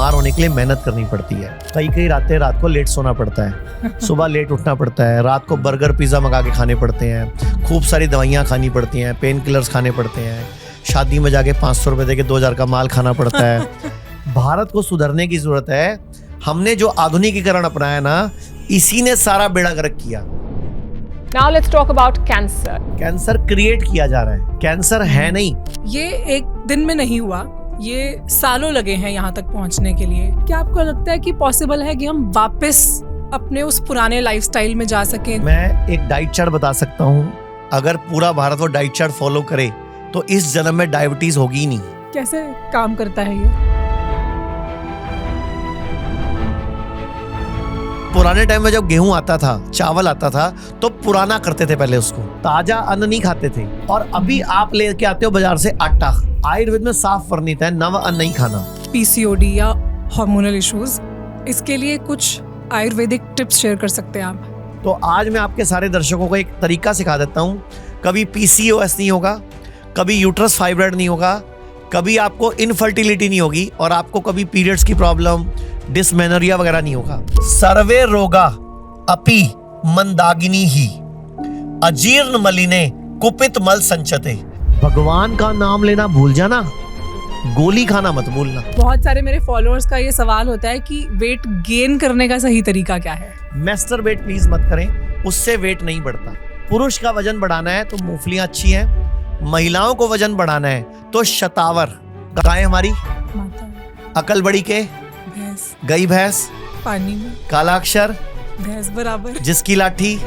बीमार होने के लिए मेहनत करनी पड़ती है। कई रातें रात को लेट सोना पड़ता है, सुबह लेट उठना पड़ता है, रात को बर्गर पिज़्ज़ा मंगा के खाने पड़ते हैं, खूब सारी दवाइयाँ खानी पड़ती हैं, पेन किलर्स खाने पड़ते हैं, शादी में जाके 500 रुपये दे के 2000 का माल खाना पड़ता है। भारत को सुधरने की जरूरत है। हमने जो आधुनिकीकरण अपनाया ना, इसी ने सारा बेड़ा गर्क किया। Now let's talk about cancer. Cancer create किया जा रहा है, कैंसर है नहीं। ये एक दिन में नहीं हुआ, ये सालों लगे हैं यहाँ तक पहुँचने के लिए। क्या आपको लगता है कि पॉसिबल है कि हम वापस अपने उस पुराने लाइफस्टाइल में जा सकें? मैं एक डाइट चार्ट बता सकता हूँ, अगर पूरा भारत वो डाइट चार्ट फॉलो करे तो इस जन्म में डायबिटीज होगी ही नहीं। कैसे काम करता है ये? पुराने टाइम में जब गेहूं आता था, चावल आता था, तो पुराना करते थे पहले उसको, ताजा अन्न नहीं खाते थे। और अभी आप लेके आते हो बाजार से आटा। आयुर्वेद में साफ वर्णित है नव अन्न नहीं खाना। पीसीओडी या हार्मोनल इश्यूज, इसके लिए कुछ आयुर्वेदिक टिप्स शेयर कर सकते हैं आप? तो आज मैं आपके सारे दर्शकों को एक तरीका सिखा देता हूँ। कभी पीसीओएस नहीं होगा, कभी यूट्रस फाइब्रॉइड नहीं होगा, कभी आपको इनफर्टिलिटी नहीं होगी, और आपको कभी पीरियड्स की प्रॉब्लम, डिसमेनोरिया वगैरह नहीं होगा। सर्वे रोगा अपि मंदागिनी ही अजीर्ण मलिने कुपित मल संचते। भगवान का नाम लेना भूल जाना, गोली खाना मत भूलना। बहुत सारे मेरे फॉलोअर्स का ये सवाल होता है कि वेट गेन करने का सही तरीका क्या है? मैस्टरबेट प्लीज मत करें, उससे वेट नहीं बढ़ता। पुरुष का वजन बढ़ाना है तो मूंगफलियां अच्छी हैं, महिलाओं को वजन बढ़ाना है तो शतावर गाय हमारी, अकल बड़ी के भैंस, गई भैंस, पानी में काला अक्षर भैंस बराबर, जिसकी लाठी।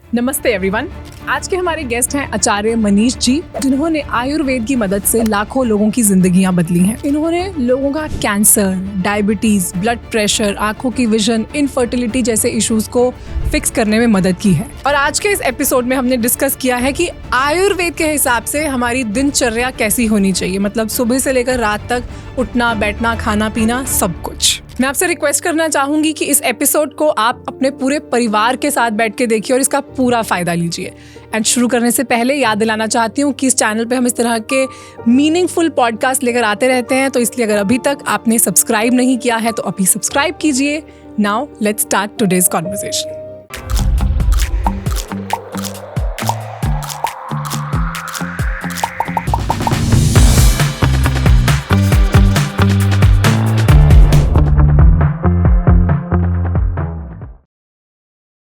नमस्ते एवरीवन। आज के हमारे गेस्ट हैं आचार्य मनीष जी, जिन्होंने आयुर्वेद की मदद से लाखों लोगों की जिंदगियां बदली हैं। इन्होंने लोगों का कैंसर, डायबिटीज, ब्लड प्रेशर, आंखों की विजन, इनफर्टिलिटी जैसे इश्यूज को फिक्स करने में मदद की है। और आज के इस एपिसोड में हमने डिस्कस किया है कि आयुर्वेद के हिसाब से हमारी दिनचर्या कैसी होनी चाहिए, मतलब सुबह से लेकर रात तक उठना, बैठना, खाना पीना, सब कुछ। मैं आपसे रिक्वेस्ट करना चाहूंगी कि इस एपिसोड को आप अपने पूरे परिवार के साथ बैठ के देखिए और इसका पूरा फायदा लीजिए। एंड शुरू करने से पहले याद दिलाना चाहती हूँ कि इस चैनल पे हम इस तरह के मीनिंगफुल पॉडकास्ट लेकर आते रहते हैं, तो इसलिए अगर अभी तक आपने सब्सक्राइब नहीं किया है तो अभी सब्सक्राइब कीजिए। Now let's start today's conversation.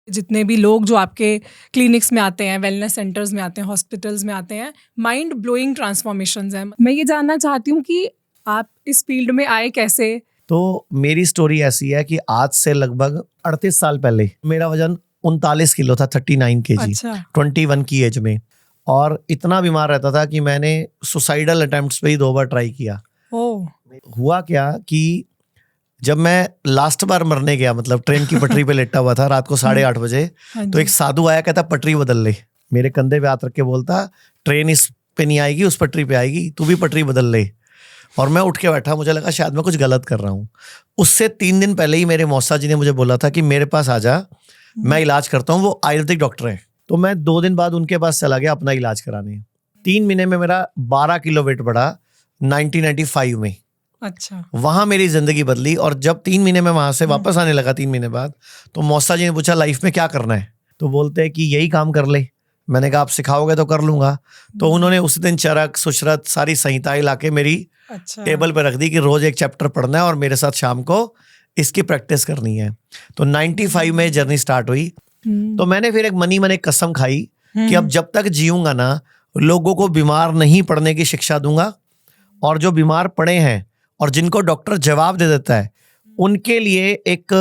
जितने भी लोग जो आपके क्लिनिक्स में आते हैं, वेलनेस सेंटर्स में आते हैं, हॉस्पिटल्स में आते हैं, माइंड ब्लोइंग ट्रांसफॉर्मेशंस हैं। मैं ये जानना चाहती हूँ कि आप इस फील्ड में आए कैसे? तो मेरी स्टोरी ऐसी है कि आज से लगभग 38 साल पहले मेरा वजन 39 किलो था, 39 kg। अच्छा। 21 की एज में, और इतना बीमार रहता था कि मैंने सुसाइडल अटेम्प्ट्स पे ही 2 बार ट्राई किया। ओह। हुआ क्या कि जब मैं लास्ट बार मरने गया, मतलब ट्रेन की पटरी पे लेटा हुआ था रात को 8:30 बजे, तो एक साधु आया, कहता पटरी बदल ले। मेरे कंधे पे हाथ रख के बोलता, ट्रेन इस पे नहीं आएगी, उस पटरी पे आएगी, तू भी पटरी बदल ले। और मैं उठ के बैठा, मुझे लगा शायद मैं कुछ गलत कर रहा हूँ। उससे 3 दिन पहले ही मेरे मौसा जी ने मुझे बोला था कि मेरे पास आ जा, मैं इलाज करता हूँ। वो आयुर्वेदिक डॉक्टर है। तो मैं 2 दिन बाद उनके पास चला गया अपना इलाज कराने। 3 महीने में मेरा 12 किलो वेट बढ़ा 1995 में। अच्छा। वहां मेरी जिंदगी बदली। और जब 3 महीने में वहां से वापस आने लगा 3 महीने बाद, तो मौसा जी ने पूछा लाइफ में क्या करना है, तो बोलते हैं कि यही काम कर ले। मैंने कहा आप सिखाओगे तो कर लूंगा। तो उन्होंने उस दिन चरक, सुशरत, सारी संहिताएं लाके मेरी टेबल पे रख दी कि रोज एक चैप्टर पढ़ना है और मेरे साथ शाम को इसकी प्रैक्टिस करनी है। तो 95 में जर्नी स्टार्ट हुई। तो मैंने फिर एक मनी मन एक कसम खाई कि अब जब तक जीऊंगा ना, लोगों को बीमार नहीं पड़ने की शिक्षा दूंगा, और जो बीमार पड़े हैं और जिनको डॉक्टर जवाब दे देता है, उनके लिए एक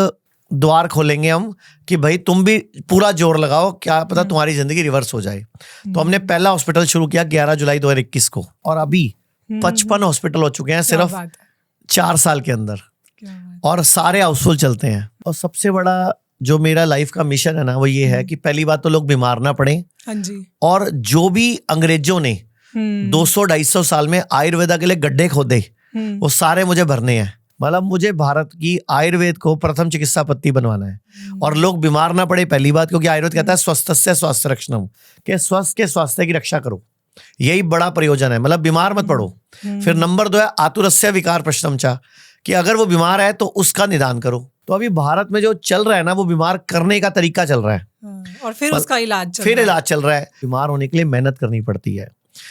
द्वार खोलेंगे हम कि भाई तुम भी पूरा जोर लगाओ, क्या पता तुम्हारी जिंदगी रिवर्स हो जाए। तो हमने पहला हॉस्पिटल शुरू किया 11 जुलाई 2021 को, और अभी 55 हॉस्पिटल हो चुके हैं सिर्फ 4 साल के अंदर, और सारे हाउसफुल चलते हैं। और सबसे बड़ा जो मेरा लाइफ का मिशन है ना, वो ये है कि पहली बात तो लोग बीमार ना पड़े। हाँ जी। और जो भी अंग्रेजों ने 200-250 साल में आयुर्वेदा के लिए गड्ढे खोदे, वो सारे मुझे भरने हैं। मतलब मुझे भारत की आयुर्वेद को प्रथम चिकित्सा पद्धति बनवाना है, और लोग बीमार ना पड़े, पहली बात, क्योंकि आयुर्वेद कहता है स्वस्थस्य स्वास्थ्य रक्षणम, के स्वस्थ के स्वास्थ्य की रक्षा करो। यही बड़ा प्रयोजन है, मतलब बीमार मत पड़ो। फिर नंबर 2 है आतुरस्य विकार प्रशमन चा, कि अगर वो बीमार है तो उसका निदान करो। तो अभी भारत में जो चल रहा है ना, वो बीमार करने का तरीका चल रहा है, और फिर उसका इलाज फिर इलाज चल रहा है। बीमार होने के लिए मेहनत करनी पड़ती है।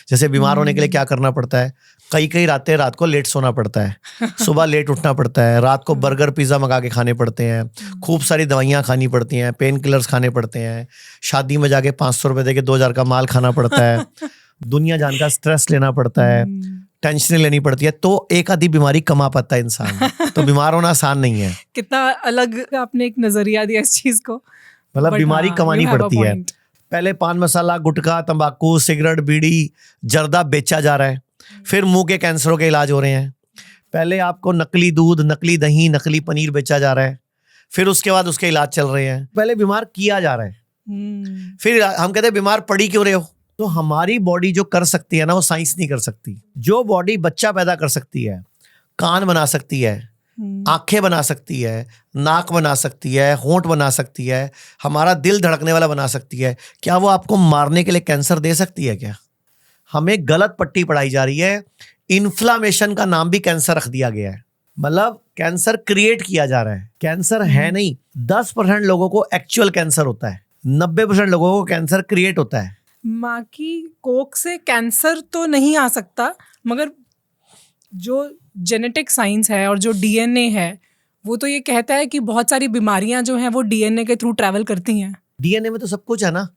जैसे बीमार होने के लिए क्या करना पड़ता है, कई रात को लेट सोना पड़ता है, सुबह लेट उठना पड़ता है, रात को बर्गर पिज्जा मंगा के खाने पड़ते हैं, खूब सारी दवाइयाँ खानी पड़ती हैं, पेन किलर्स खाने पड़ते हैं, शादी में जाके 500 रुपए दे के 2000 का माल खाना पड़ता है, दुनिया जान का स्ट्रेस लेना पड़ता है, टेंशन लेनी पड़ती है, तो एक आधी बीमारी कमा पाता है इंसान। तो बीमार होना आसान नहीं है। कितना अलग आपने एक नजरिया दिया इस चीज को, मतलब बीमारी कमानी पड़ती है। पहले पान मसाला, गुटखा, तंबाकू, सिगरेट, बीड़ी, जर्दा बेचा जा रहा है, फिर मुंह के कैंसरों के इलाज हो रहे हैं। पहले आपको नकली दूध, नकली दही, नकली पनीर बेचा जा रहा है, फिर उसके बाद उसके इलाज चल रहे हैं। पहले बीमार किया जा रहा है, फिर हम कहते हैं बीमार पड़ी क्यों रहे हो। तो हमारी बॉडी जो कर सकती है ना, वो साइंस नहीं कर सकती। जो बॉडी बच्चा पैदा कर सकती है, कान बना सकती है, आंखें बना सकती है, नाक बना सकती है, होंठ बना सकती है, हमारा दिल धड़कने वाला बना सकती है, क्या वो आपको मारने के लिए कैंसर दे सकती है क्या? हमें गलत पट्टी पढ़ाई जा रही है। इन्फ्लामेशन का नाम भी कैंसर रख दिया गया है, मतलब कैंसर क्रिएट किया जा रहा है। कैंसर है नहीं। 10% लोगों को एक्चुअल कैंसर होता है, 90% लोगों को कैंसर क्रिएट होता है। माँ की कोख से कैंसर तो नहीं आ सकता, मगर जो जेनेटिक साइंस है और जो डीएनए है, वो तो ये कहता है कि बहुत सारी बीमारियां जो हैं वो डीएनए के थ्रू ट्रैवल करती हैं। डीएनए में तो सब कुछ है ना।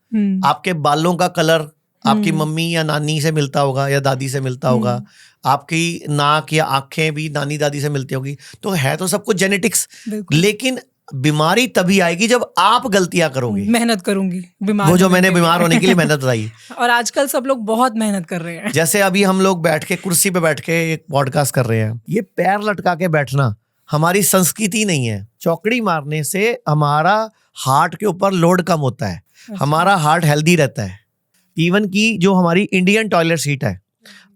आपके बालों का कलर आपकी मम्मी या नानी से मिलता होगा या दादी से मिलता होगा, आपकी नाक या आंखें भी नानी दादी से मिलती होगी, तो है तो सब कुछ जेनेटिक्स। लेकिन बीमारी तभी आएगी जब आप गलतियां करोगे। मेहनत करूंगी बीमार, वो जो मैंने बीमार होने के लिए मेहनत बताई। और आजकल सब लोग बहुत मेहनत कर रहे हैं। जैसे अभी हम लोग बैठ के कुर्सी पे बैठ के एक पॉडकास्ट कर रहे हैं, ये पैर लटका के बैठना हमारी संस्कृति नहीं है। चौकड़ी मारने से हमारा हार्ट के ऊपर लोड कम होता है, हमारा हार्ट हेल्दी रहता है। इवन की जो हमारी इंडियन टॉयलेट सीट है,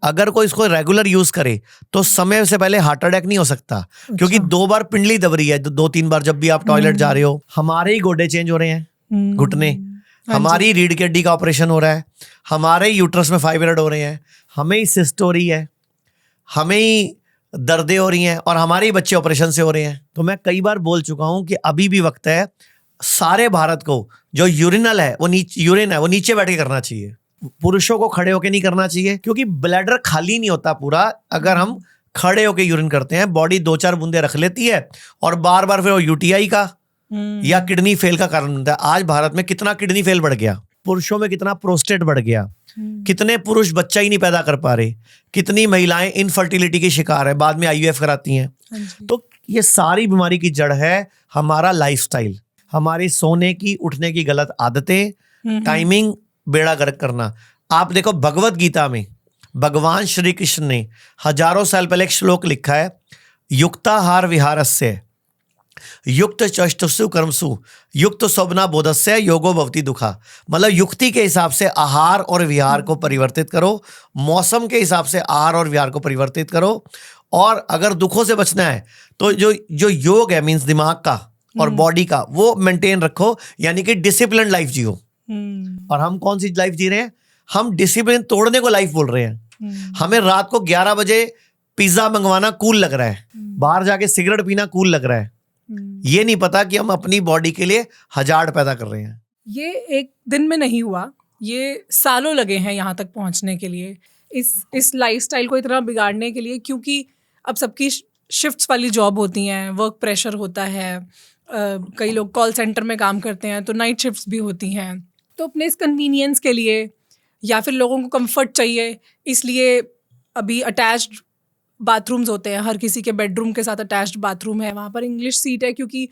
अगर कोई इसको रेगुलर यूज करे तो समय से पहले हार्ट अटैक नहीं हो सकता, क्योंकि 2 बार पिंडली दब रही है, 2-3 बार जब भी आप टॉयलेट जा रहे हो। हमारे ही गोडे चेंज हो रहे हैं, घुटने, हमारी रीढ़ की हड्डी का ऑपरेशन हो रहा है, हमारे ही यूट्रस में फाइब्रॉइड हो रहे हैं, हमें ही सिस्ट हो रही है, हमें ही दर्दें हो रही हैं, और हमारे ही बच्चे ऑपरेशन से हो रहे हैं। तो मैं कई बार बोल चुका हूं कि अभी भी वक्त है सारे भारत को जो यूरिनल है वो यूरिन है वो नीचे बैठ के करना चाहिए। पुरुषों को खड़े होके नहीं करना चाहिए, क्योंकि ब्लैडर खाली नहीं होता पूरा अगर हम खड़े होके यूरिन करते हैं। बॉडी 2-4 बूंदे रख लेती है और बार बार फिर वो यूटीआई का या किडनी फेल का कारण बनता है। आज भारत में कितना किडनी फेल बढ़ गया, पुरुषों में कितना प्रोस्टेट बढ़ गया, कितने पुरुष बच्चा ही नहीं पैदा कर पा रहे, कितनी महिलाएं इनफर्टिलिटी की शिकार है, बाद में आईवीएफ कराती हैं। तो ये सारी बीमारी की जड़ है हमारा लाइफस्टाइल, हमारी सोने की उठने की गलत आदतें, टाइमिंग, बेड़ा गर्क करना। आप देखो भगवत गीता में भगवान श्री कृष्ण ने हजारों साल पहले एक श्लोक लिखा है, युक्ताहार विहारस्य युक्त चष्टसु कर्मसु युक्त स्वप्ना बोधस्य योगो भवति दुखा। मतलब युक्ति के हिसाब से आहार और विहार को परिवर्तित करो, मौसम के हिसाब से आहार और विहार को परिवर्तित करो, और अगर दुखों से बचना है तो जो योग है मीन्स दिमाग का और बॉडी का वो मेंटेन रखो, यानी कि डिसिप्लिन लाइफ जियो। और हम कौन सी लाइफ जी रहे हैं? हम डिसिप्लिन तोड़ने को लाइफ बोल रहे हैं। हमें रात को 11 बजे पिज्जा मंगवाना कूल लग रहा है, बाहर जाके सिगरेट पीना कूल लग रहा है। ये नहीं पता कि हम अपनी बॉडी के लिए हजार्ड पैदा कर रहे हैं। ये एक दिन में नहीं हुआ, ये सालों लगे हैं यहाँ तक पहुँचने के लिए, इस लाइफस्टाइल को इतना बिगाड़ने के लिए, क्योंकि अब सबकी शिफ्ट्स वाली जॉब होती हैं, वर्क प्रेशर होता है, कई लोग कॉल सेंटर में काम करते हैं तो नाइट शिफ्ट्स भी होती हैं। तो अपने इस कन्वीनियंस के लिए या फिर लोगों को कंफर्ट चाहिए, इसलिए अभी अटैच्ड बाथरूम्स होते हैं, हर किसी के बेडरूम के साथ अटैच्ड बाथरूम है, वहाँ पर इंग्लिश सीट है, क्योंकि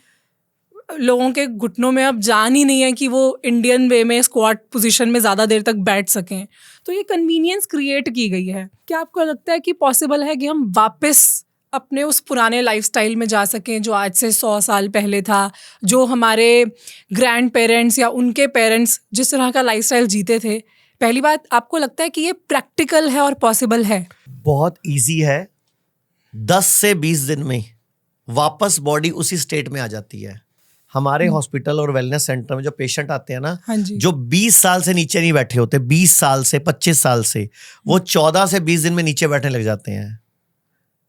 लोगों के घुटनों में अब जान ही नहीं है कि वो इंडियन वे में स्क्वाट पोजीशन में ज़्यादा देर तक बैठ सकें। तो ये कन्वीनियंस क्रिएट की गई है। क्या आपको लगता है कि पॉसिबल है कि हम वापस अपने उस पुराने लाइफस्टाइल में जा सकें जो आज से 100 साल पहले था, जो हमारे ग्रैंड पेरेंट्स या उनके पेरेंट्स जिस तरह का लाइफस्टाइल जीते थे? पहली बात, आपको लगता है कि ये प्रैक्टिकल है और पॉसिबल है? बहुत इजी है, 10 से 20 दिन में वापस बॉडी उसी स्टेट में आ जाती है। हमारे हॉस्पिटल और वेलनेस सेंटर में जो पेशेंट आते हैं ना, हाँ जी। जो 20 साल से नीचे नहीं बैठे होते, 20 साल से 25 साल से, वो 14 से 20 दिन में नीचे बैठने लग जाते हैं।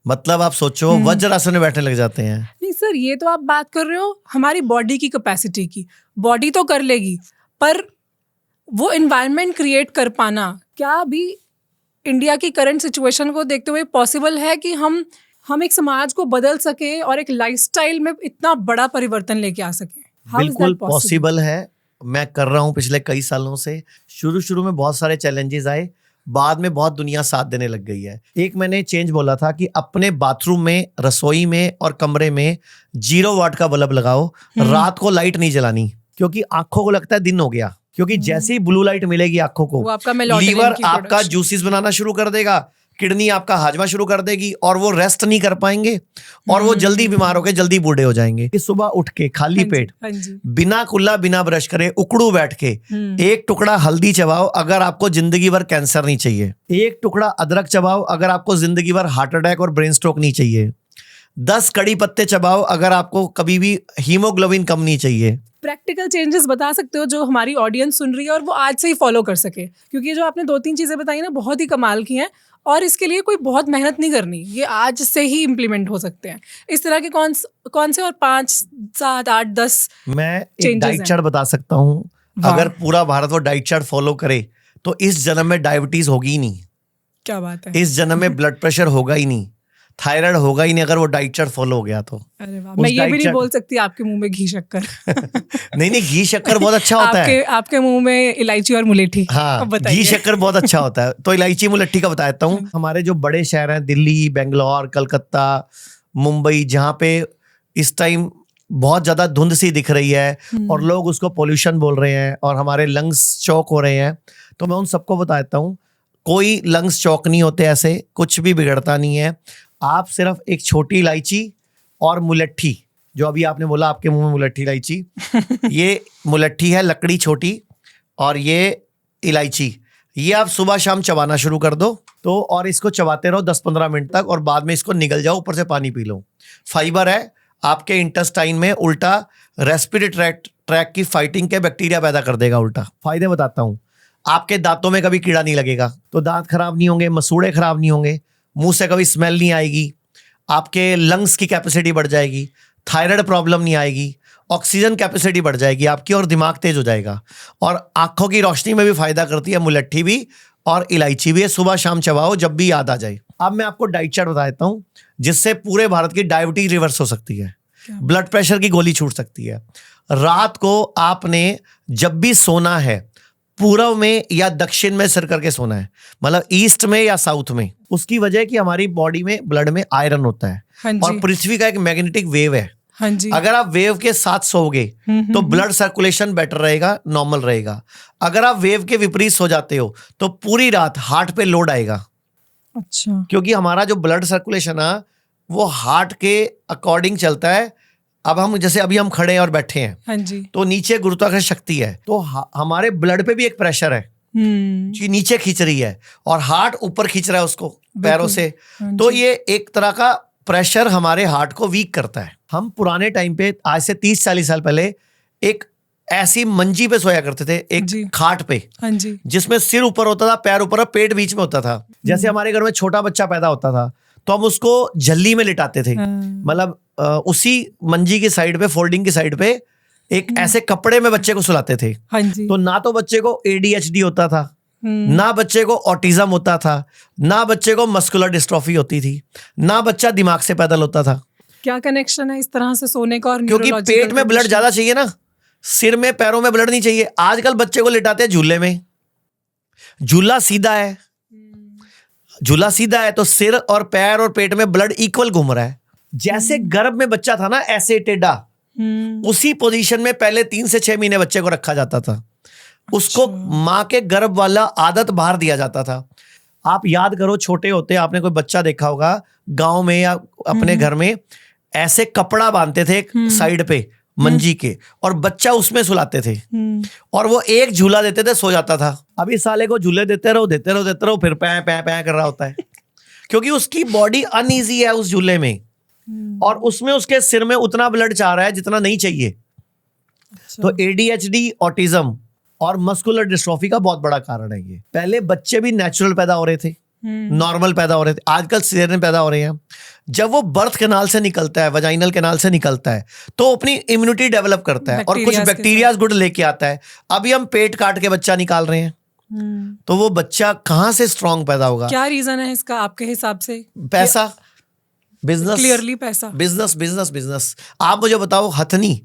मतलब आप सोचो, वज्रासन में बैठने लग जाते हैं। नहीं सर, ये तो आप बात कर रहे हो हमारी बॉडी की कैपेसिटी की। बॉडी तो कर लेगी, पर वो एनवायरनमेंट क्रिएट कर पाना क्या अभी इंडिया की करंट सिचुएशन को देखते हुए पॉसिबल है कि हम एक समाज को बदल सके और एक लाइफस्टाइल में इतना बड़ा परिवर्तन लेके आ सके? बिल्कुल पॉसिबल है। मैं कर रहा हूँ पिछले कई सालों से। शुरू में बहुत सारे चैलेंजेस आए, बाद में बहुत दुनिया साथ देने लग गई है। एक मैंने चेंज बोला था कि अपने बाथरूम में, रसोई में और कमरे में 0 वाट का बल्ब लगाओ, रात को लाइट नहीं जलानी, क्योंकि आंखों को लगता है दिन हो गया। क्योंकि जैसे ही ब्लू लाइट मिलेगी आंखों को, लीवर आपका जूसेस बनाना शुरू कर देगा, किडनी आपका हाजमा शुरू कर देगी और वो रेस्ट नहीं कर पाएंगे और वो जल्दी बीमार होकर जल्दी बूढ़े हो जाएंगे। सुबह उठ के खाली पेट, बिना कुल्ला, बिना ब्रश करे, उकड़ू बैठ के 1 टुकड़ा हल्दी चबाओ अगर आपको जिंदगी भर कैंसर नहीं चाहिए। 1 टुकड़ा अदरक चबाओ अगर आपको जिंदगी भर हार्ट अटैक और ब्रेन स्ट्रोक नहीं चाहिए। 10 कड़ी पत्ते चबाओ अगर आपको कभी भी हीमोग्लोबिन कम नहीं चाहिए। प्रैक्टिकल चेंजेस बता सकते हो जो हमारी ऑडियंस सुन रही है और वो आज से ही फॉलो कर सके? क्योंकि जो आपने 2-3 चीजें बताई ना, बहुत ही कमाल की हैं और इसके लिए कोई बहुत मेहनत नहीं करनी, ये आज से ही इम्प्लीमेंट हो सकते हैं। इस तरह के कौन से और 5, 7, 8, 10 मैं एक डाइट चार्ट बता सकता हूँ। अगर पूरा भारत वो डाइट चार्ट फॉलो करे तो इस जन्म में डायबिटीज होगी ही नहीं। क्या बात है। इस जन्म में ब्लड प्रेशर होगा ही नहीं, थायराइड होगा ही नहीं, अगर वो डाइट चार्ट फॉलो हो गया तो। अरे वाह, मैं ये भी नहीं बोल सकती आपके मुंह में घी शक्कर। नहीं, घी शक्कर बहुत अच्छा होता है। आपके मुंह में इलायची और मुलेठी। हाँ, घी शक्कर बहुत अच्छा होता है। तो इलायची मुलेठी का बताता हूँ। हमारे जो बड़े शहर हैं, दिल्ली, बेंगलोर, कलकत्ता, मुंबई, जहाँ पे इस टाइम बहुत ज्यादा धुंध सी दिख रही है और लोग उसको पोल्यूशन बोल रहे हैं और हमारे लंग्स चौक हो रहे हैं, तो मैं उन सबको बताता हूँ कोई लंग्स चौक नहीं होते, ऐसे कुछ भी बिगड़ता नहीं है। आप सिर्फ एक छोटी इलायची और मुलट्ठी, जो अभी आपने बोला आपके मुंह में मुलट्ठी इलायची, ये मुलट्ठी है लकड़ी छोटी, और ये इलायची, ये आप सुबह शाम चबाना शुरू कर दो तो, और इसको चबाते रहो 10-15 मिनट तक और बाद में इसको निगल जाओ, ऊपर से पानी पी लो। फाइबर है, आपके इंटेस्टाइन में उल्टा रेस्पिरेटरी ट्रैक की फाइटिंग के बैक्टीरिया पैदा कर देगा। उल्टा फायदे बताता हूँ। आपके दांतों में कभी कीड़ा नहीं लगेगा तो दांत खराब नहीं होंगे, मसूड़े खराब नहीं होंगे, मुंह से कभी स्मेल नहीं आएगी, आपके लंग्स की कैपेसिटी बढ़ जाएगी, थायराइड प्रॉब्लम नहीं आएगी, ऑक्सीजन कैपेसिटी बढ़ जाएगी आपकी और दिमाग तेज हो जाएगा। और आंखों की रोशनी में भी फायदा करती है मुलट्ठी भी और इलायची भी। सुबह शाम चबाओ जब भी याद आ जाए। अब मैं आपको डाइट चार्ट बता देता हूँ जिससे पूरे भारत की डायबिटीज रिवर्स हो सकती है, ब्लड प्रेशर की गोली छूट सकती है। रात को आपने जब भी सोना है, पूर्व में या दक्षिण में सिर करके सोना है, मतलब ईस्ट में या साउथ में। उसकी वजह कि हमारी बॉडी में, ब्लड में आयरन होता है। हाँ और पृथ्वी का एक मैग्नेटिक वेव है। हाँ जी। अगर आप वेव के साथ सोओगे तो ब्लड सर्कुलेशन बेटर रहेगा, नॉर्मल रहेगा। अगर आप वेव के विपरीत सो जाते हो तो पूरी रात हार्ट पे लोड आएगा। अच्छा। क्योंकि हमारा जो ब्लड सर्कुलेशन है वो हार्ट के अकॉर्डिंग चलता है। अब हम जैसे अभी हम खड़े हैं और बैठे हैं, हाँ जी, तो नीचे गुरुत्वाकर्षण शक्ति है, तो हमारे ब्लड पे भी एक प्रेशर है कि नीचे खींच रही है और हार्ट ऊपर खींच रहा है उसको पैरों से। तो ये एक तरह का प्रेशर हमारे हार्ट को वीक करता है। हम पुराने टाइम पे, आज से 30-40 साल पहले, एक ऐसी मंजी पे सोया करते थे, एक खाट पे, हाँ जी, जिसमें सिर ऊपर होता था, पैर ऊपर, पेट बीच में होता था। जैसे हमारे घर में छोटा बच्चा पैदा होता था तो हम उसको झल्ली में लिटाते थे, मतलब उसी मंजी की साइड पे, फोल्डिंग की साइड पे एक ऐसे कपड़े में बच्चे को सुलाते थे। हाँ जी। तो ना तो बच्चे को ADHD होता था, ना बच्चे को ऑटिज्म होता था, ना बच्चे को मस्कुलर डिस्ट्रॉफी होती थी, ना बच्चा दिमाग से पैदल होता था। क्या कनेक्शन है इस तरह से सोने का और क्योंकि पेट में ब्लड ज्यादा चाहिए ना, सिर में पैरों में ब्लड नहीं चाहिए। आजकल बच्चे को लिटाते हैं झूले में, झूला सीधा है, झूला सीधा है तो सिर और पैर और पेट में ब्लड इक्वल घूम रहा है। जैसे गर्भ में बच्चा था ना ऐसे टेढ़ा, उसी पोजीशन में पहले 3 से 6 महीने बच्चे को रखा जाता था। उसको माँ के गर्भ वाला आदत बाहर दिया जाता था। आप याद करो, छोटे होते आपने कोई बच्चा देखा होगा गांव में या अपने घर में, ऐसे कपड़ा बांधते थे साइड पे मंजी के और बच्चा उसमें सुलाते थे और वो एक झूला देते थे, सो जाता था। अभी साले को झूले देते रहो फिर पै पै पै कर रहा होता है क्योंकि उसकी बॉडी अनईजी है उस झूले में और उसमें उसके सिर में उतना ब्लड चाह रहा है जितना नहीं चाहिए। तो ADHD, ऑटिज्म और मस्कुलर डिस्ट्रॉफी का बहुत बड़ा कारण है ये। पहले बच्चे भी नेचुरल पैदा हो रहे थे, नॉर्मल पैदा हो रहे थे, आजकल सिजेरियन पैदा हो रहे हैं। जब वो बर्थ कैनाल से निकलता है, वजाइनल कैनाल से निकलता है, तो अपनी इम्यूनिटी डेवलप करता है और कुछ बैक्टीरियाज गुड लेके आता है। अभी हम पेट काट के बच्चा निकाल रहे हैं, तो वो बच्चा कहाँ से स्ट्रांग पैदा होगा? क्या रीजन है इसका आपके हिसाब से? पैसा, बिजनेस, क्लियरली पैसा, बिजनेस बिजनेस बिजनेस। आप मुझे बताओ, हथनी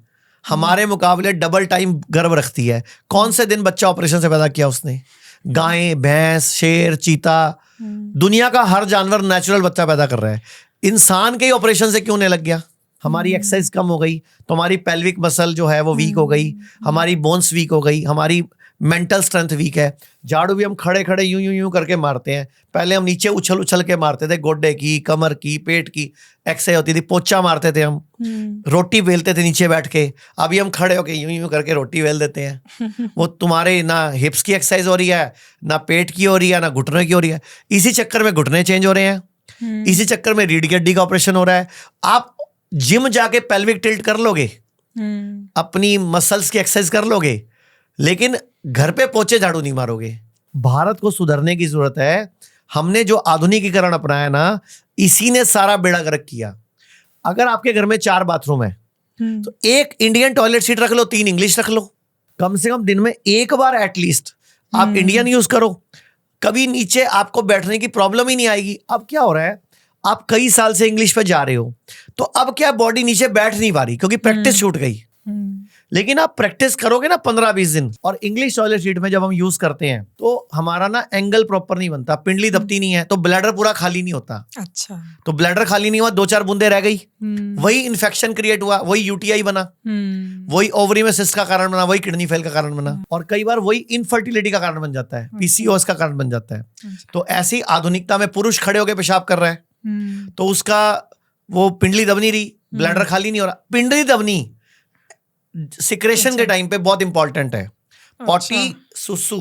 हमारे मुकाबले डबल टाइम गर्भ रखती है। कौन से दिन बच्चा ऑपरेशन से पैदा किया उसने? गायें, भैंस, शेर, चीता, दुनिया का हर जानवर नेचुरल बच्चा पैदा कर रहा है। इंसान के ही ऑपरेशन से क्यों नहीं लग गया? हमारी एक्सरसाइज कम हो गई तो हमारी पेल्विक मसल जो है वो वीक हो गई, हमारी बोन्स वीक हो गई, हमारी मेंटल स्ट्रेंथ वीक है। झाड़ू भी हम खड़े खड़े यूं यूं यूं करके मारते हैं। पहले हम नीचे उछल उछल के मारते थे, गोड्डे की, कमर की, पेट की एक्सरसाइज होती थी। पोचा मारते थे हम, रोटी बेलते थे नीचे बैठ के। अभी हम खड़े होके यूं यूं करके रोटी बेल देते हैं। वो तुम्हारे ना हिप्स की एक्सरसाइज हो रही है, ना पेट की हो रही है, ना घुटने की हो रही है। इसी चक्कर में घुटने चेंज हो रहे हैं, इसी चक्कर में रीढ़ की हड्डी का ऑपरेशन हो रहा है। आप जिम जाके पेल्विक टिल्ट कर लोगे, अपनी मसल्स की एक्सरसाइज कर लोगे, लेकिन घर पे पोचे झाड़ू नहीं मारोगे। भारत को सुधरने की जरूरत है। हमने जो आधुनिकीकरण अपनाया ना, इसी ने सारा बेड़ा गर्क किया। अगर आपके घर में 4 बाथरूम है तो एक इंडियन टॉयलेट सीट रख लो, 3 इंग्लिश रख लो। कम से कम दिन में एक बार एटलीस्ट आप इंडियन यूज करो। कभी नीचे आपको बैठने की प्रॉब्लम ही नहीं आएगी। अब क्या हो रहा है, आप कई साल से इंग्लिश पे जा रहे हो, तो अब क्या बॉडी नीचे बैठ नहीं पा रही क्योंकि प्रैक्टिस छूट गई। लेकिन आप प्रैक्टिस करोगे ना 15-20 दिन, और इंग्लिश टॉयलेट सीट में जब हम यूज करते हैं तो हमारा ना एंगल प्रॉपर नहीं बनता, पिंडली दबती नहीं है, तो ब्लैडर पूरा खाली नहीं होता। अच्छा, तो ब्लैडर खाली नहीं हुआ, 2-4 बूंदे रह गई, वही इन्फेक्शन क्रिएट हुआ, वही यूटीआई बना, वही ओवरी में सिस्ट का कारण बना, वही किडनी फेल का कारण बना, और कई बार वही इनफर्टिलिटी का कारण बन जाता है, PCOS का कारण बन जाता है। तो ऐसी आधुनिकता में पुरुष खड़े होकर पेशाब कर रहा है तो उसका वो पिंडली दब नहीं रही, ब्लैडर खाली नहीं हो रहा। पिंडली दबनी सिक्रेशन के टाइम पे बहुत इंपॉर्टेंट है। पॉटी, सुसु,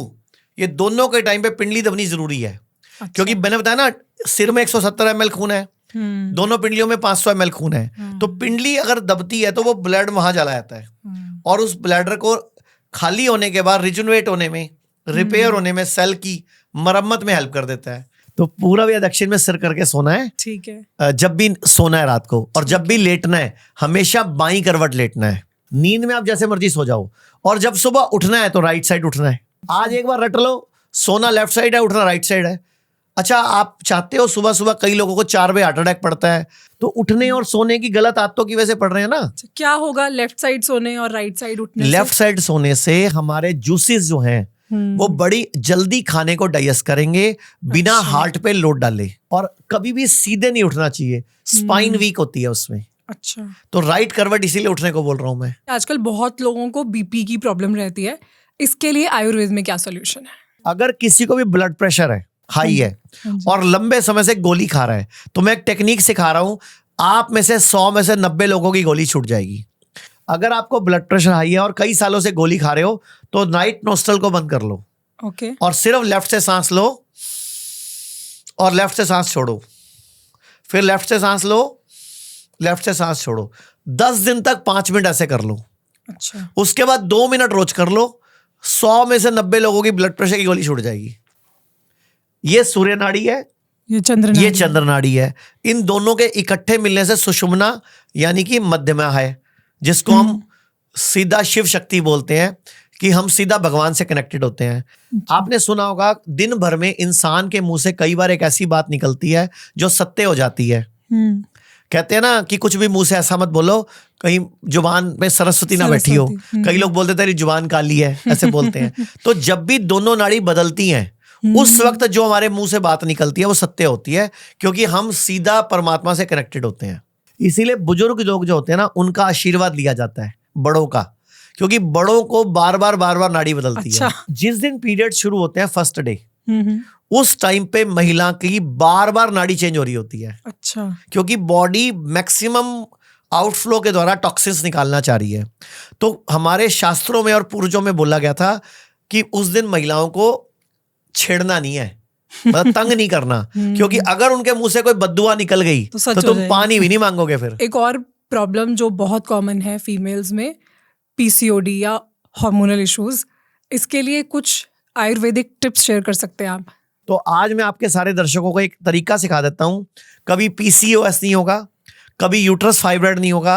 ये दोनों के टाइम पे पिंडली दबनी जरूरी है। क्योंकि मैंने बताया ना, सिर में 170 ml खून है, दोनों पिंडलियों में 500 ml खून है। तो पिंडली अगर दबती है तो वो ब्लड वहां चला जाता है, और उस ब्लैडर को खाली होने के बाद रिजुनवेट होने में, रिपेयर होने में, सेल की मरम्मत में हेल्प कर देता है। तो पूरब या दक्षिण में सिर करके सोना है, ठीक है। जब भी सोना है रात को, और जब भी लेटना है हमेशा बाईं करवट लेटना है। नींद में आप जैसे मर्जी सो जाओ, और जब सुबह उठना है तो राइट साइड उठना है। आज एक बार रट लो, सोना लेफ्ट साइड है, उठना राइट साइड है। अच्छा, आप चाहते हो सुबह सुबह, कई लोगों को 4 बजे हार्ट अटैक पड़ता है, तो उठने और सोने की गलत आदतों की वजह से पड़ रहे हैं ना। क्या होगा लेफ्ट साइड सोने और राइट साइड उठने? लेफ्ट साइड सोने से हमारे जूसेस जो हैं वो बड़ी जल्दी खाने को डाइजेस्ट करेंगे, बिना हार्ट पे लोड डाले। और कभी भी सीधे नहीं उठना चाहिए, स्पाइन वीक होती है उसमें। अच्छा, तो राइट करवट इसीलिए उठने को बोल रहा हूं मैं। आजकल बहुत लोगों को बीपी की प्रॉब्लम रहती है, इसके लिए आयुर्वेद में क्या सॉल्यूशन है? अगर किसी को भी ब्लड प्रेशर है, हाई है, और लंबे समय से गोली खा रहा है, तो मैं एक टेक्निक सिखा रहा हूं, आप में से 100 में से 90 लोगों की गोली छूट जाएगी। अगर आपको ब्लड प्रेशर हाई है और कई सालों से गोली खा रहे हो, तो नाइट नोस्ट्रल को बंद कर लो, ओके, और सिर्फ लेफ्ट से सांस लो और लेफ्ट से सांस छोड़ो, फिर लेफ्ट से सांस लो, लेफ्ट से सांस छोड़ो। 10 दिन तक 5 मिनट ऐसे कर लो। अच्छा, उसके बाद 2 मिनट रोज कर लो, 100 में से 90 लोगों की ब्लड प्रेशर की गोली छूट जाएगी। ये सूर्य नाड़ी है, ये चंद्र नाड़ी है। इन दोनों के इकट्ठे मिलने से सुषुम्ना यानी कि मध्यमा है, जिसको हम सीधा शिव शक्ति बोलते हैं, कि हम सीधा भगवान से कनेक्टेड होते हैं। आपने सुना होगा, दिन भर में इंसान के मुंह से कई बार एक ऐसी बात निकलती है जो सत्य हो जाती है। कहते हैं ना कि कुछ भी मुंह से ऐसा मत बोलो कहीं जुबान पे सरस्वती ना बैठी हो। कई लोग बोलते तेरी जुबान काली है, ऐसे बोलते हैं। तो जब भी दोनों नाड़ी बदलती हैं, उस वक्त जो हमारे मुंह से बात निकलती है वो सत्य होती है, क्योंकि हम सीधा परमात्मा से कनेक्टेड होते हैं। इसीलिए बुजुर्ग लोग जो होते हैं ना, उनका आशीर्वाद लिया जाता है, बड़ों का, क्योंकि बड़ों को बार बार नाड़ी बदलती है। जिस दिन पीरियड शुरू होते हैं फर्स्ट डे, उस टाइम पे महिला की बार नाड़ी चेंज हो रही होती है। अच्छा, क्योंकि बॉडी मैक्सिमम आउटफ्लो के द्वारा टॉक्सिन्स निकालना चाह रही है। तो हमारे शास्त्रों में और पूर्वजों में बोला गया था कि उस दिन महिलाओं को छेड़ना नहीं है, मतलब तंग नहीं करना, क्योंकि अगर उनके मुंह से कोई बद्दुआ निकल गई तो तुम पानी भी नहीं मांगोगे फिर। एक और प्रॉब्लम जो बहुत कॉमन है फीमेल्स में, पीसीओडी या हार्मोनल इश्यूज, इसके लिए कुछ आयुर्वेदिक टिप्स शेयर कर सकते हैं आप? तो आज मैं आपके सारे दर्शकों को एक तरीका सिखा देता हूं। कभी पीसीओएस नहीं होगा, कभी यूट्रस फाइब्रॉइड नहीं होगा,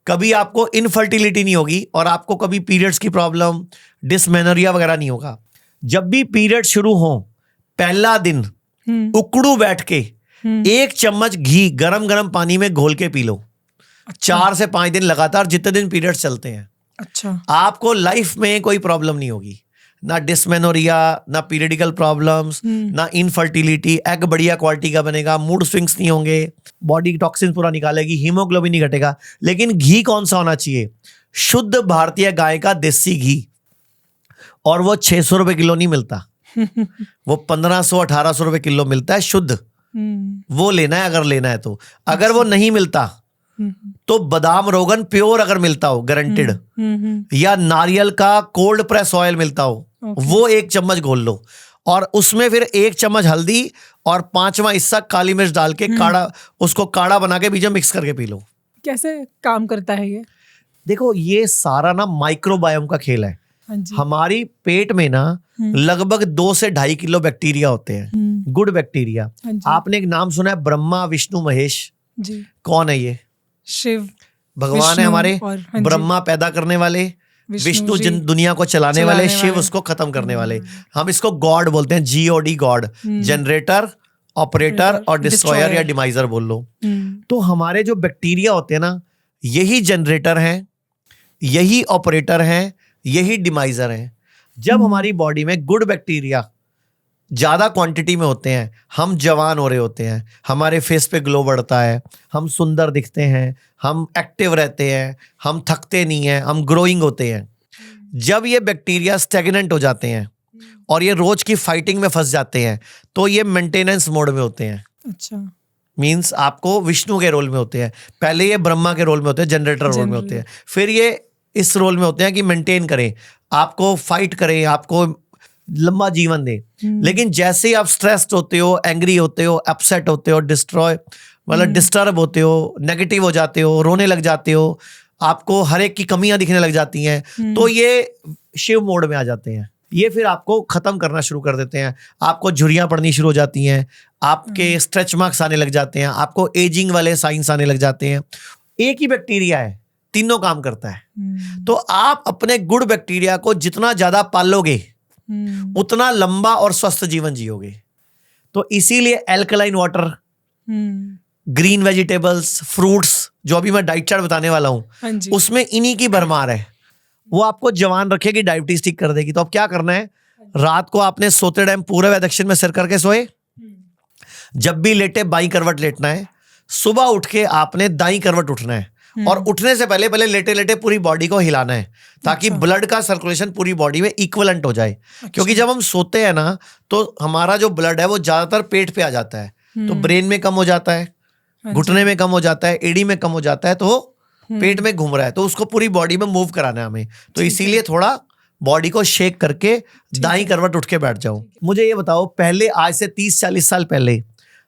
कभी आपको इनफर्टिलिटी नहीं होगी और आपको कभी पीरियड्स की प्रॉब्लम, डिसमेनोरिया वगैरह नहीं होगा। जब भी पीरियड शुरू हो, पहला दिन उकड़ू बैठ के 1 चम्मच घी गरम गरम पानी में घोल के पी लो। 4 से 5 दिन लगातार, जितने दिन पीरियड्स चलते हैं। अच्छा। आपको लाइफ में कोई प्रॉब्लम नहीं होगी, ना डिसमेनोरिया, ना पीरियडिकल प्रॉब्लम्स, ना इनफर्टिलिटी, एग बढ़िया क्वालिटी का बनेगा, मूड स्विंग्स नहीं होंगे, बॉडी टॉक्सिन पूरा निकालेगी, हीमोग्लोबिन नहीं घटेगा। लेकिन घी कौन सा होना चाहिए? शुद्ध भारतीय गाय का देसी घी, और वो 600 रुपए किलो नहीं मिलता वो 1500-1800 रुपए किलो मिलता है शुद्ध। वो लेना है अगर लेना है तो। अगर वो नहीं मिलता तो बादाम रोगन प्योर अगर मिलता हो, गारंटेड, या नारियल का कोल्ड प्रेस ऑयल मिलता हो, वो 1 चम्मच घोल लो और उसमें फिर 1 चम्मच हल्दी और 5वां हिस्सा काली मिर्च डाल के काढ़ा, उसको काढ़ा बना के बीच में मिक्स करके पी लो। कैसे काम करता है ये? देखो, ये सारा ना माइक्रोबायोम का खेल है। हमारी पेट में ना लगभग 2 से 2.5 किलो बैक्टीरिया होते हैं, गुड बैक्टीरिया। आपने एक नाम सुना है, ब्रह्मा विष्णु महेश जी? कौन है ये? शिव भगवान है हमारे। ब्रह्मा पैदा करने वाले, विष्णु दुनिया को चलाने वाले, शिव उसको खत्म करने वाले। हम इसको गॉड बोलते हैं, GOD, गॉड। जनरेटर, ऑपरेटर और डिस्ट्रॉयर या डिमाइजर बोल लो। तो हमारे जो बैक्टीरिया होते हैं ना, यही जनरेटर हैं, यही ऑपरेटर हैं, यही डिमाइजर हैं। जब हमारी बॉडी में गुड बैक्टीरिया ज्यादा क्वांटिटी में होते हैं, हम जवान हो रहे होते हैं, हमारे फेस पे ग्लो बढ़ता है, हम सुंदर दिखते हैं, हम एक्टिव रहते हैं, हम थकते नहीं हैं, हम ग्रोइंग होते हैं। जब ये बैक्टीरिया स्टैग्नेंट हो जाते हैं और ये रोज की फाइटिंग में फंस जाते हैं, तो ये मेंटेनेंस मोड में होते हैं। अच्छा। मींस आपको विष्णु के रोल में होते हैं, पहले ये ब्रह्मा के रोल में होते हैं, जनरेटर रोल में होते हैं, फिर ये इस रोल में होते हैं कि मेंटेन करें, आपको फाइट करें, आपको लंबा जीवन दे। लेकिन जैसे ही आप स्ट्रेस्ड होते हो, एंग्री होते हो, अपसेट होते हो, डिस्टर्ब होते हो, नेगेटिव हो जाते हो, रोने लग जाते हो, आपको हर एक की कमियां दिखने लग जाती हैं, तो ये शिव मोड में आ जाते हैं। ये फिर आपको खत्म करना शुरू कर देते हैं। आपको झुर्रियां पड़नी शुरू हो जाती हैं, आपके स्ट्रेच मार्क्स आने लग जाते हैं, आपको एजिंग वाले साइंस आने लग जाते हैं। एक ही बैक्टीरिया है, तीनों काम करता है। तो आप अपने गुड बैक्टीरिया को जितना ज्यादा पालोगे, उतना लंबा और स्वस्थ जीवन जियोगे। तो इसीलिए alkaline water, green vegetables, fruits, जो अभी मैं डाइट चार्ट बताने वाला हूं, उसमें इन्हीं की भरमार है। वो आपको जवान रखेगी, डायबिटीज ठीक कर देगी। तो अब क्या करना है? रात को आपने सोते टाइम पूरे दक्षिण में सिर करके सोए, जब भी लेटे बाई करवट लेटना है, सुबह उठ के आपने दाई करवट उठना है, और उठने से पहले पहले लेटे लेटे पूरी बॉडी को हिलाना है, ताकि ब्लड का सर्कुलेशन पूरी बॉडी में इक्विवेलेंट हो जाए। क्योंकि जब हम सोते हैं ना, तो हमारा जो ब्लड है वो ज्यादातर पेट पे आ जाता है, तो ब्रेन में कम हो जाता है, घुटने में कम हो जाता है, एड़ी में कम हो जाता है, तो पेट में घूम रहा है, तो उसको पूरी बॉडी में मूव कराना है हमें। तो इसीलिए थोड़ा बॉडी को शेक करके दाई करवट उठ के बैठ जाओ। मुझे ये बताओ, पहले आज से 30-40 साल पहले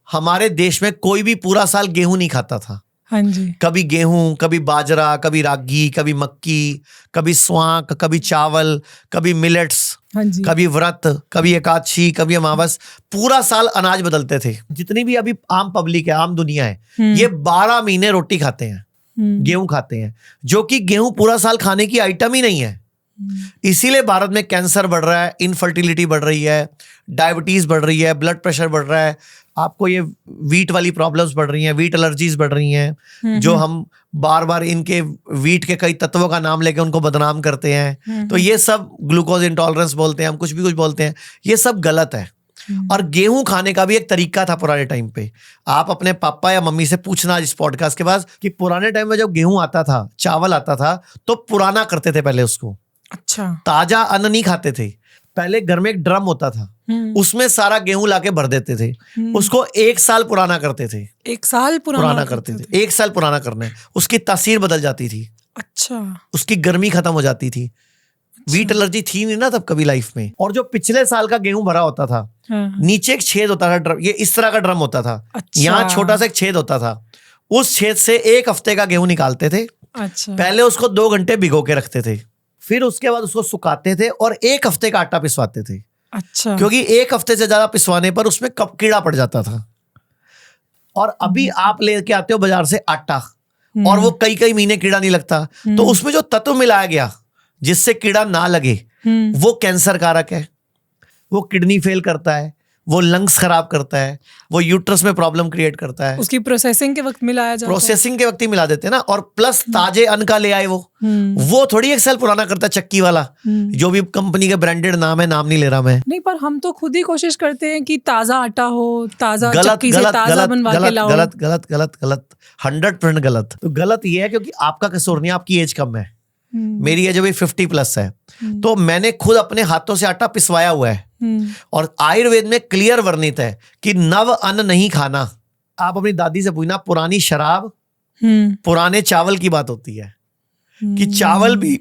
हमारे देश में कोई भी पूरा साल गेहूं नहीं खाता था। हाँ जी। कभी गेहूं, कभी बाजरा, कभी रागी, कभी मक्की, कभी स्वांक, कभी चावल, कभी मिलेट्स, हाँ जी। कभी व्रत, कभी एकादशी, कभी अमावस, पूरा साल अनाज बदलते थे। जितनी भी अभी आम पब्लिक है, आम दुनिया है, ये 12 महीने रोटी खाते हैं, गेहूं खाते हैं, जो कि गेहूं पूरा साल खाने की आइटम ही नहीं है। इसीलिए भारत में कैंसर बढ़ रहा है, इनफर्टिलिटी बढ़ रही है, डायबिटीज बढ़ रही है, ब्लड प्रेशर बढ़ रहा है, आपको ये वीट वाली प्रॉब्लम्स बढ़ रही हैं, वीट एलर्जीज बढ़ रही हैं, जो हम बार बार इनके वीट के कई तत्वों का नाम लेके उनको बदनाम करते हैं। तो ये सब ग्लूकोज इंटॉलरेंस बोलते हैं, हम कुछ बोलते हैं, ये सब गलत है। और गेहूं खाने का भी एक तरीका था पुराने टाइम पे। आप अपने पापा या मम्मी से पूछना इस पॉडकास्ट के बाद कि पुराने टाइम में जब गेहूं आता था, चावल आता था, तो पुराना करते थे पहले उसको। अच्छा। ताजा अन्न नहीं खाते थे। पहले घर में एक ड्रम होता था, उसमें सारा गेहूं लाके भर देते थे, उसको 1 साल पुराना करते थे। 1 साल पुराना करते थे। 1 साल पुराना करना है, उसकी तासीर बदल जाती थी। अच्छा। उसकी गर्मी खत्म हो जाती थी। वीट एलर्जी थी नहीं ना तब कभी लाइफ में। और जो पिछले साल का गेहूं भरा होता था, नीचे एक छेद होता था, ड्रम, ये इस तरह का ड्रम होता था। अच्छा। यहाँ छोटा सा एक छेद होता था, उस छेद से 1 हफ्ते का गेहूं निकालते थे अच्छा। पहले उसको 2 घंटे भिगो के रखते थे, फिर उसके बाद उसको सुखाते थे और 1 हफ्ते का आटा पिसवाते थे। अच्छा। क्योंकि 1 हफ्ते से ज्यादा पिसवाने पर उसमें कब कीड़ा पड़ जाता था। और अभी आप लेके आते हो बाजार से आटा और वो कई कई महीने कीड़ा नहीं लगता, तो उसमें जो तत्व मिलाया गया जिससे कीड़ा ना लगे वो कैंसर कारक है, वो किडनी फेल करता है, वो लंग्स खराब करता है, वो यूट्रस में प्रॉब्लम क्रिएट करता है। उसकी प्रोसेसिंग के वक्त मिलाया जाता है। प्रोसेसिंग के वक्त ही मिला देते हैं ना। और प्लस ताजे अन्न का ले आए वो थोड़ी एक सेल पुराना करता है चक्की वाला, जो भी कंपनी के ब्रांडेड नाम है, नाम नहीं ले रहा मैं। नहीं, पर हम तो खुद ही कोशिश करते हैं कि ताजा आटा हो, ताजा गलत चक्की से ताजा बनवा के लाओ। गलत गलत गलत गलत 100% गलत। तो गलत ये है क्योंकि आपका कसूर नहीं, आपकी एज कम है, मेरी एज अभी 50+ है, तो मैंने खुद अपने हाथों से आटा पिसवाया हुआ है। और आयुर्वेद में क्लियर वर्णित है कि नव अन्न नहीं खाना। आप अपनी दादी से पूछना, पुरानी शराब, पुराने चावल की बात होती है कि चावल भी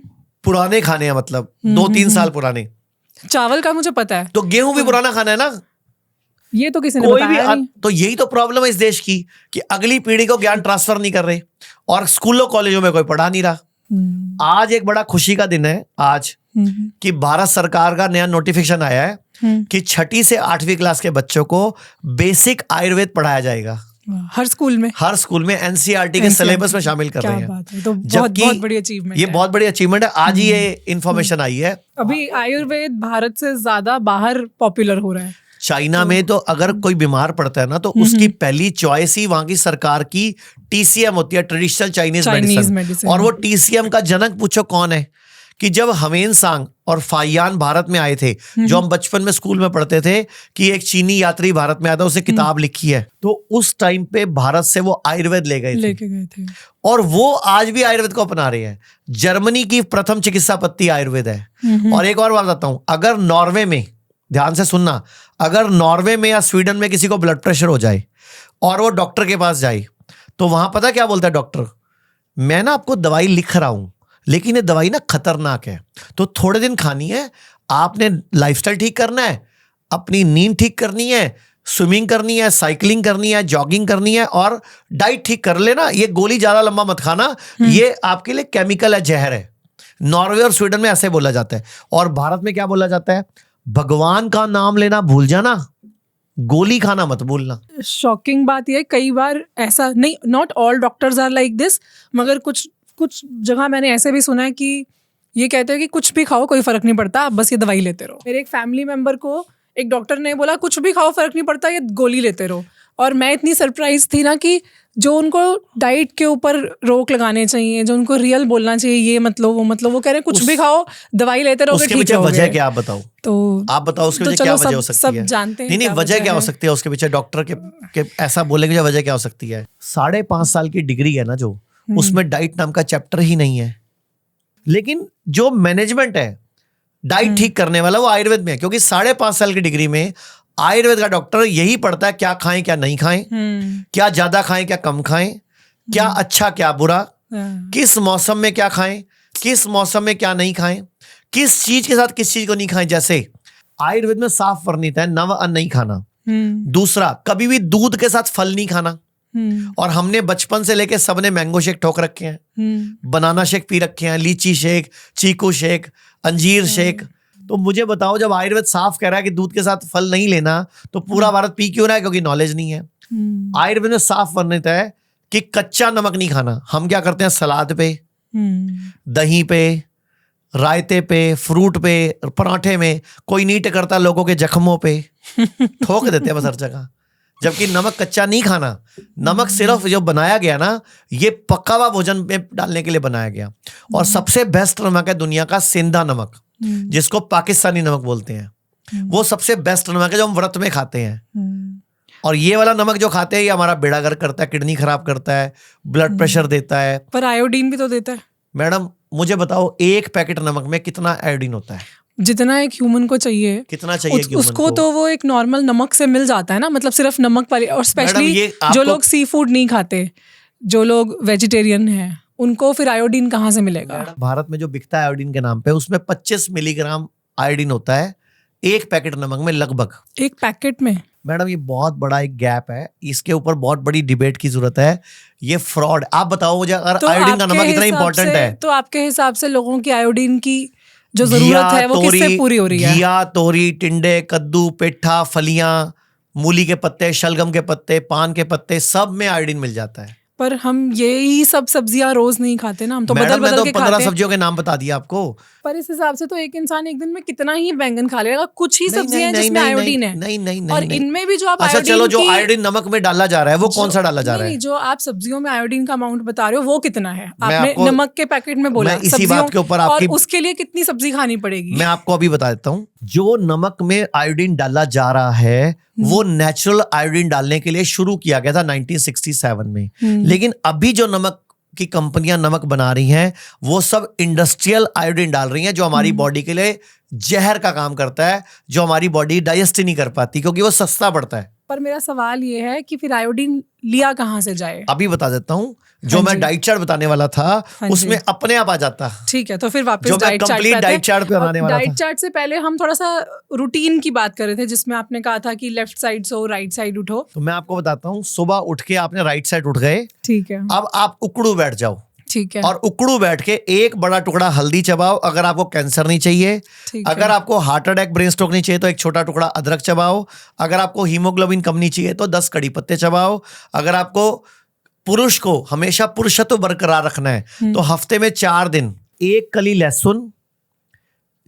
पुराने खाने हैं, मतलब 2-3 साल पुराने। चावल का मुझे पता है। तो गेहूं भी पुराना खाना है ना, ये तो किसी ने कोई भी बताया नहीं। तो यही तो प्रॉब्लम है इस देश की कि अगली पीढ़ी को ज्ञान ट्रांसफर नहीं कर रहे और स्कूलों कॉलेजों में कोई पढ़ा नहीं रहा। आज एक बड़ा खुशी का दिन है आज कि भारत सरकार का नया नोटिफिकेशन आया है कि 6ठी से 8वीं क्लास के बच्चों को बेसिक आयुर्वेद पढ़ाया जाएगा हर स्कूल में। हर स्कूल में एनसीईआरटी के सिलेबस में शामिल कर रहे हैं। बात है। तो बहुत बड़ी अचीवमेंट। ये बहुत बड़ी अचीवमेंट है। आज ही ये इंफॉर्मेशन आई है। अभी आयुर्वेद भारत से ज्यादा बाहर पॉपुलर हो रहा है। चाइना में तो अगर कोई बीमार पड़ता है ना तो उसकी पहली चॉइस ही वहां की सरकार की TCM होती है, ट्रेडिशनल चाइनीज मेडिसिन। और वो TCM का जनक पूछो कौन है, कि जब हवेन सांग और फाइयान भारत में आए थे, जो हम बचपन में स्कूल में पढ़ते थे कि एक चीनी यात्री भारत में आया था, उसने किताब लिखी है, तो उस टाइम पे भारत से वो आयुर्वेद ले गए थे। और वो आज भी आयुर्वेद को अपना रहे हैं। जर्मनी की प्रथम चिकित्सा पद्धति आयुर्वेद है। और एक और बात बताता हूं, अगर नॉर्वे में, ध्यान से सुनना, अगर नॉर्वे में या स्वीडन में किसी को ब्लड प्रेशर हो जाए और वो डॉक्टर के पास जाए, तो वहां पता क्या बोलता है डॉक्टर, मैं ना आपको दवाई लिख रहा हूं लेकिन ये दवाई ना खतरनाक है, तो थोड़े दिन खानी है, आपने लाइफस्टाइल ठीक करना है, अपनी नींद ठीक करनी है, स्विमिंग करनी है, साइकिलिंग करनी है, जॉगिंग करनी है और डाइट ठीक कर लेना, ये गोली ज्यादा लंबा मत खाना, ये आपके लिए केमिकल है, जहर है। नॉर्वे और स्वीडन में ऐसे बोला जाता है। और भारत में क्या बोला जाता है, भगवान का नाम लेना भूल जाना, गोली खाना मत भूलना। शॉकिंग बात यह, कई बार ऐसा नहीं, not all doctors are like this, मगर कुछ जगह मैंने ऐसे भी सुना है कि ये कहते हैं कि कुछ भी खाओ कोई फर्क नहीं पड़ता, आप बस ये दवाई लेते रहो। मेरे एक फैमिली मेंबर को एक डॉक्टर ने बोला कुछ भी खाओ फर्क नहीं पड़ता, ये गोली लेते रहो। और मैं इतनी सरप्राइज थी ना कि जो उनको डाइट के ऊपर रोक लगाने चाहिए, जो उनको रियल बोलना चाहिए, ये मत लो वो मत लो, वो कह रहे हैं कुछ भी खाओ दवाई लेते रहोगे ठीक उसके रहोगे। पीछे वजह क्या आप बताओ, तो आप बताओ उसके पीछे क्या वजह हो सकती है। जानते हैं नहीं वजह क्या हो सकती है उसके पीछे, डॉक्टर के ऐसा बोलेंगे वजह क्या हो सकती है। 5.5 साल की डिग्री है ना जो, उसमें डाइट नाम का चैप्टर ही नहीं है। लेकिन जो मैनेजमेंट है डाइट ठीक करने वाला वो आयुर्वेद में है, क्योंकि 5.5 साल की डिग्री में आयुर्वेद का डॉक्टर यही पढ़ता है क्या खाएं क्या नहीं खाएं, क्या ज्यादा खाएं क्या कम खाएं, क्या अच्छा क्या बुरा, किस मौसम में क्या खाएं, किस मौसम में क्या नहीं खाएं, किस चीज के साथ किस चीज को नहीं खाएं। जैसे आयुर्वेद में साफ वर्णित है नव अन्न नहीं खाना। दूसरा, कभी भी दूध के साथ फल नहीं खाना। और हमने बचपन से लेके सबने मैंगो शेक ठोक रखे हैं, बनाना शेक पी रखे हैं, लीची शेक, चीकू शेक, अंजीर शेक। तो मुझे बताओ, जब आयुर्वेद साफ कह रहा है कि दूध के साथ फल नहीं लेना, तो पूरा भारत पी क्यों रहा है? क्योंकि नॉलेज नहीं है। आयुर्वेद में साफ वर्णित है कि कच्चा नमक नहीं खाना। हम क्या करते हैं, सलाद पे, दही पे, रायते पे, फ्रूट पे, पराठे में, कोई नहीं टकरता लोगों के जख्मों पे ठोक देते हैं बस हर जगह। जबकि नमक कच्चा नहीं खाना, नमक सिर्फ जो बनाया गया ना, ये पका हुआ भोजन में डालने के लिए बनाया गया। और सबसे बेस्ट नमक है दुनिया का सेंधा नमक, जिसको पाकिस्तानी नमक बोलते हैं। वो सबसे बेस्ट नमक है जो हम व्रत में खाते हैं। और ये वाला नमक जो खाते हैं ये हमारा बेड़ा गर्क करता है, किडनी खराब करता है, ब्लड प्रेशर देता है। पर आयोडीन भी तो देता है। मैडम मुझे बताओ, एक पैकेट नमक में कितना आयोडीन होता है? जितना एक ह्यूमन को चाहिए। कितना चाहिए उसको तो वो एक नॉर्मल नमक से मिल जाता है ना, मतलब सिर्फ नमक वाली। और स्पेशली जो लोग सी फूड नहीं खाते, जो लोग वेजिटेरियन हैं, उनको फिर आयोडीन कहाँ से मिलेगा? भारत में जो बिकता है आयोडीन के नाम पे, उसमें 25 मिलीग्राम आयोडीन होता है एक पैकेट नमक में लगभग। एक पैकेट में? मैडम ये बहुत बड़ा एक गैप है, इसके ऊपर बहुत बड़ी डिबेट की जरूरत है। ये फ्रॉड। आप बताओ मुझे, अगर तो आयोडीन का आपके नमक इतना हिसाब इंपॉर्टेंट से- है तो आपके हिसाब से लोगों की आयोडीन की जो जरूरत है वो किससे पूरी हो रही है? घिया, तोरी, टिंडे, कद्दू, पेठा, फलियां, मूली के पत्ते, शलगम के पत्ते, पान के पत्ते, सब में आयोडीन मिल जाता है। पर हम यही सब सब्जियां रोज नहीं खाते ना, हम तो मैडम, बदल मैं बदल तो के 15 खाते हैं। सब्जियों के नाम बता दिए आपको। पर इस हिसाब से तो एक इंसान एक दिन में कितना ही बैंगन खा लेगा? कुछ ही नहीं, सब्जियां हैं नहीं, जिसमें नहीं, आयोडीन है। नहीं, नहीं, और नहीं। इनमें भी जो आप अच्छा आयोडीन चलो, जो की- आयोडीन नमक में डाला जा रहा है वो कौन सा डाला जा रहा नहीं, है? जो आप सब्जियों में आयोडीन का अमाउंट बता रहे हो वो कितना है? आपने आपको- नमक के पैकेट में बोला मैं इसी सब्जियों, बात के ऊपर और आपकी- उसके लिए कितनी सब्जी खानी पड़ेगी? मैं आपको अभी बता देता हूँ। जो नमक में आयोडीन डाला जा रहा है वो नेचुरल आयोडीन डालने के लिए शुरू किया गया था 1967 में। लेकिन अभी जो नमक की कंपनियां नमक बना रही हैं वो सब इंडस्ट्रियल आयोडीन डाल रही हैं, जो हमारी बॉडी के लिए जहर का काम करता है, जो हमारी बॉडी डाइजेस्ट ही नहीं कर पाती क्योंकि वो सस्ता पड़ता है। पर मेरा सवाल ये है कि फिर आयोडीन लिया कहाँ से जाए? अभी बता देता हूँ। जो हाँ मैं जी। डाइट चार्ट बताने वाला था हाँ उसमें जी। अपने आप आ जाता। ठीक है, तो फिर वापस जो मैं डाइट चार्ट कंप्लीट पे आते डाइट चार्ट पे हैं। बनाने वाला डाइट था। चार्ट से पहले हम थोड़ा सा रूटीन की बात कर रहे थे, जिसमें आपने कहा था कि left side so right side उठो। तो मैं आपको बताता हूँ, सुबह उठ के आपने राइट साइड उठ गए, ठीक है, अब आप उकड़ू बैठ जाओ। ठीक है, और उकड़ू बैठ के एक बड़ा टुकड़ा हल्दी चबाओ। अगर आपको कैंसर नहीं चाहिए, ठीक है। अगर आपको हार्ट अटैक, ब्रेन स्ट्रोक नहीं चाहिए तो एक छोटा टुकड़ा अदरक चबाओ। अगर आपको हीमोग्लोबिन कम नहीं चाहिए तो 10 कड़ी पत्ते चबाओ। अगर आपको पुरुष को हमेशा पुरुषत्व बरकरार रखना है तो हफ्ते में 4 दिन एक कली लहसुन,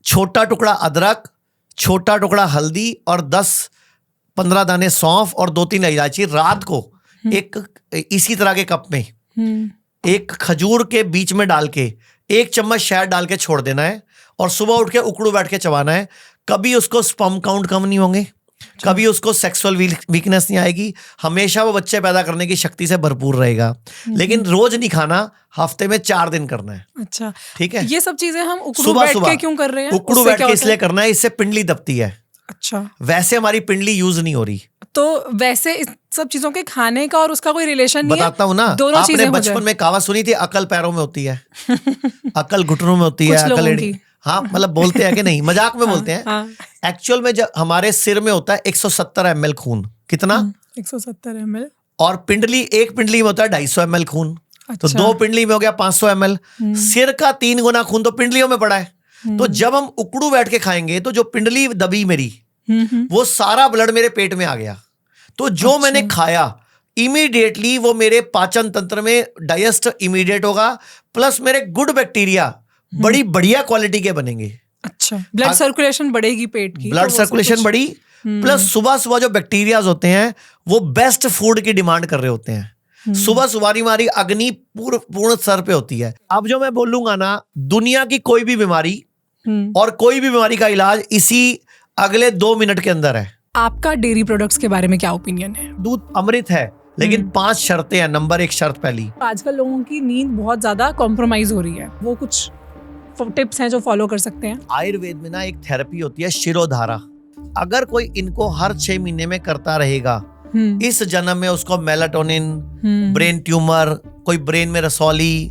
छोटा टुकड़ा अदरक, छोटा टुकड़ा हल्दी और 10-15 दाने सौंफ और 2-3 इलायची रात को एक इसी तरह के कप में एक खजूर के बीच में डाल के 1 चम्मच शहद डाल के छोड़ देना है और सुबह उठ के उकड़ू बैठ के चबाना है। कभी उसको स्पर्म काउंट कम नहीं होंगे, कभी उसको सेक्सुअल वीकनेस नहीं आएगी, हमेशा वो बच्चे पैदा करने की शक्ति से भरपूर रहेगा। लेकिन रोज नहीं खाना, हफ्ते में 4 दिन करना है। अच्छा, ठीक है। ये सब चीजें हम उकड़ू सुबह बैठ सुबह के क्यों कर रहे हैं? उकड़ू उससे बैठ क्या के होता इसलिए है? करना है, इससे पिंडली दबती है। अच्छा, वैसे हमारी पिंडली यूज नहीं हो रही। तो वैसे इस सब चीजों के खाने का और उसका कोई रिलेशन नहीं है? बताता हूँ ना, दोनों आपने चीजें हो बचपन जाए। में कहावत सुनी थी, अकल पैरों में होती है, अकल घुटनों में होती है, कुछ लोगों अकल की। हाँ, मतलब बोलते हैं कि नहीं, मजाक में बोलते हैं। हाँ, एक्चुअल में जब हमारे सिर में होता है 170 ml खून, कितना? 170 ml। और पिंडली, एक पिंडली में होता है 250 ml खून। तो अच्छा। 2 पिंडली में हो गया 500 ml। सिर का 3 गुना खून तो पिंडलियों में पड़ा है। तो जब हम उकड़ू बैठ के खाएंगे तो जो पिंडली दबी मेरी, वो सारा ब्लड मेरे पेट में आ गया। तो जो मैंने खाया इमीडिएटली वो मेरे पाचन तंत्र में डाइजेस्ट इमीडिएट होगा, प्लस मेरे गुड बैक्टीरिया बड़ी बढ़िया क्वालिटी के बनेंगे। अच्छा, ब्लड सर्कुलेशन बढ़ेगी पेट की, ब्लड तो वो सब सर्कुलेशन कुछ- बढ़ी, प्लस सुबह सुबह जो बैक्टीरियाज होते हैं वो बेस्ट फूड की डिमांड कर रहे होते हैं। सुबह सुबह हमारी अग्नि पूर्ण स्तर पे होती है। अब जो मैं बोलूंगा ना, दुनिया की कोई भी बीमारी और कोई भी बीमारी का इलाज इसी अगले 2 मिनट के अंदर है। आपका डेयरी प्रोडक्ट्स के बारे में क्या ओपिनियन है? दूध अमृत है, लेकिन 5 शर्तें हैं। नंबर 1 शर्त पहली, आजकल लोगों की नींद बहुत ज्यादा कॉम्प्रोमाइज हो रही है, वो कुछ टिप्स हैं जो फॉलो कर सकते हैं? आयुर्वेद में ना एक थेरेपी होती है शिरोधारा। अगर कोई इनको हर 6 महीने में करता रहेगा, इस जन्म में उसको मेलाटोनिन, ब्रेन ट्यूमर, कोई ब्रेन में रसौली,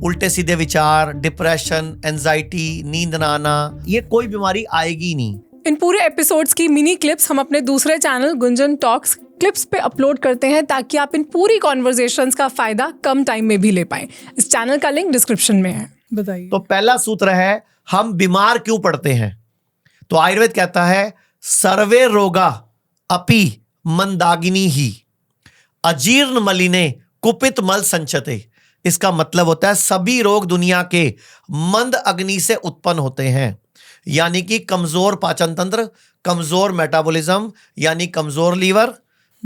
उल्टे सीधे विचार, डिप्रेशन, एंजाइटी, नींद ना आना, ये कोई बीमारी आएगी नहीं। इन पूरे एपिसोड्स की मिनी क्लिप्स हम अपने दूसरे चैनल गुंजन टॉक्स क्लिप्स पे अपलोड करते हैं ताकि आप इन पूरी कॉन्वर्सेशंस का फायदा कम टाइम में भी ले पाएं। इस चैनल का लिंक डिस्क्रिप्शन में है। बताइए। तो पहला सूत्र है, हम बीमार क्यों पड़ते हैं? तो आयुर्वेद कहता है, सर्वे रोगा अपि मंदागिनी ही अजीर्ण मलिने कुपित मल संचते। इसका मतलब होता है सभी रोग दुनिया के मंद अग्नि से उत्पन्न होते हैं, यानी कि कमजोर पाचन तंत्र, कमजोर मेटाबॉलिज्म, यानी कमजोर लीवर,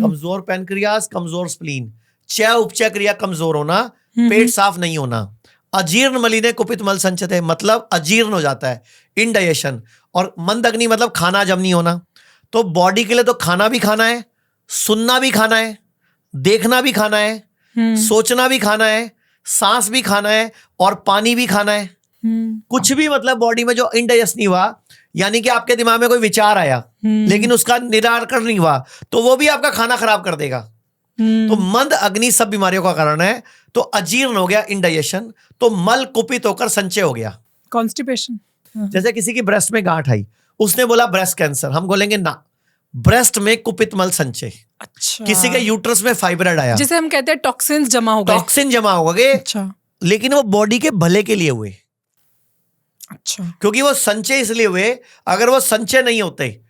कमजोर पैनक्रियाज, कमजोर स्प्लीन, चय उपचय क्रिया कमजोर होना, पेट साफ नहीं होना। अजीर्ण मलिने कुपित मल संचते मतलब अजीर्ण हो जाता है, इनडाइजेशन। और मंद अग्नि मतलब खाना जम नहीं होना। तो बॉडी के लिए तो खाना भी खाना है, सुनना भी खाना है, देखना भी खाना है, सोचना भी खाना है, सांस भी खाना है और पानी भी खाना है। कुछ भी मतलब बॉडी में जो इनडाइजेस्ट नहीं हुआ, यानी कि आपके दिमाग में कोई विचार आया लेकिन उसका निराकरण नहीं हुआ, तो वो भी आपका खाना खराब कर देगा। तो मंद अग्नि सब बीमारियों का कारण है। तो अजीर्ण हो गया, इनडाइजेशन, तो मल कुपित होकर संचय हो गया। कॉन्स्टिपेशन। जैसे किसी की ब्रेस्ट में गांठ आई, उसने बोला ब्रेस्ट कैंसर, हम बोलेंगे ना, ब्रेस्ट में कुपित मल संचय। अच्छा, किसी के यूट्रस में फाइब्रॉइड आया, जिसे हम कहते हैं टॉक्सिन्स जमा हो गए। टॉक्सिन जमा हो गए, अच्छा लेकिन वो बॉडी के भले के लिए हुए, अच्छा, क्योंकि वो संचय इसलिए हुए, अगर वो संचय नहीं होते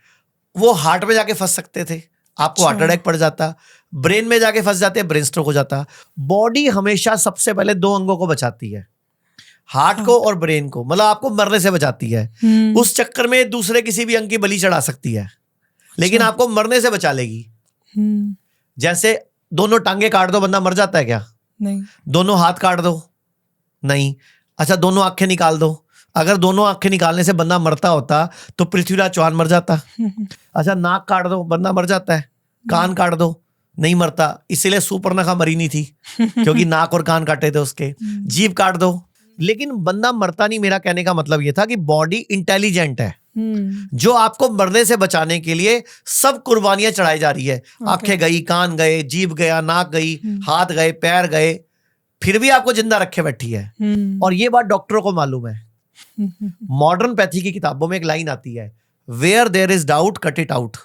वो हार्ट में जाके फंस सकते थे, आपको हार्ट अटैक पड़ जाता, ब्रेन में जाके फंस जाते, ब्रेन स्ट्रोक हो जाता। बॉडी हमेशा सबसे पहले दो अंगों को बचाती है, हार्ट को और ब्रेन को, मतलब आपको मरने से बचाती है। उस चक्कर में दूसरे किसी भी अंग की बलि चढ़ा सकती है, लेकिन आपको मरने से बचा लेगी। जैसे दोनों टांगे काट दो, बंदा मर जाता है क्या? नहीं। दोनों हाथ काट दो, नहीं। अच्छा, दोनों आंखें निकाल दो, अगर दोनों आंखें निकालने से बंदा मरता होता तो पृथ्वीराज चौहान मर जाता। अच्छा, नाक काट दो, बंदा मर जाता है। कान काट दो, नहीं मरता, इसीलिए सुपर्णखा मरी नहीं थी, क्योंकि नाक और कान काटे थे उसके। जीभ काट दो, लेकिन बंदा मरता नहीं। मेरा कहने का मतलब यह था कि बॉडी इंटेलिजेंट है, जो आपको मरने से बचाने के लिए सब कुर्बानियां चढ़ाई जा रही है। आंखें गई, कान गए, जीभ गया, नाक गई, हाथ गए, पैर गए, फिर भी आपको जिंदा रखे बैठी है। और ये बात डॉक्टरों को मालूम है। मॉडर्न पैथी की किताबों में एक लाइन आती है, where there is doubt cut it out.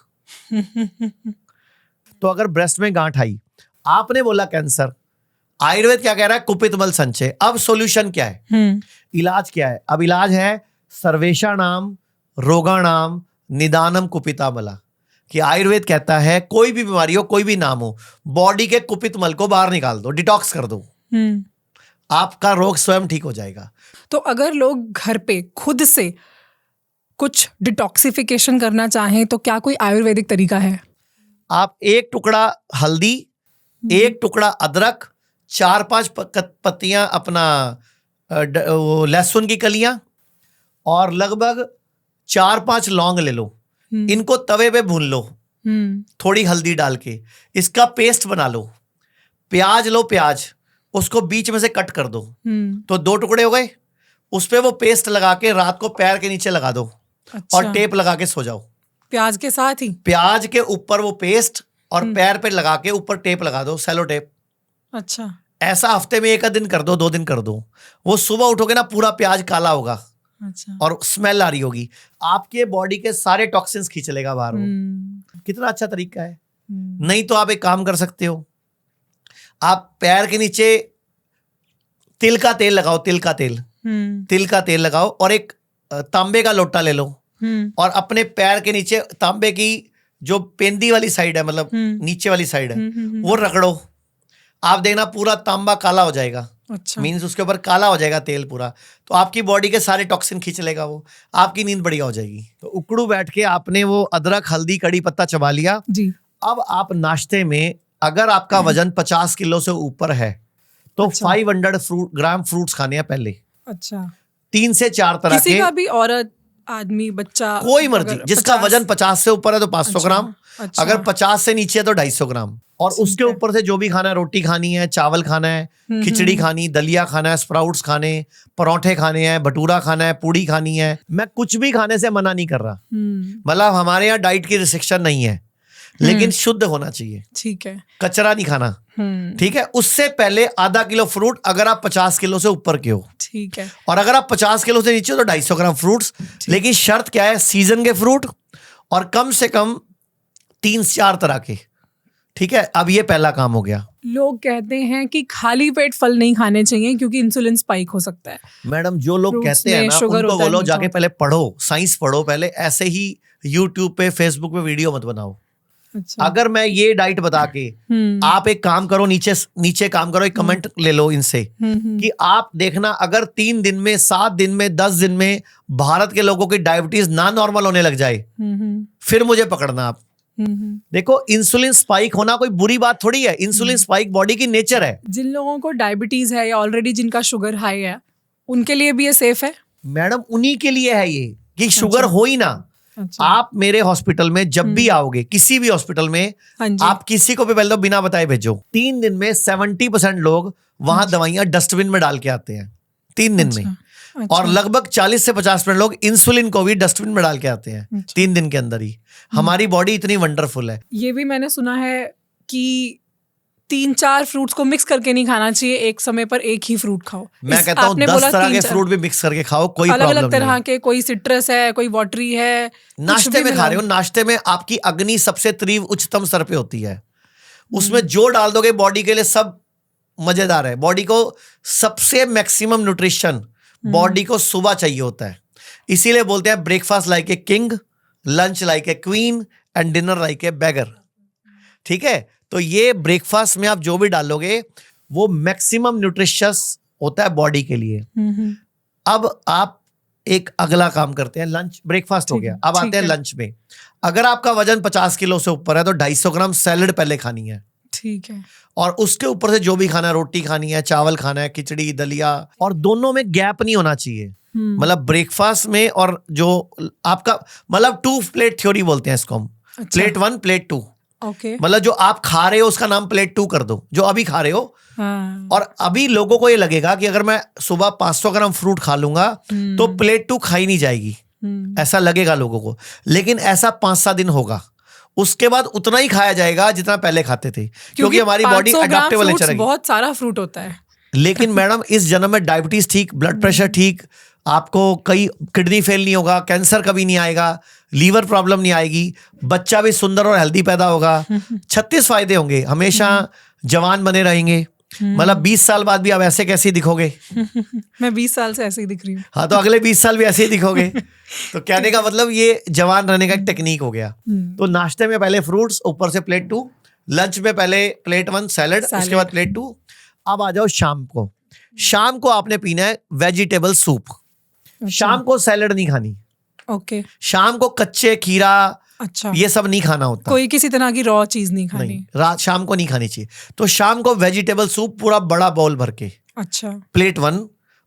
तो अगर ब्रेस्ट में गांठ आई, आपने बोला कैंसर, आयुर्वेद क्या कह रहा है? कुपित मल संचय। अब सॉल्यूशन क्या है? इलाज क्या है? अब इलाज है सर्वेषाणाम रोगाणाम निदानम कुपिता मला। कि आयुर्वेद कहता है कोई भी बीमारी हो, कोई भी नाम हो, बॉडी के कुपित मल को बाहर निकाल दो, डिटॉक्स कर दो, आपका रोग स्वयं ठीक हो जाएगा। तो अगर लोग घर पे खुद से कुछ डिटॉक्सिफिकेशन करना चाहें तो क्या कोई आयुर्वेदिक तरीका है? आप एक टुकड़ा हल्दी, एक टुकड़ा अदरक, 4-5 पत्तियां अपना लहसुन की कलियां और लगभग 4-5 लौंग ले लो, इनको तवे पे भून लो, थोड़ी हल्दी डाल के, इसका पेस्ट बना लो। प्याज लो, प्याज उसको बीच में से कट कर दो, तो 2 टुकड़े हो गए। उस पे वो पेस्ट लगा के रात को पैर के नीचे लगा दो। अच्छा। और टेप लगा के सो जाओ। प्याज के साथ ही? प्याज के ऊपर वो पेस्ट और पैर पे लगा के ऊपर टेप लगा दो, सेलो टेप। अच्छा। ऐसा हफ्ते में 1 दिन कर दो, 2 दिन कर दो। वो सुबह उठोगे ना, पूरा प्याज काला होगा। अच्छा। और स्मेल आ रही होगी, आपके बॉडी के सारे टॉक्सिन्स खींच लेगा बाहर वो। कितना अच्छा तरीका है। नहीं तो आप एक काम कर सकते हो, आप पैर के नीचे तिल का तेल लगाओ, तिल का तेल, तिल का तेल लगाओ और एक तांबे का लोटा ले लो और अपने पैर के नीचे तांबे की जो पेंदी वाली साइड है, मतलब नीचे वाली साइड है, वो रगड़ो। आप देखना पूरा तांबा काला हो जाएगा। अच्छा। मीन्स उसके ऊपर काला हो जाएगा तेल पूरा, तो आपकी बॉडी के सारे टॉक्सिन खींच लेगा वो, आपकी नींद बढ़िया हो जाएगी। तो उकड़ू बैठ के आपने वो अदरक, हल्दी, कड़ी पत्ता चबा लिया जी। अब आप नाश्ते में, अगर आपका वजन 50 किलो से ऊपर है तो 500 ग्राम फ्रूट्स खाने हैं पहले। अच्छा। 3 से 4 तरह के, किसी का भी, औरत, आदमी, बच्चा, कोई मर्जी, जिसका वजन 50 से ऊपर है तो 500 ग्राम, अगर 50 से नीचे है तो 250 ग्राम। और उसके ऊपर से जो भी खाना है, रोटी खानी है, चावल खाना है, खिचड़ी खानी, दलिया खाना है, स्प्राउट्स खाने, परोठे खाने हैं, भटूरा खाना है, पूड़ी खानी है। मैं कुछ भी खाने से मना नहीं कर रहा, मतलब हमारे यहाँ डाइट की रिस्ट्रिक्शन नहीं है, लेकिन शुद्ध होना चाहिए। ठीक है। कचरा नहीं खाना। ठीक है। उससे पहले आधा किलो फ्रूट, अगर आप 50 किलो से ऊपर के हो। ठीक है। और अगर आप 50 किलो से नीचे हो तो 250 ग्राम फ्रूट्स। लेकिन शर्त क्या है? सीजन के फ्रूट और कम से कम 3-4 तरह के। ठीक है। अब ये पहला काम हो गया। लोग कहते हैं कि खाली पेट फल नहीं खाने चाहिए क्योंकि इंसुलिन स्पाइक हो सकता है। मैडम, जो लोग कहते हैं ना, उनको बोलो जाके पहले पढ़ो, साइंस पढ़ो पहले। ऐसे ही यूट्यूब पे, फेसबुक पे वीडियो मत बनाओ। अच्छा। अगर मैं ये डाइट बता के, आप एक काम करो, नीचे काम करो, एक कमेंट ले लो इनसे कि आप देखना, अगर 3 दिन में, 7 दिन में, 10 दिन में भारत के लोगों की डायबिटीज ना नॉर्मल होने लग जाए, फिर मुझे पकड़ना आप। देखो, इंसुलिन स्पाइक होना कोई बुरी बात थोड़ी है। इंसुलिन स्पाइक बॉडी की नेचर है। जिन लोगों को डायबिटीज है या ऑलरेडी जिनका शुगर हाई है, उनके लिए भी ये सेफ है? मैडम, उन्हीं के लिए है ये कि शुगर हो ही ना। अच्छा। आप मेरे हॉस्पिटल में जब भी आओगे, किसी भी हॉस्पिटल में, आप किसी को भी पहले तो बिना बताए भेजो। 3 दिन में 70% लोग वहां दवाइयां डस्टबिन में डाल के आते हैं 3 दिन में। अच्छा। और लगभग 40 से 50% लोग इंसुलिन को भी डस्टबिन में डाल के आते हैं। अच्छा। 3 दिन के अंदर ही। हमारी बॉडी इतनी वंडरफुल है। ये भी मैंने सुना है कि 3-4 फ्रूट्स को मिक्स करके नहीं खाना चाहिए, एक समय पर एक ही फ्रूट खाओ। मैं कहता हूँ 10 तरह के फ्रूट भी मिक्स करके खाओ, कोई अलग प्रॉब्लम अलग नहीं तरह है। के, कोई सिट्रस है, कोई वाटरी है, नाश्ते में खा रहे हो, नाश्ते में आपकी अग्नि सबसे तीव्र उच्चतम स्तर पे होती है, उसमें जो डाल दोगे बॉडी के लिए सब मजेदार है। बॉडी को सबसे मैक्सिमम न्यूट्रिशन बॉडी को सुबह चाहिए होता है, इसीलिए बोलते हैं breakfast like a king, lunch like a queen and dinner like a beggar. ठीक है, तो ये ब्रेकफास्ट में आप जो भी डालोगे वो मैक्सिमम न्यूट्रिशियस होता है बॉडी के लिए। अब आप एक अगला काम करते हैं, लंच ब्रेकफास्ट हो गया, अब आते हैं लंच में। अगर आपका वजन 50 किलो से ऊपर है तो 250 ग्राम सैलड पहले खानी है। ठीक है। और उसके ऊपर से जो भी खाना है, रोटी खानी है, चावल खाना है, खिचड़ी, दलिया, और दोनों में गैप नहीं होना चाहिए। मतलब ब्रेकफास्ट में और जो आपका मतलब 2 प्लेट थ्योरी बोलते हैं इसको हम। अच्छा। Plate 1 plate 2, okay. मतलब जो आप खा रहे हो उसका नाम प्लेट 2 कर दो, जो अभी खा रहे हो। हाँ। और अभी लोगों को ये लगेगा कि अगर मैं सुबह 500 ग्राम फ्रूट खा लूंगा तो प्लेट 2 खाई नहीं जाएगी, ऐसा लगेगा लोगों को। लेकिन ऐसा 5-7 दिन होगा, उसके बाद उतना ही खाया जाएगा जितना पहले खाते थे, क्योंकि हमारी बॉडी 500 ग्राम अडेप्टेबल नेचर फ्रूट्स है। बहुत सारा फ्रूट होता है। लेकिन मैडम इस जन्म में डायबिटीज ठीक, ब्लड प्रेशर ठीक, आपको कई किडनी फेल नहीं होगा, कैंसर कभी नहीं आएगा, लीवर प्रॉब्लम नहीं आएगी, बच्चा भी सुंदर और हेल्दी पैदा होगा, 36 फायदे होंगे, हमेशा जवान बने रहेंगे। मतलब 20 साल बाद भी आप ऐसे कैसे दिखोगे। मैं 20 साल से ऐसे ही दिख रही हूँ। हाँ, तो अगले 20 साल भी ऐसे ही दिखोगे। तो कहने का मतलब ये जवान रहने का एक टेक्निक हो गया। तो नाश्ते में पहले फ्रूट्स, ऊपर से प्लेट 2, लंच में पहले प्लेट 1 सैलड, उसके बाद प्लेट 2। अब आ जाओ शाम को। शाम को आपने पीना है वेजिटेबल सूप। शाम को सैलड नहीं खानी। ओके। शाम को कच्चे खीरा, अच्छा, ये सब नहीं खाना होता। कोई किसी तरह की रॉ चीज नहीं खानी। नहीं, रात शाम को नहीं खानी चाहिए। तो शाम को वेजिटेबल सूप पूरा बड़ा बाउल भर के, अच्छा, प्लेट 1,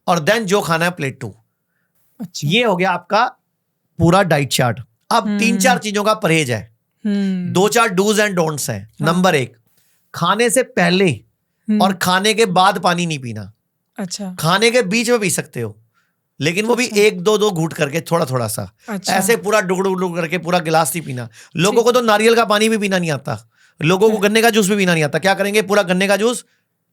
और देन जो खाना है प्लेट 2। अच्छा। ये हो गया आपका पूरा डाइट चार्ट। अब 3-4 चीजों का परहेज है, 2-4 डूज एंड डोंट्स हैं। नंबर 1, खाने से पहले और खाने के बाद पानी नहीं पीना। अच्छा। खाने के बीच में पी सकते हो, लेकिन वो भी 1-2 घूंट करके, थोड़ा थोड़ा सा। अच्छा। ऐसे पूरा डुगडुग करके पूरा गिलास नहीं पीना। लोगों को तो नारियल का पानी भी पीना नहीं आता, लोगों को गन्ने का जूस भी पीना नहीं आता। क्या करेंगे, पूरा गन्ने का जूस,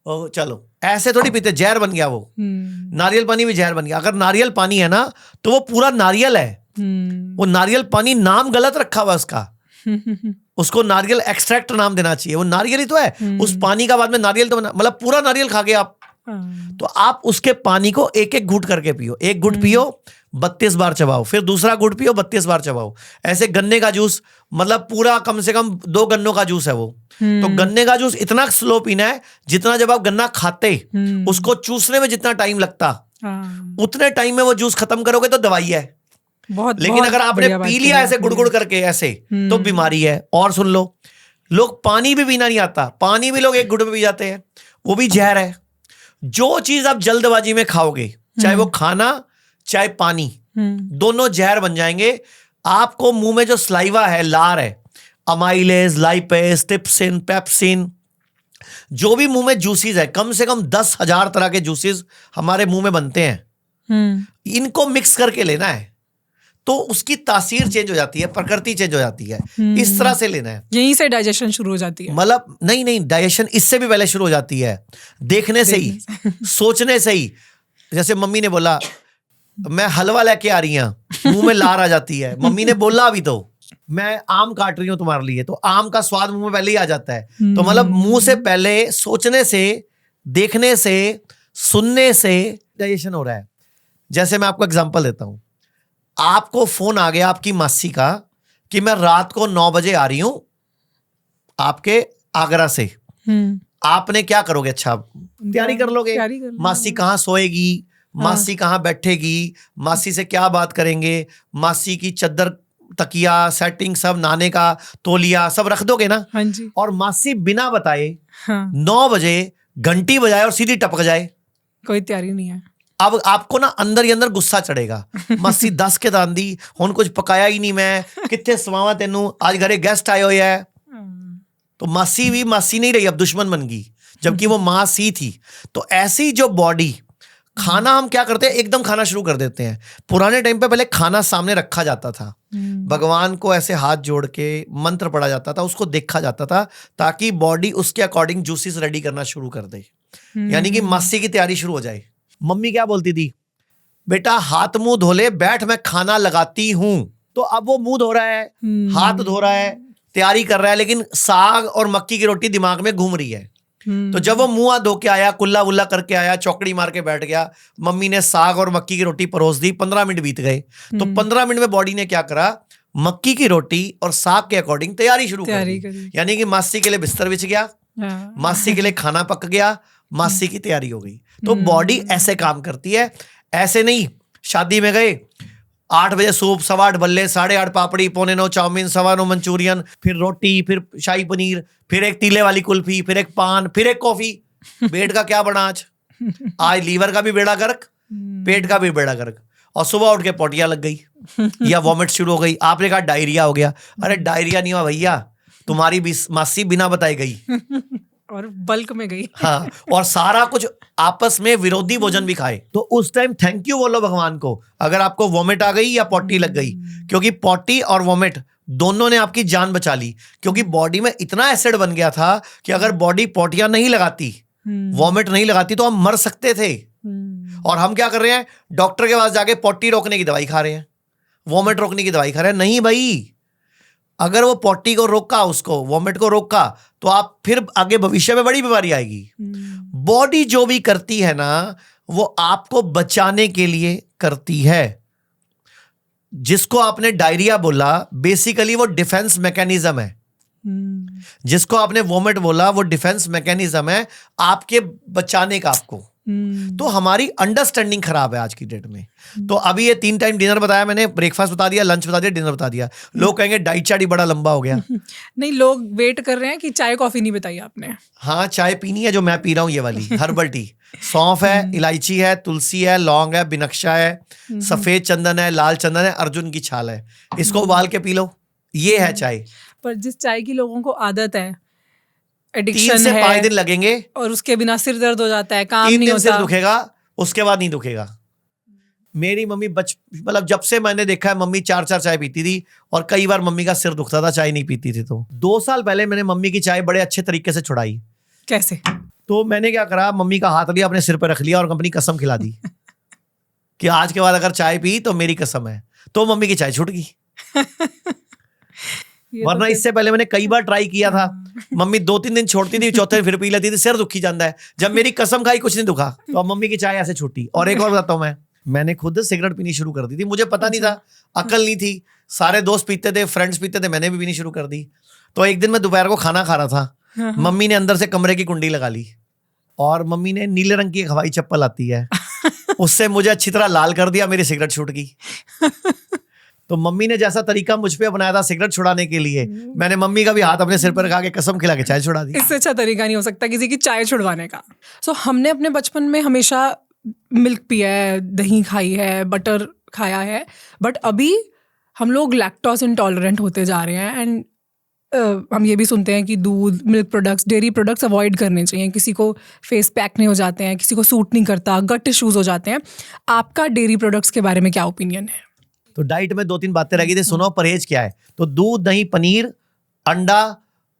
ओ चलो, ऐसे थोड़ी पीते, जहर बन गया वो। नारियल पानी भी जहर बन गया। अगर नारियल पानी है ना तो वो पूरा नारियल है, वो नारियल पानी नाम गलत रखा हुआ उसका, उसको नारियल एक्सट्रैक्ट नाम देना चाहिए। वो नारियल ही तो है, उस पानी का बाद में नारियल तो मतलब पूरा नारियल खा गए आप। तो आप उसके पानी को 1-1 घूंट करके पियो। 1 घूंट पियो, 32 बार चबाओ, फिर दूसरा घूंट पियो, 32 बार चबाओ। ऐसे गन्ने का जूस, मतलब पूरा कम से कम 2 गन्नों का जूस है वो। तो गन्ने का जूस इतना स्लो पीना है जितना जब आप गन्ना खाते, उसको चूसने में जितना टाइम लगता, उतने टाइम में वो जूस खत्म करोगे तो दवाई है। लेकिन अगर आपने पी लिया ऐसे गुड़गुड़ करके ऐसे, तो बीमारी है। और सुन लो, लोग पानी भी पीना नहीं आता, पानी भी लोग 1 घूंट में पी जाते हैं, वो भी जहर है। जो चीज आप जल्दबाजी में खाओगे, चाहे वो खाना चाहे पानी, दोनों जहर बन जाएंगे। आपको मुंह में जो स्लाइवा है, लार है, अमाइलेज, लाइपेज, ट्रिप्सिन, पेप्सिन, जो भी मुंह में जूसेस है, कम से कम 10,000 तरह के जूसेस हमारे मुंह में बनते हैं। इनको मिक्स करके लेना है तो उसकी तासीर चेंज हो जाती है, प्रकृति चेंज हो जाती है। इस तरह से लेना है, यहीं से डाइजेशन शुरू हो जाती है। मतलब नहीं, डाइजेशन इससे भी पहले शुरू हो जाती है, देखने से ही, सोचने से ही। जैसे मम्मी ने बोला मैं हलवा लेके आ रही हूं, मुंह में लार आ जाती है। मम्मी ने बोला अभी तो मैं आम काट रही हूं तुम्हारे लिए, तो आम का स्वाद मुंह में पहले ही आ जाता है। तो मतलब मुंह से पहले सोचने से, देखने से, सुनने से डाइजेशन हो रहा है। जैसे मैं आपको एग्जांपल देता हूं, आपको फोन आ गया आपकी मासी का कि मैं रात को 9 बजे आ रही हूं आपके आगरा से। आपने क्या करोगे, अच्छा तैयारी कर लोगे, मासी कहाँ सोएगी, मासी कहाँ बैठेगी, मासी से क्या बात करेंगे, मासी की चद्दर, तकिया, सेटिंग, सब, नहाने का तौलिया सब रख दोगे ना। हाँ जी। और मासी बिना बताए 9 बजे घंटी बजाए और सीधी टपक जाए, कोई तैयारी नहीं है। अब आपको ना अंदर ही अंदर गुस्सा चढ़ेगा, मासी 10 के दांदी हुन कुछ पकाया ही नहीं, मैं कितने सवावा तेनू, आज घरे गेस्ट आए हुए है। तो मासी भी मासी नहीं रही, अब दुश्मन बन गई, जबकि वो माँ सी थी। तो ऐसी जो बॉडी खाना हम क्या करते हैं, एकदम खाना शुरू कर देते हैं। पुराने टाइम पे पहले खाना सामने रखा जाता था, भगवान को ऐसे हाथ जोड़ के मंत्र पढ़ा जाता था, उसको देखा जाता था, ताकि बॉडी उसके अकॉर्डिंग जूसेस रेडी करना शुरू कर दे, यानी कि मासी की तैयारी शुरू हो जाए। मम्मी क्या बोलती थी, बेटा हाथ मुंह धो ले, बैठ मैं खाना लगाती हूं। तो अब वो मुंह धो रहा है, हाथ धो रहा है, तैयारी कर रहा है, लेकिन साग और मक्की की रोटी दिमाग में घूम रही है। तो जब वो मुंह हाथ धो के आया, कुल्ला वुल्ला करके आया, चौकड़ी मार के बैठ गया, मम्मी ने साग और मक्की की रोटी परोस दी, 15 मिनट बीत गए। तो 15 मिनट में बॉडी ने क्या करा, मक्की की रोटी और साग के अकॉर्डिंग तैयारी शुरू कर दी। यानी कि मासी के लिए बिस्तर बिछ गया, मासी के लिए खाना पक गया, मासी की तैयारी हो गई। तो बॉडी ऐसे काम करती है। ऐसे नहीं, शादी में गए 8 बजे सूप, 8:15 बल्ले, 8:30 पापड़ी, 8:45 चाउमीन, 9:15 मंचूरियन, फिर रोटी, फिर शाही पनीर, फिर एक तीले वाली कुल्फी, फिर एक पान, फिर एक कॉफी। पेट का क्या बना आज लीवर का भी बेड़ा गर्क, पेट का भी बेड़ा गर्क। और सुबह उठ के पोटिया लग गई या वॉमिट शुरू हो गई। आपने कहा डायरिया हो गया। अरे डायरिया नहीं हुआ भैया, तुम्हारी मासी बिना बताई गई और बल्क में गई। हाँ, और सारा कुछ आपस में विरोधी भोजन भी खाए। तो उस टाइम थैंक यू बोलो भगवान को, अगर आपको वॉमिट आ गई या पोटी लग गई, क्योंकि पोटी और वॉमिट दोनों ने आपकी जान बचा ली। क्योंकि बॉडी में इतना एसिड बन गया था कि अगर बॉडी पोटियां नहीं लगाती, वॉमिट नहीं लगाती, तो हम मर सकते थे। और हम क्या कर रहे हैं, डॉक्टर के पास जाके पोटी रोकने की दवाई खा रहे हैं, वॉमिट रोकने की दवाई खा रहे हैं। नहीं भाई, अगर वो पोटी को रोका, उसको वॉमिट को रोका, तो आप फिर आगे भविष्य में बड़ी बीमारी आएगी। बॉडी जो भी करती है ना, वो आपको बचाने के लिए करती है। जिसको आपने डायरिया बोला, बेसिकली वो डिफेंस मैकेनिज्म है। जिसको आपने वॉमिट बोला, वो डिफेंस मैकेनिज्म है आपके बचाने का आपको। तो हमारी अंडरस्टैंडिंग खराब है आज की डेट में। तो अभी ये 3 टाइम डिनर बताया मैंने, ब्रेकफास्ट बता दिया, लंच बता दिया, डिनर बता दिया। लोग कहेंगे डाइट चार्ट ही बड़ा लंबा हो गया। नहीं, लोग वेट कर रहे हैं कि चाय कॉफी नहीं बताई आपने। हाँ, चाय पीनी है जो मैं पी रहा हूँ, ये वाली हर्बल टी। सौंफ है, इलायची है, तुलसी है, लौंग है, बिनक्शा है, सफेद चंदन है, लाल चंदन है, अर्जुन की छाल है। इसको उबाल के पी लो, ये है चाय। पर जिस चाय की लोगों को आदत है, 3 एडिक्शन से है, 5 दिन लगेंगे, और उसके बिना सिर दर्द हो जाता है, काम 3 नहीं दिन होता। सिर दुखेगा, उसके बाद नहीं दुखेगा। मेरी मम्मी मतलब जब से मैंने देखा है, मम्मी 4-4 चाय पीती थी, और कई बार मम्मी का सिर दुखता था, चाय नहीं पीती थी। तो 2 साल पहले मैंने मम्मी की चाय बड़े अच्छे तरीके से छुड़ाई। कैसे? तो मैंने क्या करा, मम्मी का हाथ लिया, अपने सिर पर रख लिया और अपनी कसम खिला दी कि आज के बाद अगर चाय पी तो मेरी कसम है। तो मम्मी की चाय छूट गई। वरना इससे पहले मैंने कई बार ट्राई किया था, मम्मी 2-3 दिन छोड़ती थी, चौथे दिन फिर पी लेती थी, सिर दुखी जाता है। जब मेरी कसम खाई, कुछ नहीं दुखा, तो अब मम्मी की चाय ऐसे छूटी। और एक और बताता हूँ, मैंने खुद सिगरेट पीनी शुरू कर दी थी। मुझे पता नहीं था, अकल नहीं थी, सारे दोस्त पीते थे, फ्रेंड्स पीते थे, मैंने भी पीनी शुरू कर दी। तो एक दिन मैं दोपहर को खाना खा रहा था, मम्मी ने अंदर से कमरे की कुंडी लगा ली, और मम्मी ने नीले रंग की एक हवाई चप्पल आती है, उससे मुझे अच्छी तरह लाल कर दिया, मेरी सिगरेट छूट गई। तो मम्मी ने जैसा तरीका मुझ पे अपनाया था सिगरेट छुड़ाने के लिए, मैंने मम्मी का भी हाथ अपने सिर पर रखा के कसम खिला के चाय छुड़ा दी। इससे अच्छा तरीका नहीं हो सकता किसी की चाय छुड़वाने का। सो हमने अपने बचपन में हमेशा मिल्क पिया है, दही खाई है, बटर खाया है, बट अभी हम लोग लैक्टोज इंटॉलरेंट होते जा रहे हैं। एंड हम ये भी सुनते हैं कि दूध, milk products, dairy products avoid करने चाहिए। किसी को फेस पैक नहीं हो जाते हैं, किसी को सूट नहीं करता, गट इश्यूज हो जाते हैं। आपका डेयरी प्रोडक्ट्स के बारे में क्या ओपिनियन है? तो डाइट में 2-3 बातें रह गई थी, सुनो परहेज क्या है। तो दूध, दही, पनीर, अंडा,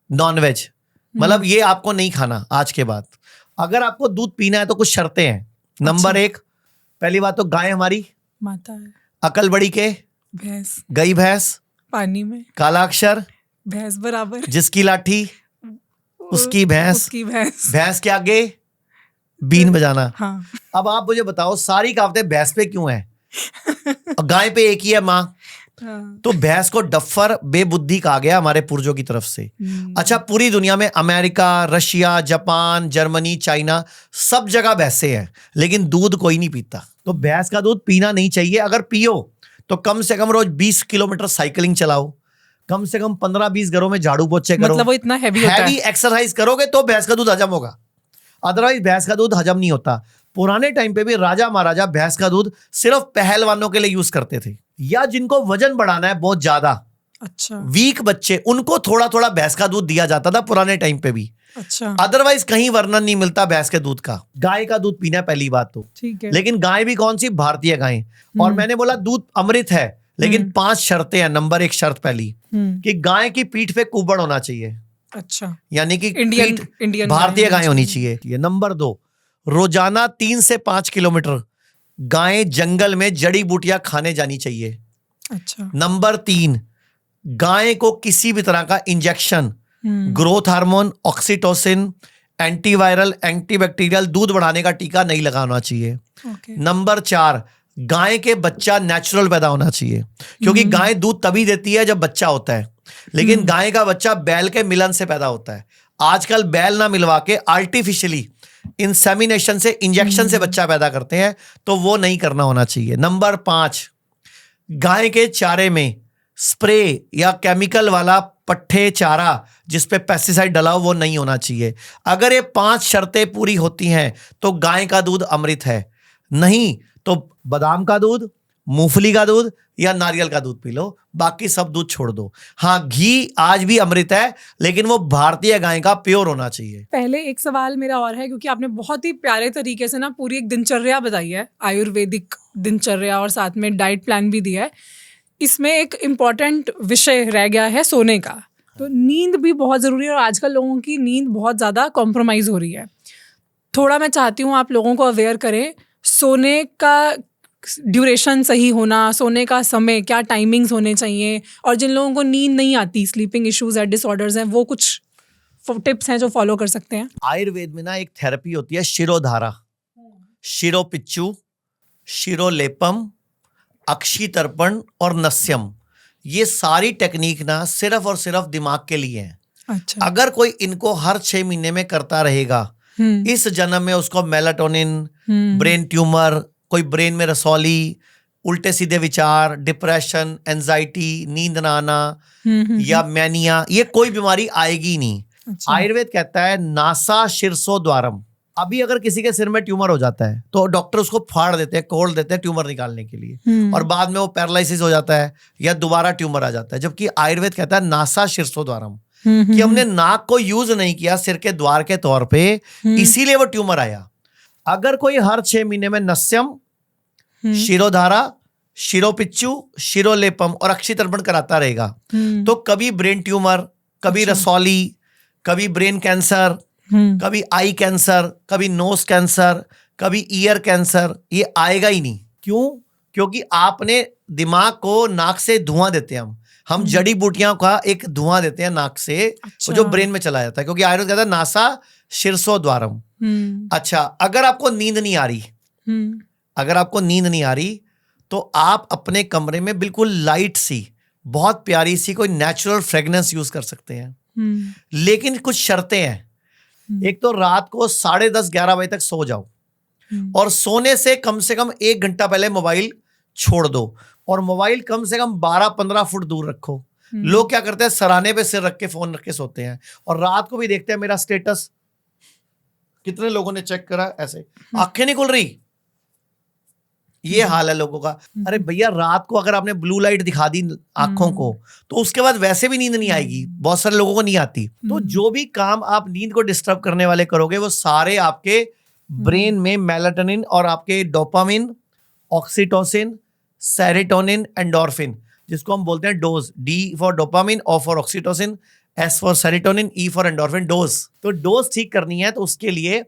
नॉनवेज, मतलब ये आपको नहीं खाना आज के बाद। अगर आपको दूध पीना है तो कुछ शर्तें हैं। नंबर 1, पहली बात तो गाय हमारी माता है, अकल बड़ी के भैंस, गई भैंस, पानी में काला अक्षर, भैंस बराबर, जिसकी लाठी उसकी भैंस, उसकी भैंस, भैंस के आगे बीन बजाना। हाँ। अब आप मुझे बताओ, सारी कहावतें भैंस पे क्यों है? गाय पे एक ही है, माँ। तो भैंस को डफर, बेबुद्धि कहा गया हमारे पूर्वजों की तरफ से। अच्छा, पूरी दुनिया में America, Russia, Japan, Germany, China, सब जगह भैंसे हैं, लेकिन दूध कोई नहीं पीता। तो भैंस का दूध पीना नहीं चाहिए। अगर पियो तो कम से कम रोज 20 किलोमीटर साइकिलिंग चलाओ, कम से कम 15-20 घरों में झाड़ू पोछे करो। मतलब वो इतना हैवी एक्सरसाइज करोगे तो भैंस का दूध हजम होगा, अदरवाइज भैंस का दूध हजम नहीं होता। पुराने टाइम पे भी राजा महाराजा भैंस का दूध सिर्फ पहलवानों के लिए यूज करते थे, या जिनको वजन बढ़ाना है बहुत ज्यादा, अच्छा, वीक बच्चे, उनको थोड़ा थोड़ा भैंस का दूध दिया जाता था पुराने टाइम पे भी। अच्छा, अदरवाइज कहीं वर्णन नहीं मिलता भैंस के दूध का। गाय का दूध पीना है पहली बात तो, ठीक है। लेकिन गाय भी कौन सी, भारतीय गाय। और मैंने बोला दूध अमृत है, लेकिन 5 शर्तें हैं। नंबर 1 शर्त पहली कि गाय की पीठ पे कुबड़ होना चाहिए, अच्छा, यानी कि इंडियन भारतीय गाय होनी चाहिए। नंबर 2, रोजाना 3 से 5 किलोमीटर गाय जंगल में जड़ी बूटियां खाने जानी चाहिए। अच्छा, नंबर 3, गाय को किसी भी तरह का injection, growth hormone, oxytocin, antiviral, antibacterial, दूध बढ़ाने का टीका नहीं लगाना चाहिए। ओके, नंबर 4, गाय के बच्चा नेचुरल पैदा होना चाहिए, क्योंकि गाय दूध तभी देती है जब बच्चा होता है, लेकिन गाय का बच्चा बैल के मिलन से पैदा होता है। आजकल बैल ना मिलवा के आर्टिफिशियली इंसेमिनेशन से, इंजेक्शन से बच्चा पैदा करते हैं, तो वो नहीं करना होना चाहिए। नंबर 5, गाय के चारे में स्प्रे या केमिकल वाला पट्ठे चारा जिसपे पेस्टिसाइड डला हो वो नहीं होना चाहिए। अगर ये 5 शर्तें पूरी होती हैं तो गाय का दूध अमृत है। नहीं तो बादाम का दूध, मूंगफली का दूध या नारियल का दूध पी लो, बाकी सब दूध छोड़ दो। हाँ, घी आज भी अमृत है, लेकिन वो भारतीय गाय का प्योर होना चाहिए। पहले एक सवाल मेरा और है, क्योंकि आपने बहुत ही प्यारे तरीके से ना पूरी एक दिनचर्या बताई है, आयुर्वेदिक दिनचर्या, और साथ में डाइट प्लान भी दिया है। इसमें एक इम्पॉर्टेंट विषय रह गया है सोने का। तो नींद भी बहुत ज़रूरी है, और आजकल लोगों की नींद बहुत ज़्यादा कॉम्प्रोमाइज़ हो रही है। थोड़ा मैं चाहती हूँ आप लोगों को अवेयर करें, सोने का ड्यूरेशन सही होना, सोने का समय, क्या टाइमिंग्स होने चाहिए, और जिन लोगों को नींद नहीं आती, स्लीपिंग इश्यूज है, डिसऑर्डर्स हैं, वो कुछ टिप्स हैं जो फॉलो कर सकते हैं। आयुर्वेद में ना एक थेरेपी होती है शिरोधारा, शिरोपिच्चू, शिरोलेपम, अक्षितर्पण और नस्यम। ये सारी टेक्निक ना सिर्फ और सिर्फ दिमाग के लिए है। अच्छा, अगर कोई इनको हर 6 महीने में करता रहेगा, इस जन्म में उसको मेलाटोनिन, ब्रेन ट्यूमर, कोई ब्रेन में रसौली, उल्टे सीधे विचार, डिप्रेशन, एंजाइटी, नींद ना आना या मैनिया, ये कोई बीमारी आएगी नहीं। अच्छा, आयुर्वेद कहता है नासा शीर्षो द्वारम। अभी अगर किसी के सिर में ट्यूमर हो जाता है तो डॉक्टर उसको फाड़ देते हैं, खोल देते हैं ट्यूमर निकालने के लिए, और बाद में वो पैरालिसिस हो जाता है या दोबारा ट्यूमर आ जाता है। जबकि आयुर्वेद कहता है नासा शीर्षो द्वारम, कि हमने नाक को यूज नहीं किया सिर के द्वार के तौर पे, इसीलिए वो ट्यूमर आया। अगर कोई हर 6 महीने में नस्यम, शिरोधारा, शिरोपिच्चू, शिरोलेपम और अक्षितर्पण कराता रहेगा, तो कभी ब्रेन ट्यूमर, कभी रसौली, कभी ब्रेन कैंसर, कभी आई कैंसर, कभी नोज कैंसर, कभी ईयर कैंसर, ये आएगा ही नहीं। क्यों? क्योंकि आपने दिमाग को, नाक से धुआं देते हैं हम जड़ी बूटियों का एक धुआं देते हैं नाक से, अच्छा, जो ब्रेन में चला जाता है, क्योंकि आयुर्वेद कहता है नासा शीर्षो द्वारम। अच्छा, अगर आपको नींद नहीं आ रही, अगर आपको नींद नहीं आ रही, तो आप अपने कमरे में बिल्कुल लाइट सी, बहुत प्यारी सी कोई नेचुरल फ्रेगनेंस यूज कर सकते हैं, लेकिन कुछ शर्तें हैं। एक तो रात को 10:30-11 बजे तक सो जाओ, और सोने से कम 1 घंटा पहले मोबाइल छोड़ दो, और मोबाइल कम से कम 12-15 फुट दूर रखो। लोग क्या करते हैं, सराहने पे सिर रख के, फोन रख के सोते हैं, और रात को भी देखते हैं मेरा स्टेटस कितने लोगों ने चेक करा, ऐसे आंखें नहीं खुल रही। ये हाल है लोगों का। अरे भैया, रात को अगर आपने ब्लू लाइट दिखा दी आंखों को, तो उसके बाद वैसे भी नींद नहीं आएगी, बहुत सारे लोगों को नहीं आती। तो जो भी काम आप नींद को डिस्टर्ब करने वाले करोगे, वो सारे आपके ब्रेन में मेलाटोनिन और आपके डोपामिन, ऑक्सीटोसिन, सेरोटोनिन, एंडोर्फिन, जिसको हम बोलते हैं dose, D for dopamine, O for oxytocin, S for serotonin, E for endorphin, dose. तो डोज ठीक करनी है, तो उसके लिए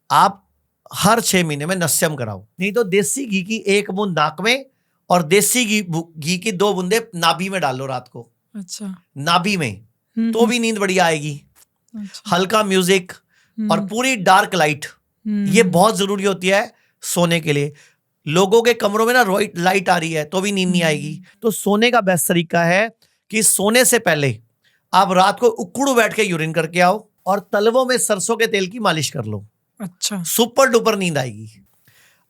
आप हर 6 महीने में नस्यम कराओ। नहीं तो देसी घी की 1 बूंद नाक में, और देसी घी की 2 बूंदे नाभि में डाल लो रात को। अच्छा, नाभि में, तो भी नींद बढ़िया आएगी। अच्छा, हल्का म्यूजिक और पूरी डार्क लाइट, ये बहुत जरूरी होती है सोने के लिए। लोगों के कमरों में ना लाइट आ रही है तो भी नींद नहीं आएगी। तो सोने का बेस्ट तरीका है कि सोने से पहले आप रात को उकड़ू बैठ के यूरिन करके आओ, और तलवों में सरसों के तेल की मालिश कर लो। अच्छा, सुपर डुपर नींद आएगी।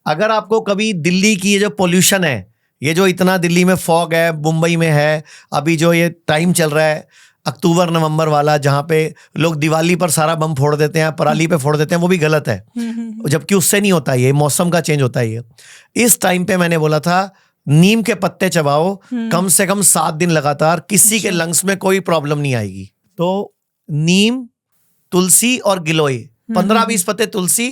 अगर आपको कभी दिल्ली की ये जो पोल्यूशन है, ये जो इतना दिल्ली में फॉग है, मुंबई में है, अभी जो ये टाइम चल रहा है अक्टूबर-नवंबर वाला, जहाँ पे लोग दिवाली पर सारा बम फोड़ देते हैं, पराली पे फोड़ देते हैं, वो भी गलत है, जबकि उससे नहीं होता, ये मौसम का चेंज होता है। ये इस टाइम पे मैंने बोला था नीम के पत्ते चबाओ कम से कम 7 दिन लगातार, किसी के लंग्स में कोई प्रॉब्लम नहीं आएगी। तो नीम, तुलसी और गिलोय, 15-20 पत्ते तुलसी,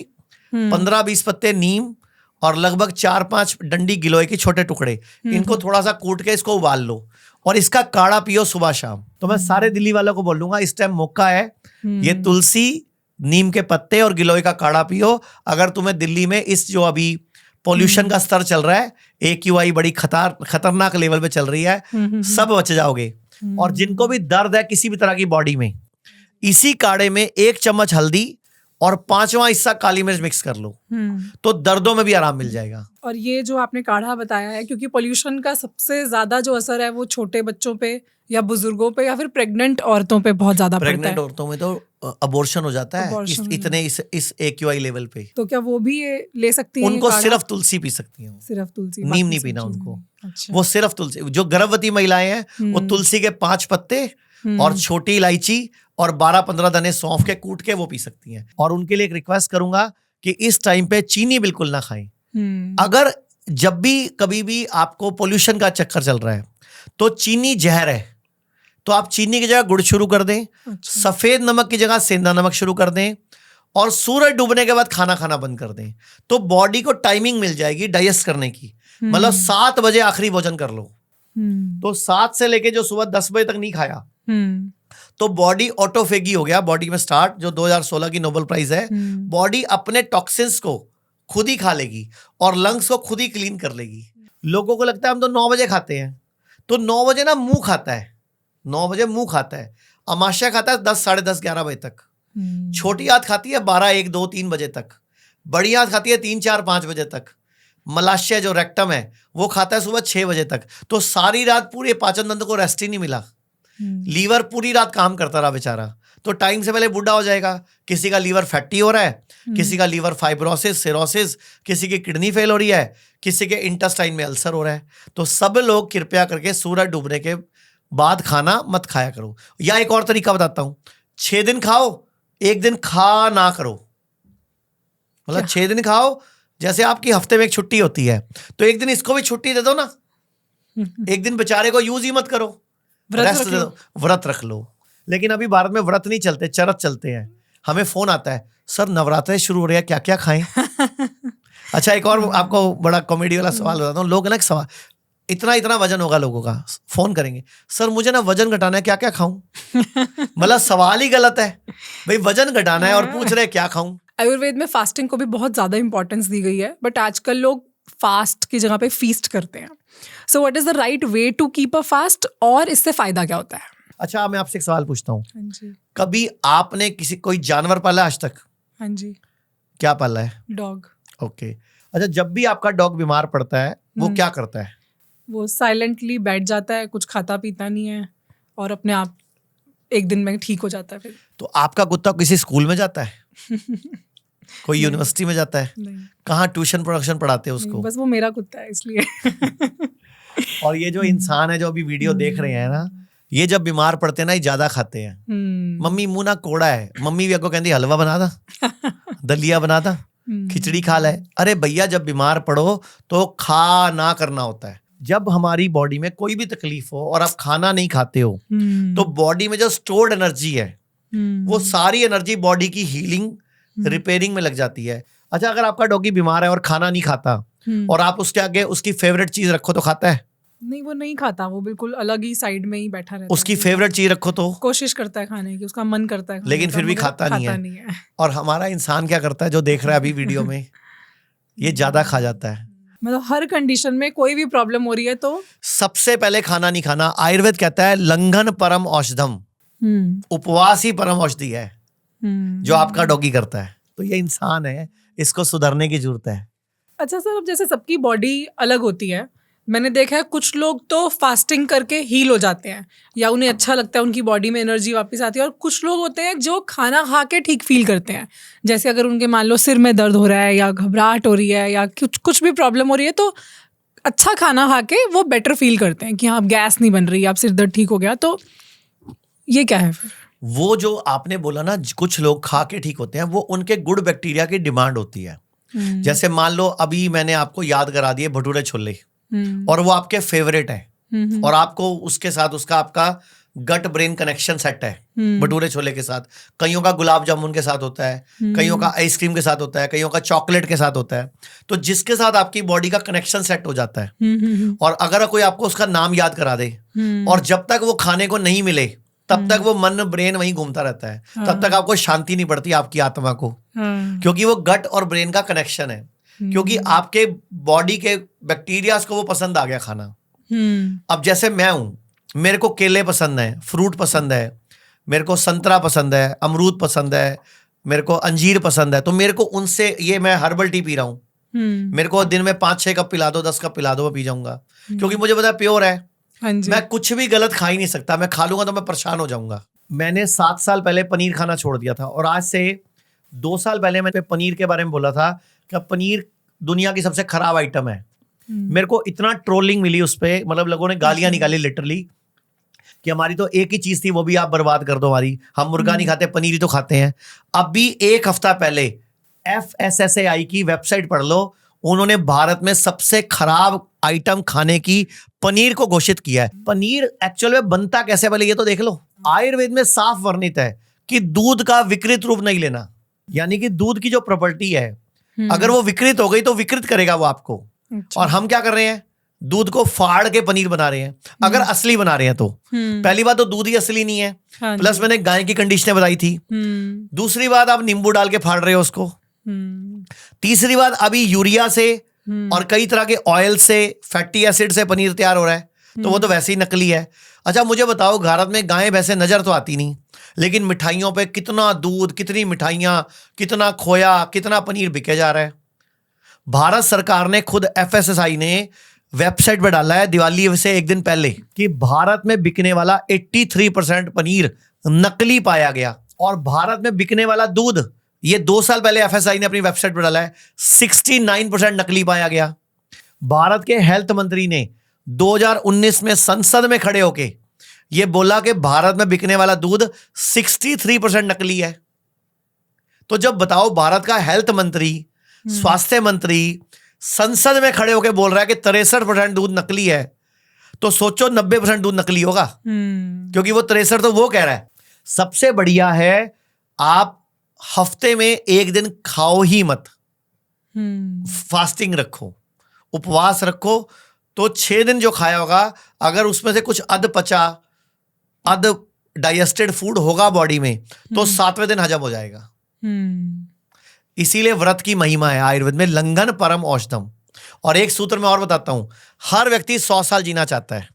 15-20 पत्ते नीम और लगभग 4-5 डंडी गिलोय के छोटे टुकड़े, इनको थोड़ा सा कूट के इसको उबाल लो और इसका काढ़ा पियो सुबह शाम। तो मैं सारे दिल्ली वालों को बोलूंगा इस टाइम मौका है, ये तुलसी, नीम के पत्ते और गिलोय का काढ़ा पियो। अगर तुम्हें दिल्ली में इस जो अभी पॉल्यूशन का स्तर चल रहा है, AQI बड़ी खतरनाक लेवल पे चल रही है, सब बच जाओगे। और जिनको भी दर्द है किसी भी तरह की बॉडी में, इसी काढ़े में 1 चम्मच हल्दी और 5वां हिस्सा काली मिर्च मिक्स कर लो, तो दर्दों में भी आराम मिल जाएगा। और ये जो आपने काढ़ा बताया है, क्योंकि पोल्यूशन का सबसे ज्यादा जो असर है वो छोटे बच्चों पे या बुजुर्गों पे या फिर प्रेग्नेंट औरतों पे बहुत ज्यादा पड़ता है। प्रेग्नेंट औरतों में तो अबॉर्शन हो जाता है इस AQI लेवल पे। तो क्या वो भी ये ले सकती हैं? उनको सिर्फ तुलसी पी सकती हैं, सिर्फ तुलसी, नीम नहीं पीना उनको। अच्छा। वो सिर्फ तुलसी, जो गर्भवती महिलाएं हैं वो तुलसी के 5 पत्ते और छोटी इलायची और 12-15 दाने सौंफ के कूट के वो पी सकती हैं। और उनके लिए एक रिक्वेस्ट करूंगा कि इस टाइम पे चीनी बिल्कुल ना खाएं। अगर जब भी कभी भी आपको पोल्यूशन का चक्कर चल रहा है तो चीनी जहर है, तो आप चीनी की जगह गुड़ शुरू कर दें। अच्छा। सफेद नमक की जगह सेंधा नमक शुरू कर दें और सूरज डूबने के बाद खाना खाना बंद कर दें, तो बॉडी को टाइमिंग मिल जाएगी डाइजेस्ट करने की। मतलब 7 बजे आखिरी भोजन कर लो, तो 7 से लेके जो सुबह 10 बजे तक नहीं खाया तो बॉडी ऑटोफेगी हो गया, बॉडी में स्टार्ट, जो 2016 की नोबेल प्राइज है। बॉडी अपने टॉक्सिन्स को खुद ही खा लेगी और लंग्स को खुद ही क्लीन कर लेगी। लोगों को लगता है हम तो 9 बजे खाते हैं, तो 9 बजे ना मुंह खाता है, 9 बजे मुंह खाता है। अमाशय खाता है 10, साढ़े 10, 11 बजे तक। छोटी आंत खाती है 12, 1, 2, 3 बजे तक। बड़ी आंत खाती है 3, 4, 5 बजे तक। मलाशय जो रेक्टम है वो खाता है सुबह 6 बजे तक। तो सारी रात पूरे पाचन तंत्र को रेस्ट ही नहीं मिला। लीवर पूरी रात काम करता रहा बेचारा, तो टाइम से पहले बूढ़ा हो जाएगा। किसी का लीवर फैटी हो रहा है, किसी का लीवर फाइब्रोसिस, सिरोसिस, किसी की किडनी फेल हो रही है, किसी के इंटेस्टाइन में अल्सर हो रहा है। तो सब लोग कृपया करके सूरज डूबने के बाद खाना मत खाया करो। या एक और तरीका बताता हूं, 6 दिन खाओ, 1 दिन खा ना करो। मतलब 6 दिन खाओ, जैसे आपकी हफ्ते में एक छुट्टी होती है, तो 1 दिन इसको भी छुट्टी दे दो ना, 1 दिन बेचारे को यूज ही मत करो, रेस्ट दे दो, व्रत रख लो। लेकिन अभी भारत में व्रत नहीं चलते, चरत चलते हैं। हमें फोन आता है, सर नवरात्रे शुरू हो रहे हैं, क्या क्या खाएं? अच्छा, एक और आपको बड़ा कॉमेडी वाला सवाल बताता हूँ। लोग ना सवाल, इतना वजन होगा लोगों का, फोन करेंगे, सर मुझे ना वजन घटाना है, क्या क्या खाऊं? मतलब सवाल ही गलत है भाई, वजन घटाना है और पूछ रहे क्या खाऊं। आयुर्वेद में फास्टिंग को भी बहुत ज्यादा इंपॉर्टेंस दी गई है, बट आजकल लोग फास्ट की जगह पे फीस्ट करते हैं। So what is the right way to keep a fast, और इससे फायदा क्या होता है? अच्छा, मैं आपसे एक सवाल पूछता हूँ, हाँ जी। कभी आपने कोई जानवर पाला आज तक? हाँ जी। क्या पाला है? डॉग। ओके। अच्छा, जब भी आपका डॉग बीमार पड़ता है वो क्या करता है? वो साइलेंटली बैठ जाता है, कुछ खाता पीता नहीं है और अपने आप 1 दिन में ठीक हो जाता है। फिर तो आपका कुत्ता किसी स्कूल में जाता है? कोई यूनिवर्सिटी में जाता है? नहीं। कहाँ ट्यूशन प्रोडक्शन पढ़ाते हैं उसको? बस वो मेरा कुत्ता है इसलिए। और ये जो इंसान है जो अभी वीडियो देख रहे हैं ना, ये जब बीमार पड़ते हैं ना, ये ज्यादा खाते हैं। मम्मी मुंह ना कोड़ा है, मम्मी भी आपको कहती हलवा बना दा, दलिया बना दा, खिचड़ी खा ले। अरे भैया, जब बीमार पड़ो तो खा ना करना होता है। जब हमारी बॉडी में कोई भी तकलीफ हो और आप खाना नहीं खाते हो, तो बॉडी में जो स्टोर्ड एनर्जी है वो सारी एनर्जी बॉडी की हीलिंग, रिपेयरिंग में लग जाती है। अच्छा, अगर आपका डॉगी बीमार है और खाना नहीं खाता और आप उसके आगे उसकी फेवरेट चीज रखो तो खाता है? नहीं, वो नहीं खाता, वो बिल्कुल अलग ही साइड में ही बैठा रहता है। उसकी फेवरेट चीज रखो तो कोशिश करता है खाने की, उसका मन करता है, लेकिन फिर भी खाता नहीं है। और हमारा इंसान क्या करता है, जो देख रहा है अभी वीडियो में, ये ज्यादा खा जाता है। मतलब हर कंडीशन में कोई भी प्रॉब्लम हो रही है तो सबसे पहले खाना नहीं खाना। आयुर्वेद कहता है लंघन परम औषधम, उपवास ही परम औषधि है, जो आपका डॉगी करता है। तो ये इंसान है, इसको सुधरने की जरूरत है। अच्छा सर, अब जैसे सबकी बॉडी अलग होती है, मैंने देखा है कुछ लोग तो फास्टिंग करके हील हो जाते हैं या उन्हें अच्छा लगता है, उनकी बॉडी में एनर्जी वापस आती है, और कुछ लोग होते हैं जो खाना खा के ठीक फील करते हैं। जैसे अगर उनके मान लो सिर में दर्द हो रहा है या घबराहट हो रही है या कुछ भी प्रॉब्लम हो रही है, तो अच्छा खाना खा के वो बेटर फील करते हैं कि हाँ, अब गैस नहीं बन रही, अब सिर दर्द ठीक हो गया। तो ये क्या है फिर? वो जो आपने बोला ना, कुछ लोग खा के ठीक होते हैं, वो उनके गुड बैक्टीरिया की डिमांड होती है। जैसे मान लो अभी मैंने आपको याद करा दिए भटूरे छोले, और वो आपके फेवरेट है, और आपको उसके साथ उसका आपका गट ब्रेन कनेक्शन सेट है भटूरे छोले के साथ, कईयों का गुलाब जामुन के साथ होता है, कईयों का आइसक्रीम के साथ होता है, कईयों का चॉकलेट के साथ होता है। तो जिसके साथ आपकी बॉडी का कनेक्शन सेट हो जाता है, और अगर कोई आपको उसका नाम याद करा दे और जब तक वो खाने को नहीं मिले तब तक वो मन ब्रेन वहीं घूमता रहता है, तब तक आपको शांति नहीं पड़ती आपकी आत्मा को, क्योंकि वो गट और ब्रेन का कनेक्शन है। क्योंकि आपके बॉडी के बैक्टीरियाज को वो पसंद आ गया खाना। अब जैसे मैं हूं, मेरे को केले पसंद है, फ्रूट पसंद है, मेरे को संतरा पसंद है, अमरूद पसंद है, मेरे को अंजीर पसंद है, तो मेरे को उनसे, ये मैं हर्बल टी पी रहा हूँ, मेरे को दिन में 5-6 कप पिला दो, 10 कप पिला दो, मैं पी जाऊंगा, क्योंकि मुझे पता है प्योर है। मैं कुछ भी गलत खा ही नहीं सकता, मैं खा लूंगा तो मैं परेशान हो जाऊंगा। मैंने 7 साल पहले पनीर खाना छोड़ दिया था, और आज से 2 साल पहले मैंने पनीर के बारे में बोला था कि पनीर दुनिया की सबसे खराब आइटम है। मेरे को इतना ट्रोलिंग मिली उस पे, मतलब लोगों ने गालियां निकाली लिटरली, कि हमारी तो एक ही चीज थी, वो भी आप बर्बाद कर दो हमारी, हम मुर्गा नहीं खाते, पनीर ही तो खाते हैं। अभी 1 हफ्ता पहले FSSAI की वेबसाइट पढ़ लो, उन्होंने भारत में सबसे खराब आइटम खाने की पनीर को घोषित किया है। पनीर एक्चुअल में बनता कैसे, पहले ये तो देख लो। आयुर्वेद में साफ वर्णित है कि दूध का विकृत रूप नहीं लेना, यानी कि दूध की जो प्रॉपर्टी है, अगर वो विकृत हो गई तो विकृत करेगा वो आपको। और हम क्या कर रहे हैं, दूध को फाड़ के पनीर बना रहे हैं, अगर असली बना रहे हैं तो। पहली बात तो दूध ही असली नहीं है, प्लस मैंने गाय की कंडीशनें बताई थी। दूसरी बात, आप नींबू डाल के फाड़ रहे हो उसको। तीसरी बात, अभी यूरिया से और कई तरह के ऑयल से, फैटी एसिड से पनीर तैयार हो रहा है, तो वो तो वैसे ही नकली है। अच्छा मुझे बताओ, भारत में गायें भैंसे नजर तो आती नहीं, लेकिन मिठाइयों पे कितना दूध, कितनी मिठाइयां, कितना खोया, कितना पनीर बिके जा रहा है। भारत सरकार ने खुद, FSSAI ने वेबसाइट पे डाला है दिवाली से 1 दिन पहले, कि भारत में बिकने वाला 83% पनीर नकली पाया गया। और भारत में बिकने वाला दूध, ये 2 साल पहले FSSAI ने अपनी वेबसाइट पर डाला है, 69% नकली पाया गया। भारत के हेल्थ मंत्री ने 2019 में संसद में खड़े होके ये बोला कि भारत में बिकने वाला दूध 63% नकली है। तो जब बताओ, भारत का हेल्थ मंत्री, स्वास्थ्य मंत्री संसद में खड़े होके बोल रहा है कि 63% दूध नकली है, तो सोचो 90% दूध नकली होगा, क्योंकि वो 63 तो वो कह रहा है। सबसे बढ़िया है, आप हफ्ते में 1 दिन खाओ ही मत, फास्टिंग रखो, उपवास रखो, तो 6 दिन जो खाया होगा, अगर उसमें से कुछ अध डाइजेस्टेड फूड होगा बॉडी में, तो 7वें दिन हजम हो जाएगा। इसीलिए व्रत की महिमा है आयुर्वेद में, लंघन परम औषधम। और एक सूत्र में और बताता हूं, हर व्यक्ति 100 साल जीना चाहता है,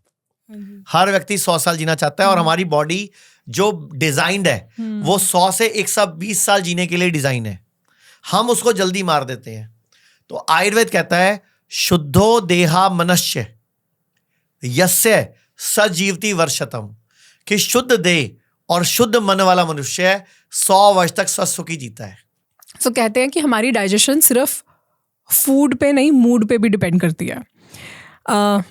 हर व्यक्ति 100 साल जीना चाहता है, और हमारी बॉडी जो डिजाइंड है वो 100 से 120 साल जीने के लिए डिजाइन है। हम उसको जल्दी मार देते हैं। तो आयुर्वेद कहता है, शुद्धो देहा मनुष्य यस्य सजीवति वर्षतम, कि शुद्ध देह और शुद्ध मन वाला मनुष्य 100 वर्ष तक सुखी जीता है। तो कहते हैं कि हमारी डाइजेशन सिर्फ फूड पे नहीं, मूड पे भी डिपेंड करती है।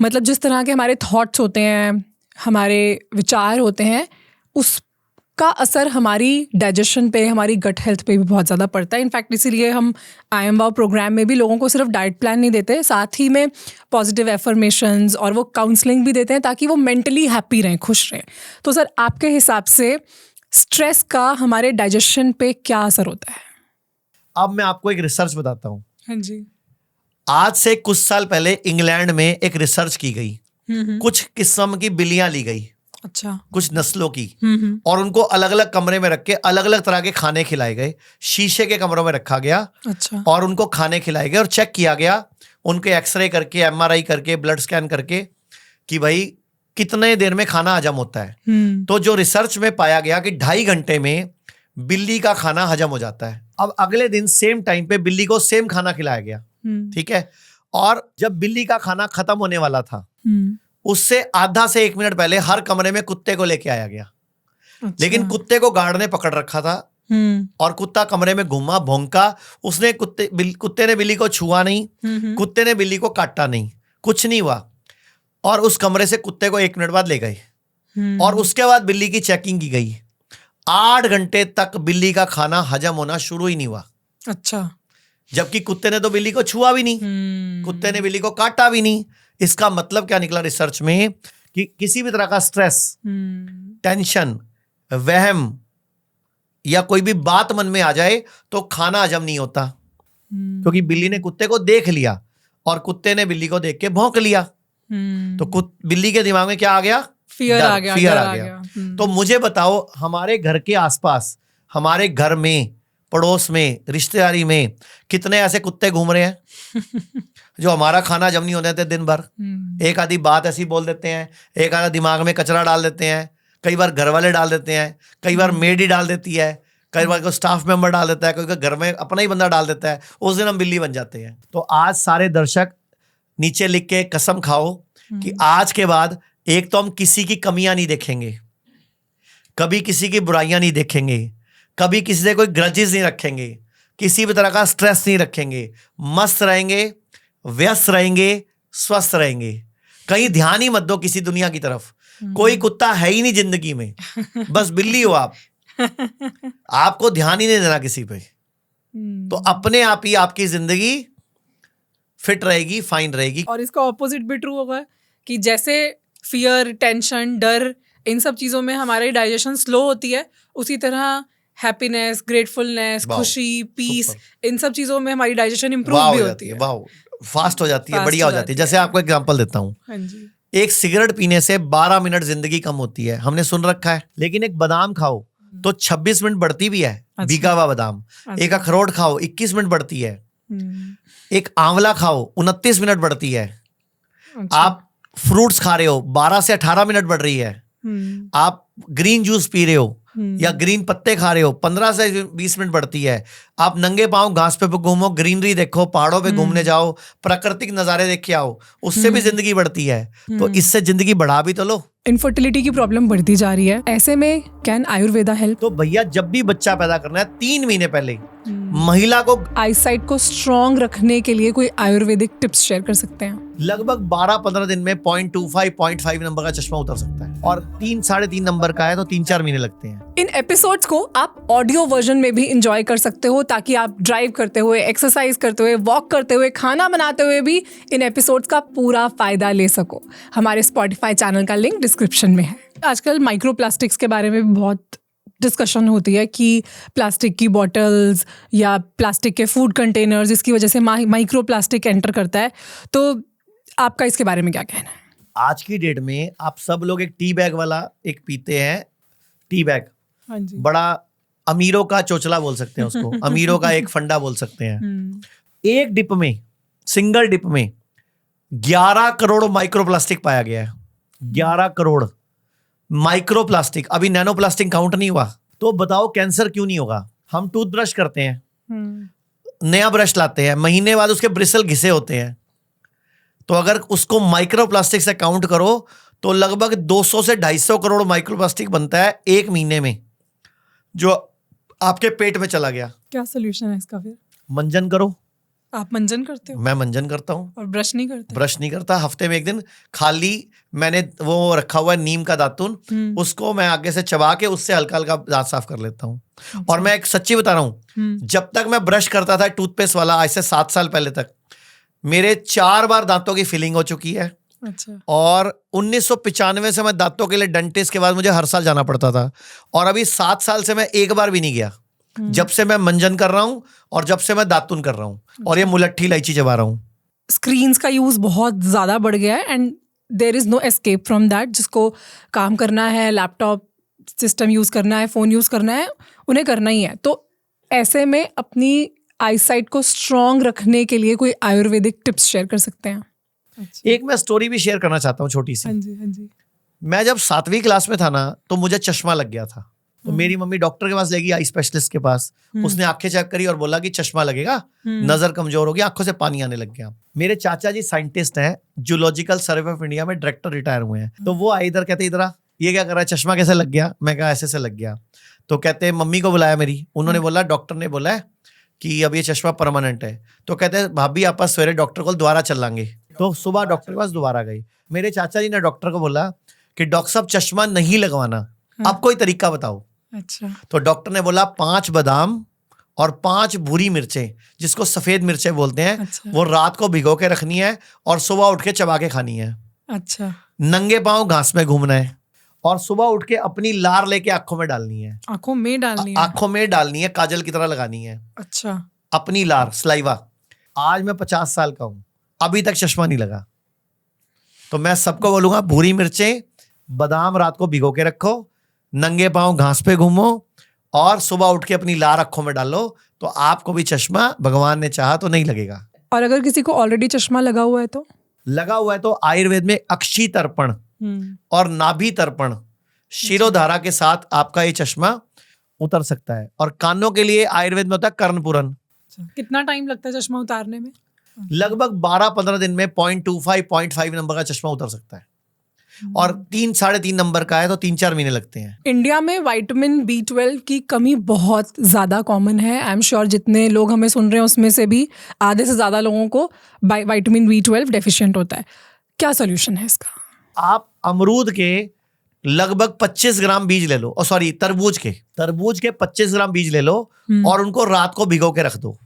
मतलब जिस तरह के हमारे थॉट्स होते हैं, हमारे विचार होते हैं, उसका असर हमारी डाइजेशन पे, हमारी गट हेल्थ पे भी बहुत ज़्यादा पड़ता है। इनफैक्ट इसीलिए हम IM वाव प्रोग्राम में भी लोगों को सिर्फ डाइट प्लान नहीं देते, साथ ही में पॉजिटिव एफर्मेशंस और वो काउंसलिंग भी देते हैं, ताकि वो मेंटली हैप्पी रहें, खुश रहें। तो सर, आपके हिसाब से स्ट्रेस का हमारे डाइजेशन पे क्या असर होता है? अब मैं आपको एक रिसर्च बताता हूँ। हाँ जी। आज से कुछ साल पहले इंग्लैंड में एक रिसर्च की गई, कुछ किस्म की बिल्लियां ली गई, अच्छा, कुछ नस्लों की, और उनको अलग अलग कमरे में रख के अलग अलग तरह के खाने खिलाए गए, शीशे के कमरों में रखा गया। अच्छा। और और उनको खाने खिलाए गए और चेक किया गया, उनके एक्सरे करके, MRI करके, ब्लड स्कैन करके, कि भाई कितने देर में खाना हजम होता है। तो जो रिसर्च में पाया गया कि 2.5 घंटे में बिल्ली का खाना हजम हो जाता है। अब अगले दिन सेम टाइम पे बिल्ली को सेम खाना खिलाया गया, ठीक है। और जब बिल्ली का खाना खत्म होने वाला था, उससे आधा से 1 मिनट पहले हर कमरे में कुत्ते को लेके आया गया। अच्छा। लेकिन कुत्ते को गार्ड ने पकड़ रखा था, और कुत्ता कमरे में घूमा, भौंका, उसने कुत्ते ने बिल्ली को छुआ नहीं, कुत्ते ने बिल्ली को काटा नहीं, कुछ नहीं हुआ। और उस कमरे से कुत्ते को 1 मिनट बाद ले गए, और उसके बाद बिल्ली की चेकिंग की गई। 8 घंटे तक बिल्ली का खाना हजम होना शुरू ही नहीं हुआ। अच्छा। जबकि कुत्ते ने तो बिल्ली को छुआ भी नहीं, कुत्ते ने बिल्ली को काटा भी नहीं। इसका मतलब क्या निकला रिसर्च में, कि किसी भी तरह का स्ट्रेस टेंशन, वहम या कोई भी बात मन में आ जाए तो खाना हजम नहीं होता, क्योंकि बिल्ली ने कुत्ते को देख लिया और कुत्ते ने बिल्ली को देख के भौंक लिया। तो बिल्ली के दिमाग में क्या आ गया? फियर आ गया, फियर डर आ गया। तो मुझे बताओ, हमारे घर के आसपास, हमारे घर में, पड़ोस में, रिश्तेदारी में कितने ऐसे कुत्ते घूम रहे हैं जो हमारा खाना हजम नहीं होने देते दिन भर। एक आधी बात ऐसी बोल देते हैं, एक आधा दिमाग में कचरा डाल देते हैं, कई बार घर वाले डाल देते हैं, कई बार मेड ही डाल देती है, कई बार कोई स्टाफ मेंबर डाल देता है, कोई घर में अपना ही बंदा डाल देता है, उस दिन हम बिल्ली बन जाते हैं। तो आज सारे दर्शक नीचे लिख के कसम खाओ कि आज के बाद एक तो हम किसी की कमियां नहीं देखेंगे, कभी किसी की बुराइयां नहीं देखेंगे, कभी किसी से कोई ग्रजेस नहीं रखेंगे, किसी भी तरह का स्ट्रेस नहीं रखेंगे, मस्त रहेंगे, व्यस्त रहेंगे, स्वस्थ रहेंगे। कहीं ध्यान ही मत दो किसी दुनिया की तरफ, कोई कुत्ता है ही नहीं जिंदगी में, बस बिल्ली हो आप। आपको ध्यान ही नहीं देना किसी पे, तो अपने आप ही आपकी जिंदगी फिट रहेगी, फाइन रहेगी। और इसका ऑपोजिट भी ट्रू होगा कि जैसे फियर, टेंशन, डर, इन सब चीजों में हमारी डाइजेशन स्लो होती है, उसी तरह हैप्पीनेस, ग्रेटफुलनेस, खुशी, पीस, इन सब चीजों में हमारी डाइजेशन इंप्रूव भी होती है। वाह, फास्ट हो जाती है, बढ़िया हो जाती है। जैसे आपको एग्जांपल देता हूँ, हाँ जी, एक सिगरेट पीने से 12 मिनट जिंदगी कम होती है, हमने सुन रखा है। लेकिन एक बादाम खाओ तो 26 मिनट बढ़ती भी है, भीगा हुआ बादाम। एक अखरोट खाओ 21 मिनट बढ़ती है। एक आंवला खाओ 29 मिनट बढ़ती है। आप फ्रूट्स खा रहे हो 12 से 18 मिनट बढ़ रही है। आप ग्रीन जूस पी रहे हो या ग्रीन पत्ते खा रहे हो 15 से 20 मिनट बढ़ती है। आप नंगे पांव घास पे घूमो, ग्रीनरी देखो, पहाड़ों पे घूमने जाओ, प्राकृतिक नजारे देख के आओ, उससे भी जिंदगी बढ़ती है। तो इससे जिंदगी बढ़ा भी तो लो। इनफर्टिलिटी की प्रॉब्लम बढ़ती जा रही है, ऐसे में कैन आयुर्वेदा हेल्प? तो भैया, जब भी बच्चा पैदा करना है 3 महीने पहले महिला को आईसाइट को स्ट्रॉन्ग रखने के लिए कोई आयुर्वेदिक टिप्स शेयर कर सकते हैं? लगभग 12-15 दिन में 0.25, 0.5 नंबर का चश्मा उतर सकता है, और 3-3.5 नंबर का है तो 3-4 महीने लगते हैं। इन एपिसोड्स को आप ऑडियो वर्जन में भी एंजॉय कर सकते हो, ताकि आप ड्राइव करते हुए, एक्सरसाइज करते हुए, वॉक करते हुए, खाना बनाते हुए भी इन एपिसोड्स का पूरा फायदा ले सको। हमारे स्पॉटिफाई चैनल का लिंक डिस्क्रिप्शन में है। आजकल माइक्रो प्लास्टिक्स के बारे में भी बहुत डिस्कशन होती है कि प्लास्टिक की बॉटल्स या प्लास्टिक के फूड कंटेनर्स, इसकी वजह से माइक्रो प्लास्टिक एंटर करता है। तो आपका इसके बारे में क्या कहना है? आज की डेट में आप सब लोग एक टी बैग वाला एक पीते हैं, टी बैग। हाँ जी, बड़ा अमीरों का चोचला बोल सकते हैं उसको, अमीरों का एक फंडा बोल सकते हैं। एक डिप में, सिंगल डिप में 11 करोड़ माइक्रो प्लास्टिक पाया गया है। 11 करोड़ माइक्रो प्लास्टिक। अभी नैनो प्लास्टिक काउंट नहीं हुआ। तो बताओ कैंसर क्यों नहीं होगा? हम टूथब्रश करते हैं, नया ब्रश लाते हैं, महीने बाद उसके ब्रिसल घिसे होते हैं। तो अगर उसको माइक्रो प्लास्टिक से काउंट करो तो लगभग 200 से 250 करोड़ माइक्रो प्लास्टिक बनता है एक महीने में, जो आपके पेट में चला गया। क्या सोल्यूशन है इसका फिर? मंजन करो। आप मंजन करते हो? मैं मंजन करता हूँ। और ब्रश नहीं करते? ब्रश नहीं करता, हफ्ते में एक दिन खाली मैंने वो रखा हुआ है नीम का दातुन, उसको मैं आगे से चबा के उससे हल्का हल्का दांत साफ कर लेता हूँ। और मैं एक सच्ची बता रहा हूँ, जब तक मैं ब्रश करता था टूथपेस्ट वाला, आज से 7 साल पहले तक, मेरे 4 बार दांतों की फिलिंग हो चुकी है। अच्छा। और 1995 से मैं दांतों के लिए डेंटिस्ट के बाद मुझे हर साल जाना पड़ता था, और अभी 7 साल से मैं एक बार भी नहीं गया, जब से मैं मंजन कर रहा हूं और जब से मैं दातुन कर रहा हूं और ये मुलट्ठी इलायची चबा रहा हूं। स्क्रीन्स का यूज बहुत ज्यादा बढ़ गया है and there is no escape from that. जिसको काम करना है, लैपटॉप सिस्टम यूज करना है, फोन यूज करना है, उन्हें करना ही है। तो ऐसे में अपनी आईसाइट को स्ट्रॉन्ग रखने के लिए कोई आयुर्वेदिक टिप्स शेयर कर सकते हैं? अच्छा। एक मैं स्टोरी भी शेयर करना चाहता हूँ, छोटी सी। हाँ जी, हाँ जी। मैं जब 7वीं क्लास में था ना, तो मुझे चश्मा लग गया था। तो मेरी मम्मी डॉक्टर के पास ले गई, आई स्पेशलिस्ट के पास। उसने आंखें चेक करी और बोला कि चश्मा लगेगा, नजर कमजोर होगी, आंखों से पानी आने लग गया। मेरे चाचा जी साइंटिस्ट हैं, जूलॉजिकल सर्वे ऑफ इंडिया में डायरेक्टर रिटायर हुए हैं। तो वो आए इधर, कहते इधर ये क्या कर रहा है, चश्मा कैसे लग गया? मैं कहा ऐसे से लग गया। तो कहते मम्मी को बुलाया मेरी, उन्होंने बोला डॉक्टर ने बोला है कि अब ये चश्मा परमानेंट है। तो कहते हैं भाभी आप सवेरे डॉक्टर को दोबारा चलाएंगे। तो सुबह डॉक्टर के पास दोबारा गई। मेरे चाचा जी ने डॉक्टर को बोला कि डॉक्टर साहब चश्मा नहीं लगवाना, आप कोई तरीका बताओ। अच्छा। तो डॉक्टर ने बोला 5 बादाम और 5 भूरी मिर्चें, जिसको सफेद मिर्चें बोलते हैं, अच्छा। वो रात को भिगो के रखनी है और सुबह उठ के चबा के खानी है। अच्छा। नंगे पांव घास में घूमना है और सुबह उठ के अपनी लार लेके आंखों में डालनी है। आंखों में डालनी है? आंखों में डालनी है, काजल की तरह लगानी है। अच्छा। अपनी लार, सलाइवा। आज मैं 50 साल का हूं, अभी तक चश्मा नहीं लगा। तो मैं सबको बोलूंगा, भूरी मिर्चें, बादाम रात को भिगो के रखो, नंगे पांव घास पे घूमो और सुबह उठ के अपनी लार आंखों में डालो, तो आपको भी चश्मा भगवान ने चाहा तो नहीं लगेगा। और अगर किसी को ऑलरेडी चश्मा लगा हुआ है तो? लगा हुआ है तो आयुर्वेद में अक्षी तर्पण और नाभि तर्पण, शिरोधारा के साथ आपका ये चश्मा उतर सकता है। और कानों के लिए आयुर्वेद में होता है कर्णपुरन। कितना टाइम लगता है चश्मा उतारने में? लगभग 12-15 दिन में 0.25, 0.5 नंबर का चश्मा उतर सकता है। और 3-3.5 नंबर का है तो 3-4 महीने लगते हैं। इंडिया में विटामिन B12 की कमी बहुत ज़्यादा कॉमन है। आई एम श्योर जितने लोग हमें सुन रहे हैं उसमें से भी आधे से ज़्यादा लोगों को विटामिन B12 डेफिशिएंट होता है। क्या सोल्यूशन है इसका? आप अमरूद के लगभग 25 ग्राम बीज ले लो, तरबूज के 25 ग्राम बीज ले लो और उनको रात को भिगो के रख दो।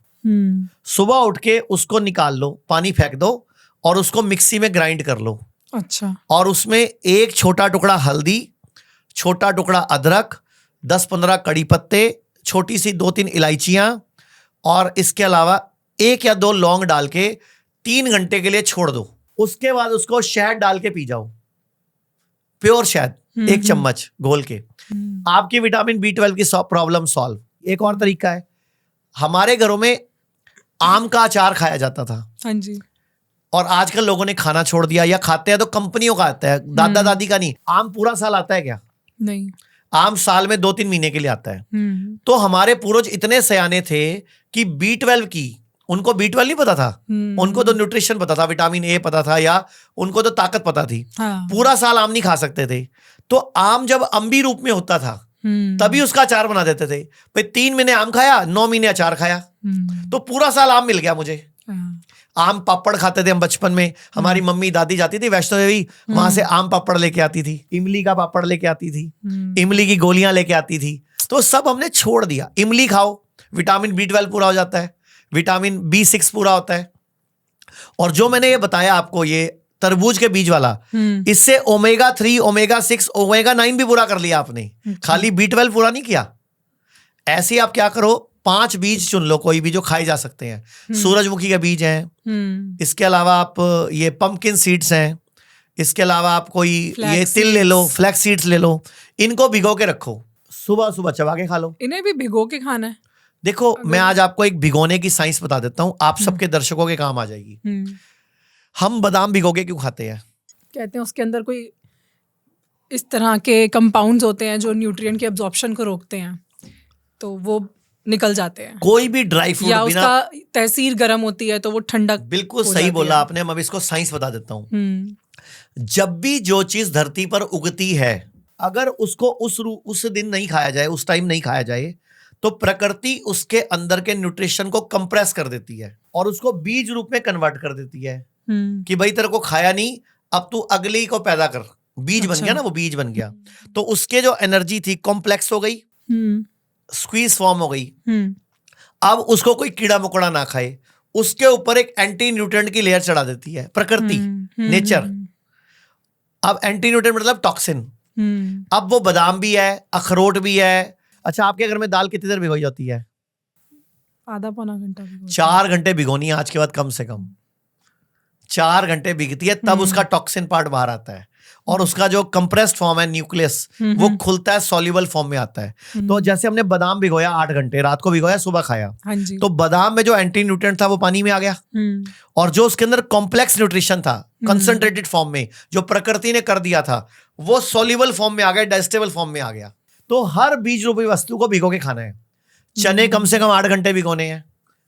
सुबह उठ के उसको निकाल लो, पानी फेंक दो और उसको मिक्सी में ग्राइंड कर लो। अच्छा। और उसमें एक छोटा टुकड़ा हल्दी, छोटा टुकड़ा अदरक, 10-15 कड़ी पत्ते, छोटी सी 2-3 इलायचियां और इसके अलावा 1 या 2 लौंग डाल के 3 घंटे के लिए छोड़ दो। उसके बाद उसको शहद डाल के पी जाओ, प्योर शहद 1 चम्मच घोल के। आपकी विटामिन B12 की प्रॉब्लम सॉल्व। एक और तरीका है, हमारे घरों में आम का अचार खाया जाता था। हाँ जी। और आजकल लोगों ने खाना छोड़ दिया, या खाते हैं तो कंपनियों का आता है, दादा दादी का नहीं। आम पूरा साल आता है क्या? नहीं। आम साल में 2-3 महीने के लिए आता है। तो हमारे पूर्वज इतने सयाने थे कि B12 की, उनको B12 नहीं पता था, उनको तो न्यूट्रिशन पता था, विटामिन A पता था, या उनको तो ताकत पता थी। हाँ। पूरा साल आम नहीं खा सकते थे, तो आम जब अम्बी रूप में होता था तभी उसका अचार बना देते थे। भाई 3 महीने आम खाया, 9 महीने अचार खाया, तो पूरा साल आम मिल गया मुझे। आम पापड़ खाते थे हम बचपन में। हमारी मम्मी दादी जाती थी वैष्णो देवी, वहां से आम पापड़ लेके आती थी, इमली का पापड़ लेके आती थी, इमली की गोलियां लेके आती थी। तो सब हमने छोड़ दिया। इमली खाओ, विटामिन B12 पूरा हो जाता है, विटामिन B6 पूरा होता है। और जो मैंने ये बताया आपको, ये तरबूज के बीज वाला, इससे ओमेगा 3, ओमेगा 6, ओमेगा 9 भी पूरा कर लिया आपने, खाली B12 पूरा नहीं किया। ऐसे आप क्या करो, 5 बीज चुन लो, कोई भी जो खाए जा सकते हैं। सूरजमुखी के बीज हैं, इसके अलावा आप ये पंपकिन सीड्स हैं, इसके अलावा आप कोई ये तिल ले लो, फ्लैक्स सीड्स ले लो। इनको भिगो के रखो, सुबह सुबह चबा के खा लो। इन्हें भी भिगो के खाना है? देखो, मैं आज आपको एक भिगोने की साइंस बता देता हूं, आप सबके दर्शकों के काम आ जाएगी। हम बादाम भिगो के क्यों खाते हैं? कहते हैं उसके अंदर कोई इस तरह के कंपाउंड्स होते हैं जो न्यूट्रिएंट के एब्जॉर्प्शन को रोकते हैं, तो वो निकल जाते हैं। कोई भी ड्राई फ्रूट या बिना, उसका तहसीर गर्म होती है तो वो ठंडक। बिल्कुल सही बोला आपने। मैं इसको साइंस बता देता हूँ। जब भी जो चीज धरती पर उगती है, अगर उसको उस दिन नहीं खाया जाए, उस टाइम नहीं खाया जाए, तो प्रकृति उसके अंदर के न्यूट्रिशन को कंप्रेस कर देती है और उसको बीज रूप में कन्वर्ट कर देती है कि भाई तेरे को खाया नहीं, अब तू अगली को पैदा कर। बीज बन गया ना, वो बीज बन गया, तो उसके जो एनर्जी थी कॉम्प्लेक्स हो गई, स्क्वीज फॉर्म हो गई। अब उसको कोई कीड़ा मकोड़ा ना खाए, उसके ऊपर एक एंटी न्यूट्रिएंट की लेयर चढ़ा देती है प्रकृति, नेचर। अब एंटी न्यूट्रिएंट मतलब टॉक्सिन। अब वो बादाम भी है, अखरोट भी है। अच्छा, आपके घर में दाल कितनी देर भिगोई जाती है? आधा पौना घंटा। 4 घंटे भिगोनी है आज के बाद, कम से कम 4 घंटे भिगती है, तब उसका टॉक्सिन पार्ट बाहर आता है और उसका जो कंप्रेस्ड फॉर्म है, न्यूक्लियस, वो खुलता है, सॉल्युबल फॉर्म में आता है। तो जैसे हमने बादाम भिगोया 8 घंटे, रात को भिगोया, सुबह खाया, तो बादाम में जो एंटी न्यूट्रिएंट था वो पानी में आ गया, और जो उसके अंदर कॉम्प्लेक्स न्यूट्रिशन था कंसंट्रेटेड फॉर्म में, जो प्रकृति ने कर दिया था, वो सॉल्युबल फॉर्म में आ गया, डाइजेस्टेबल फॉर्म में आ गया। तो हर बीज रूपी वस्तु को भिगो के खाना है। चने कम से कम 8 घंटे भिगोने हैं,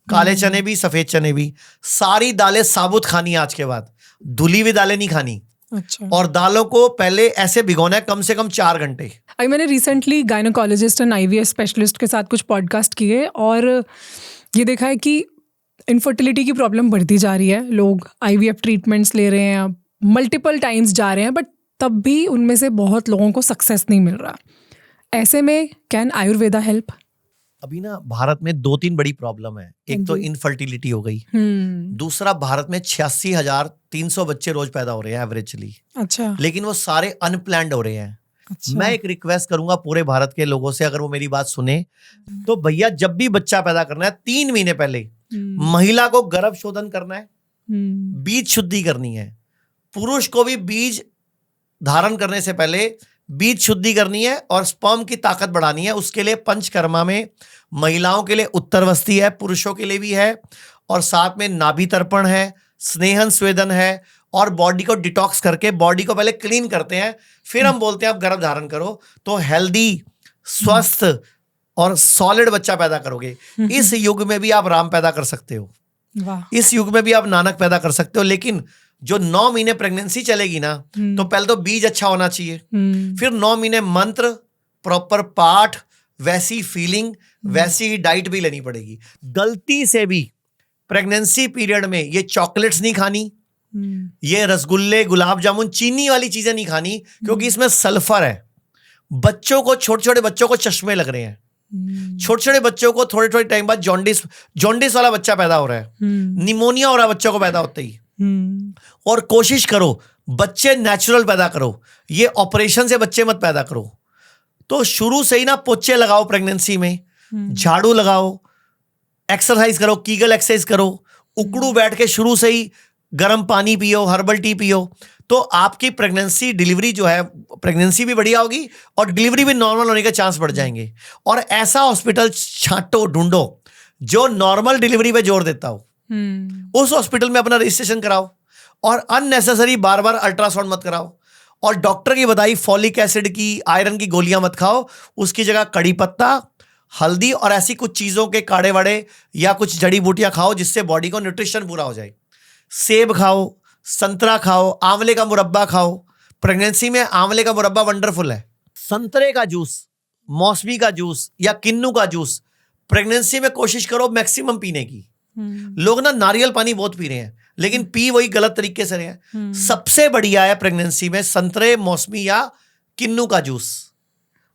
काले चने भी, सफेद चने भी। सारी दालें साबुत खानी है आज के बाद, धुली हुई दालें नहीं खानी। अच्छा। और दालों को पहले ऐसे भिगोना है कम से कम 4 घंटे। मैंने recently gynaecologist and IVF specialist के साथ कुछ पॉडकास्ट किए और ये देखा है कि इनफर्टिलिटी की प्रॉब्लम बढ़ती जा रही है। लोग IVF ट्रीटमेंट्स ले रहे हैं, मल्टीपल टाइम्स जा रहे हैं, बट तब भी उनमें से बहुत लोगों को सक्सेस नहीं मिल रहा। ऐसे में कैन आयुर्वेदा हेल्प? अभी ना भारत में 2-3 बड़ी प्रॉब्लम है। एक तो इनफर्टिलिटी हो गई, दूसरा भारत में 86,300 बच्चे रोज पैदा हो रहे हैं एवरेजली। अच्छा। लेकिन वो सारे अनप्लैंड हो रहे हैं। अच्छा। मैं एक रिक्वेस्ट करूंगा पूरे भारत के लोगों से, अगर वो मेरी बात सुने तो भैया, जब भी बच्चा पैदा करना है 3 महीने पहले महिला को गर्भ शोधन करना है, बीज शुद्धि करनी है। पुरुष को भी बीज धारण करने से पहले बीज शुद्धि करनी है और स्पर्म की ताकत बढ़ानी है। उसके लिए पंचकर्मा में महिलाओं के लिए उत्तरवस्ती है, पुरुषों के लिए भी है, और साथ में नाभि तर्पण है, स्नेहन स्वेदन है, और बॉडी को डिटॉक्स करके बॉडी को पहले क्लीन करते हैं, फिर हम बोलते हैं आप गर्भ धारण करो, तो हेल्दी, स्वस्थ और सॉलिड बच्चा पैदा करोगे। इस युग में भी आप राम पैदा कर सकते हो, इस युग में भी आप नानक पैदा कर सकते हो। लेकिन जो 9 महीने प्रेगनेंसी चलेगी ना, तो पहले तो बीज अच्छा होना चाहिए, फिर 9 महीने मंत्र, प्रॉपर पाठ, वैसी फीलिंग, वैसी डाइट भी लेनी पड़ेगी। गलती से भी प्रेगनेंसी पीरियड में ये चॉकलेट्स नहीं खानी, ये रसगुल्ले, गुलाब जामुन, चीनी वाली चीजें नहीं खानी, क्योंकि इसमें सल्फर है। बच्चों को, छोटे छोटे बच्चों को चश्मे लग रहे हैं, छोटे छोटे बच्चों को थोड़े थोड़े टाइम बाद जॉन्डिस वाला बच्चा पैदा हो रहा है, निमोनिया हो रहा है बच्चों को पैदा होते ही। और कोशिश करो बच्चे नेचुरल पैदा करो, ये ऑपरेशन से बच्चे मत पैदा करो। तो शुरू से ही ना पोछे लगाओ प्रेगनेंसी में, झाड़ू लगाओ, एक्सरसाइज करो, कीगल एक्सरसाइज करो, उकड़ू बैठ के शुरू से ही गर्म पानी पियो, हर्बल टी पियो, तो आपकी प्रेगनेंसी, डिलीवरी जो है, प्रेगनेंसी भी बढ़िया होगी और डिलीवरी भी नॉर्मल होने के चांस बढ़ जाएंगे। और ऐसा हॉस्पिटल छांटो, ढूंढो जो नॉर्मल डिलीवरी पे जोर देता हो, उस हॉस्पिटल में अपना रजिस्ट्रेशन कराओ, और अननेसेसरी बार बार अल्ट्रासाउंड मत कराओ, और डॉक्टर की बताई फॉलिक एसिड की, आयरन की गोलियां मत खाओ, उसकी जगह कड़ी पत्ता, हल्दी और ऐसी कुछ चीजों के काढ़े वाड़े या कुछ जड़ी बूटियां खाओ, जिससे बॉडी को न्यूट्रिशन पूरा हो जाए। सेब खाओ, संतरा खाओ, आंवले का मुरब्बा खाओ। प्रेगनेंसी में आंवले का मुरब्बा वंडरफुल है। संतरे का जूस, मौसमी का जूस या किन्नू का जूस प्रेगनेंसी में कोशिश करो मैक्सिमम पीने की। लोग ना नारियल पानी बहुत पी रहे हैं, लेकिन पी वही गलत तरीके से रहे हैं। सबसे बढ़िया है प्रेगनेंसी में संतरे, मौसमी या किन्नू का जूस।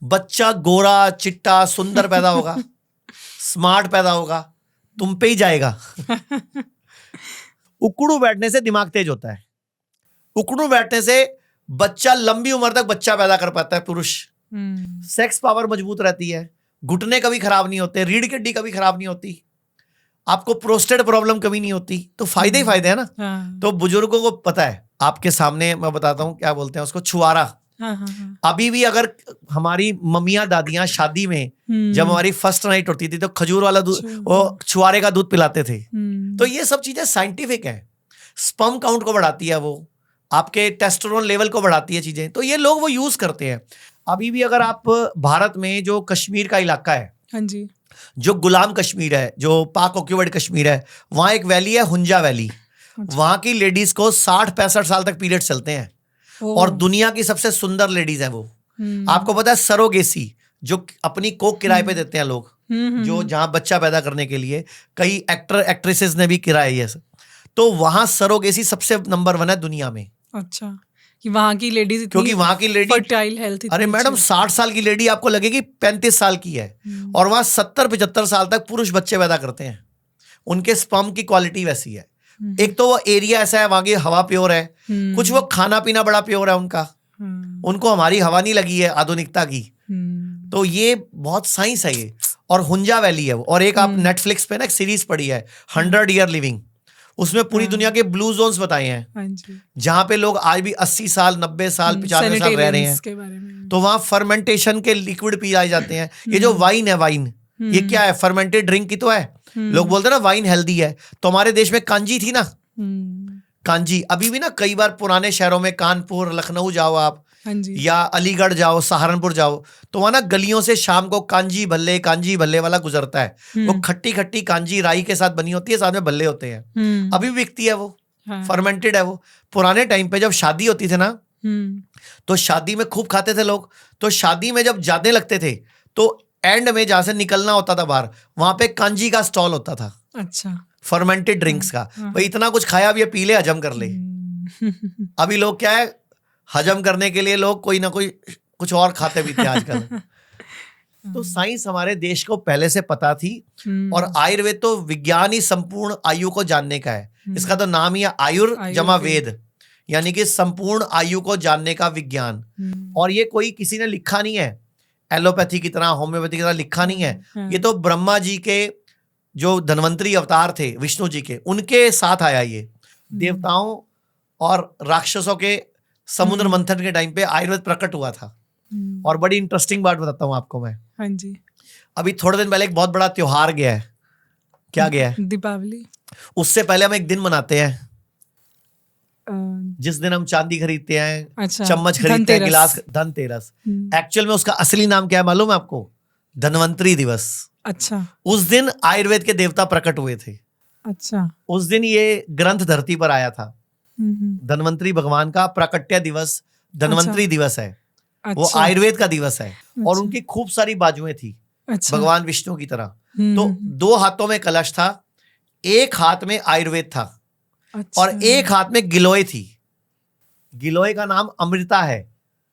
बच्चा गोरा, चिट्टा, सुंदर पैदा होगा, स्मार्ट पैदा होगा, तुम पे ही जाएगा। उकड़ू बैठने से दिमाग तेज होता है, उकड़ू बैठने से बच्चा लंबी उम्र तक बच्चा पैदा कर पाता है पुरुष। सेक्स पावर मजबूत रहती है, घुटने कभी खराब नहीं होते, रीढ़ की हड्डी कभी खराब नहीं होती, आपको प्रोस्टेट प्रॉब्लम कभी नहीं होती। तो फायदे ही फायदे हैं ना। तो बुजुर्गों को पता है, आपके सामने मैं बताता हूँ क्या बोलते हैं उसको, छुआरा। अभी भी अगर हमारी मम्मियां दादियां शादी में जब हमारी फर्स्ट नाइट होती थी तो खजूर वाला दूध, वो छुआरे का दूध पिलाते थे। तो ये सब चीजें साइंटिफिक है। स्पर्म काउंट को बढ़ाती है, वो आपके टेस्टोस्टेरोन लेवल को बढ़ाती है चीजें, तो ये लोग वो यूज करते हैं। अभी भी अगर आप भारत में जो कश्मीर का इलाका है, हाँ जी, जो गुलाम कश्मीर है, जो पाक ऑक्यूपाइड कश्मीर है, वहां एक वैली है हुंजा वैली। वहां की लेडीज को 60-65 साल तक पीरियड चलते हैं, और दुनिया की सबसे सुंदर लेडीज हैं वो। आपको पता है सरोगेसी, जो अपनी कोख किराए पे देते हैं लोग, जो जहां बच्चा पैदा करने के लिए कई एक्टर एक्ट्रेसेस ने भी किराया ये, तो वहां सरोगेसी सबसे नंबर 1 है दुनिया में। अच्छा, कि वहां की लेडीज, क्योंकि वहां की लेडी फर्टाइल हेल्थ। अरे मैडम 60 साल की लेडी आपको लगेगी 35 साल की है, और वहां 70-75 साल तक पुरुष बच्चे पैदा करते हैं। उनके स्पर्म की क्वालिटी वैसी है। एक तो वो एरिया ऐसा है, वहां की हवा प्योर है, कुछ वो खाना पीना बड़ा प्योर है उनका, उनको हमारी हवा नहीं लगी है आधुनिकता की। तो ये बहुत साइंस है ये, और हुंजा वैली है वो। और एक आप नेटफ्लिक्स पे ना एक सीरीज पड़ी है 100 ईयर लिविंग, उसमें पूरी दुनिया के ब्लू जोन्स बताए हैं, जहां पे लोग आज भी 80 साल, 90 साल, 95 साल रह रहे हैं। तो वहां फर्मेंटेशन के लिक्विड पिए जाते हैं। ये जो वाइन है, वाइन ये क्या है? फर्मेंटेड ड्रिंक की तो है। लोग बोलते हैं ना वाइन हेल्दी है, तो हमारे देश में कांजी थी ना, कांजी अभी भी ना कई बार पुराने शहरों में, कानपुर, लखनऊ जाओ आप, या अलीगढ़ जाओ, सहारनपुर जाओ, तो वहां ना गलियों से शाम को कांजी भल्ले वाला गुजरता है। वो खट्टी खट्टी कांजी राई के साथ बनी होती है, साथ में भल्ले होते हैं, अभी भी बिकती है वो, फर्मेंटेड है वो। पुराने टाइम पे जब शादी होती थी ना, तो शादी में खूब खाते थे लोग। तो शादी में जब जाने लगते थे तो एंड में जहां से निकलना होता था बाहर, वहां पे कांजी का स्टॉल होता था। अच्छा, फर्मेंटेड ड्रिंक्स का। भाई इतना कुछ खाया, अब ये पी ले, हजम कर ले। अभी लोग क्या है, हजम करने के लिए लोग कोई ना कोई कुछ और खाते पीते आजकल। तो साइंस हमारे देश को पहले से पता थी, और आयुर्वेद तो विज्ञान ही संपूर्ण आयु को जानने का है। इसका तो नाम ही है आयुर जमा वेद, यानी कि संपूर्ण आयु को जानने का विज्ञान। और ये कोई किसी ने लिखा नहीं है, एलोपैथी की तरह, होम्योपैथी की तरह लिखा नहीं है। ये तो ब्रह्मा जी के जो धन्वंतरी अवतार थे विष्णु जी के, उनके साथ आया ये। देवताओं और राक्षसों के समुद्र मंथन के टाइम पे आयुर्वेद प्रकट हुआ था। और बड़ी इंटरेस्टिंग बात बताता हूँ आपको मैं। हाँ जी। अभी थोड़े दिन पहले एक बहुत बड़ा त्योहार गया है। क्या गया है? दीपावली। उससे पहले हम एक दिन मनाते हैं जिस दिन हम चांदी खरीदते हैं, अच्छा, चम्मच खरीदते हैं, गिलास, धनतेरस। एक्चुअल में उसका असली नाम क्या है मालूम है आपको? धन्वंतरी दिवस। अच्छा। उस दिन आयुर्वेद के देवता प्रकट हुए थे। अच्छा। उस दिन ये ग्रंथ धरती पर आया था। धन्वंतरी भगवान का प्राकट्य दिवस धन्वंतरी दिवस है। वो आयुर्वेद का दिवस है। और उनकी खूब सारी बाजुएं थी भगवान विष्णु की तरह। तो 2 हाथों में कलश था, एक हाथ में आयुर्वेद था और एक हाथ में गिलोय थी। गिलोय का नाम अमृता है,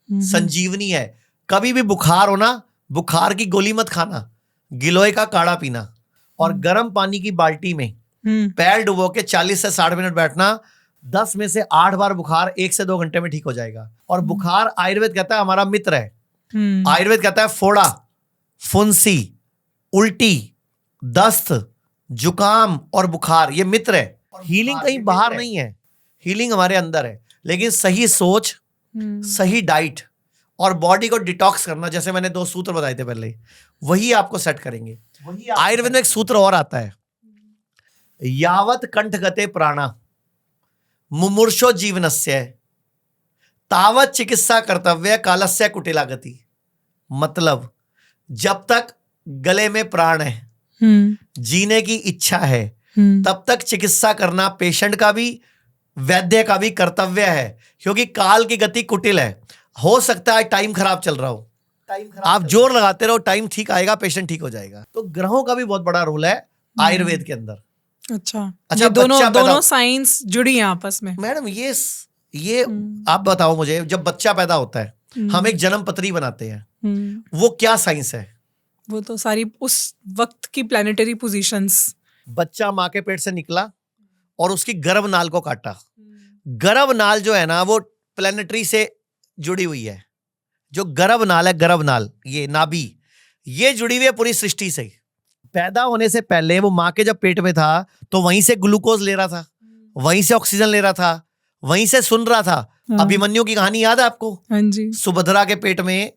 संजीवनी है। कभी भी बुखार हो ना, बुखार की गोली मत खाना, गिलोय का काढ़ा पीना और गर्म पानी की बाल्टी में पैर डुबो के 40 से 60 मिनट बैठना। 10 में से 8 बार बुखार 1 से 2 घंटे में ठीक हो जाएगा। और बुखार आयुर्वेद कहता है हमारा मित्र है। आयुर्वेद कहता है फोड़ा, फुंसी, उल्टी, दस्त, जुकाम और बुखार ये मित्र है। हीलिंग कहीं बाहर नहीं है, हीलिंग हमारे अंदर है। लेकिन सही सोच, सही डाइट और बॉडी को डिटॉक्स करना, जैसे मैंने 2 सूत्र बताए थे पहले, वही आपको सेट करेंगे। आयुर्वेद में एक सूत्र और आता है, यावत कंठगते प्राणा मुमूर्षो जीवनस्य तावत चिकित्सा कर्तव्य कालस्य कुटिला गति। मतलब जब तक गले में प्राण है, जीने की इच्छा है, तब तक चिकित्सा करना पेशेंट का भी, वैद्य का भी कर्तव्य है। क्योंकि काल की गति कुटिल है। हो सकता है टाइम खराब चल रहा हो, आप जोर लगाते रहो, टाइम ठीक आएगा, पेशेंट ठीक हो जाएगा। तो ग्रहों का भी बहुत बड़ा रोल है आयुर्वेद के अंदर। अच्छा, दोनों साइंस जुड़ी हैं आपस में। मैडम ये आप बताओ मुझे, जब बच्चा पैदा होता है हम एक जन्म पत्री बनाते हैं, वो क्या साइंस है? वो तो सारी उस वक्त की प्लैनेटरी पोजीशंस। बच्चा माँ के पेट से निकला और उसकी गर्भनाल को काटा। गर्भनाल जो है ना, वो प्लैनेटरी से जुड़ी हुई है। जो गर्भनाल है, गर्भनाल, ये नाभि, ये जुड़ी हुई है पूरी सृष्टि से। पैदा होने से पहले वो माँ के जब पेट में था तो वहीं से ग्लूकोज ले रहा था, वहीं से ऑक्सीजन ले रहा था, वहीं से सुन रहा था। अभिमन्यु की कहानी याद है आपको? हाँ जी। सुभद्रा के पेट में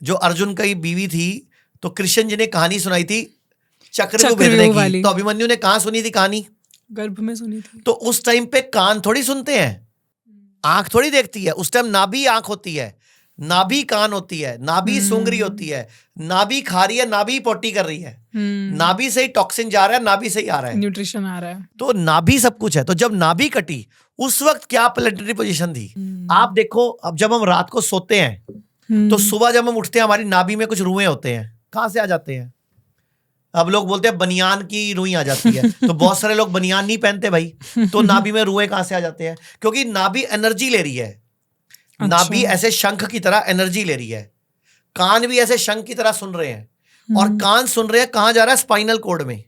जो अर्जुन की बीवी थी, तो कृष्ण जी ने कहानी सुनाई थी चक्रव्यूह भेदने की। तो अभिमन्यु ने कहाँ सुनी थी कहानी? गर्भ में सुनी थी। तो उस टाइम पे कान थोड़ी सुनते हैं, आंख थोड़ी देखती है। उस टाइम नाभि आंख होती है, नाभि कान होती है, नाभि सूंघ रही होती है, नाभि खा रही है, नाभि पोटी कर रही है, नाभि से ही टॉक्सिन जा रहा है, नाभि से ही आ रहा है, न्यूट्रिशन आ रहा है। तो नाभि सब कुछ है। तो जब नाभि कटी, उस वक्त क्या प्लैनेटरी पोजीशन थी? आप देखो, अब जब हम रात को सोते हैं तो सुबह जब हम उठते हैं हमारी नाभि में कुछ रुएं होते हैं। कहां से आ जाते हैं? अब लोग बोलते हैं बनियान की रुई आ जाती है, तो बहुत सारे लोग बनियान नहीं पहनते भाई, तो नाभि में रुएं कहां से आ जाते हैं? क्योंकि नाभि एनर्जी ले रही है। अच्छा। नाभि ऐसे शंख की तरह एनर्जी ले रही है, कान भी ऐसे शंख की तरह सुन रहे हैं। और कान सुन रहे हैं कहां जा रहा है? स्पाइनल कोड में।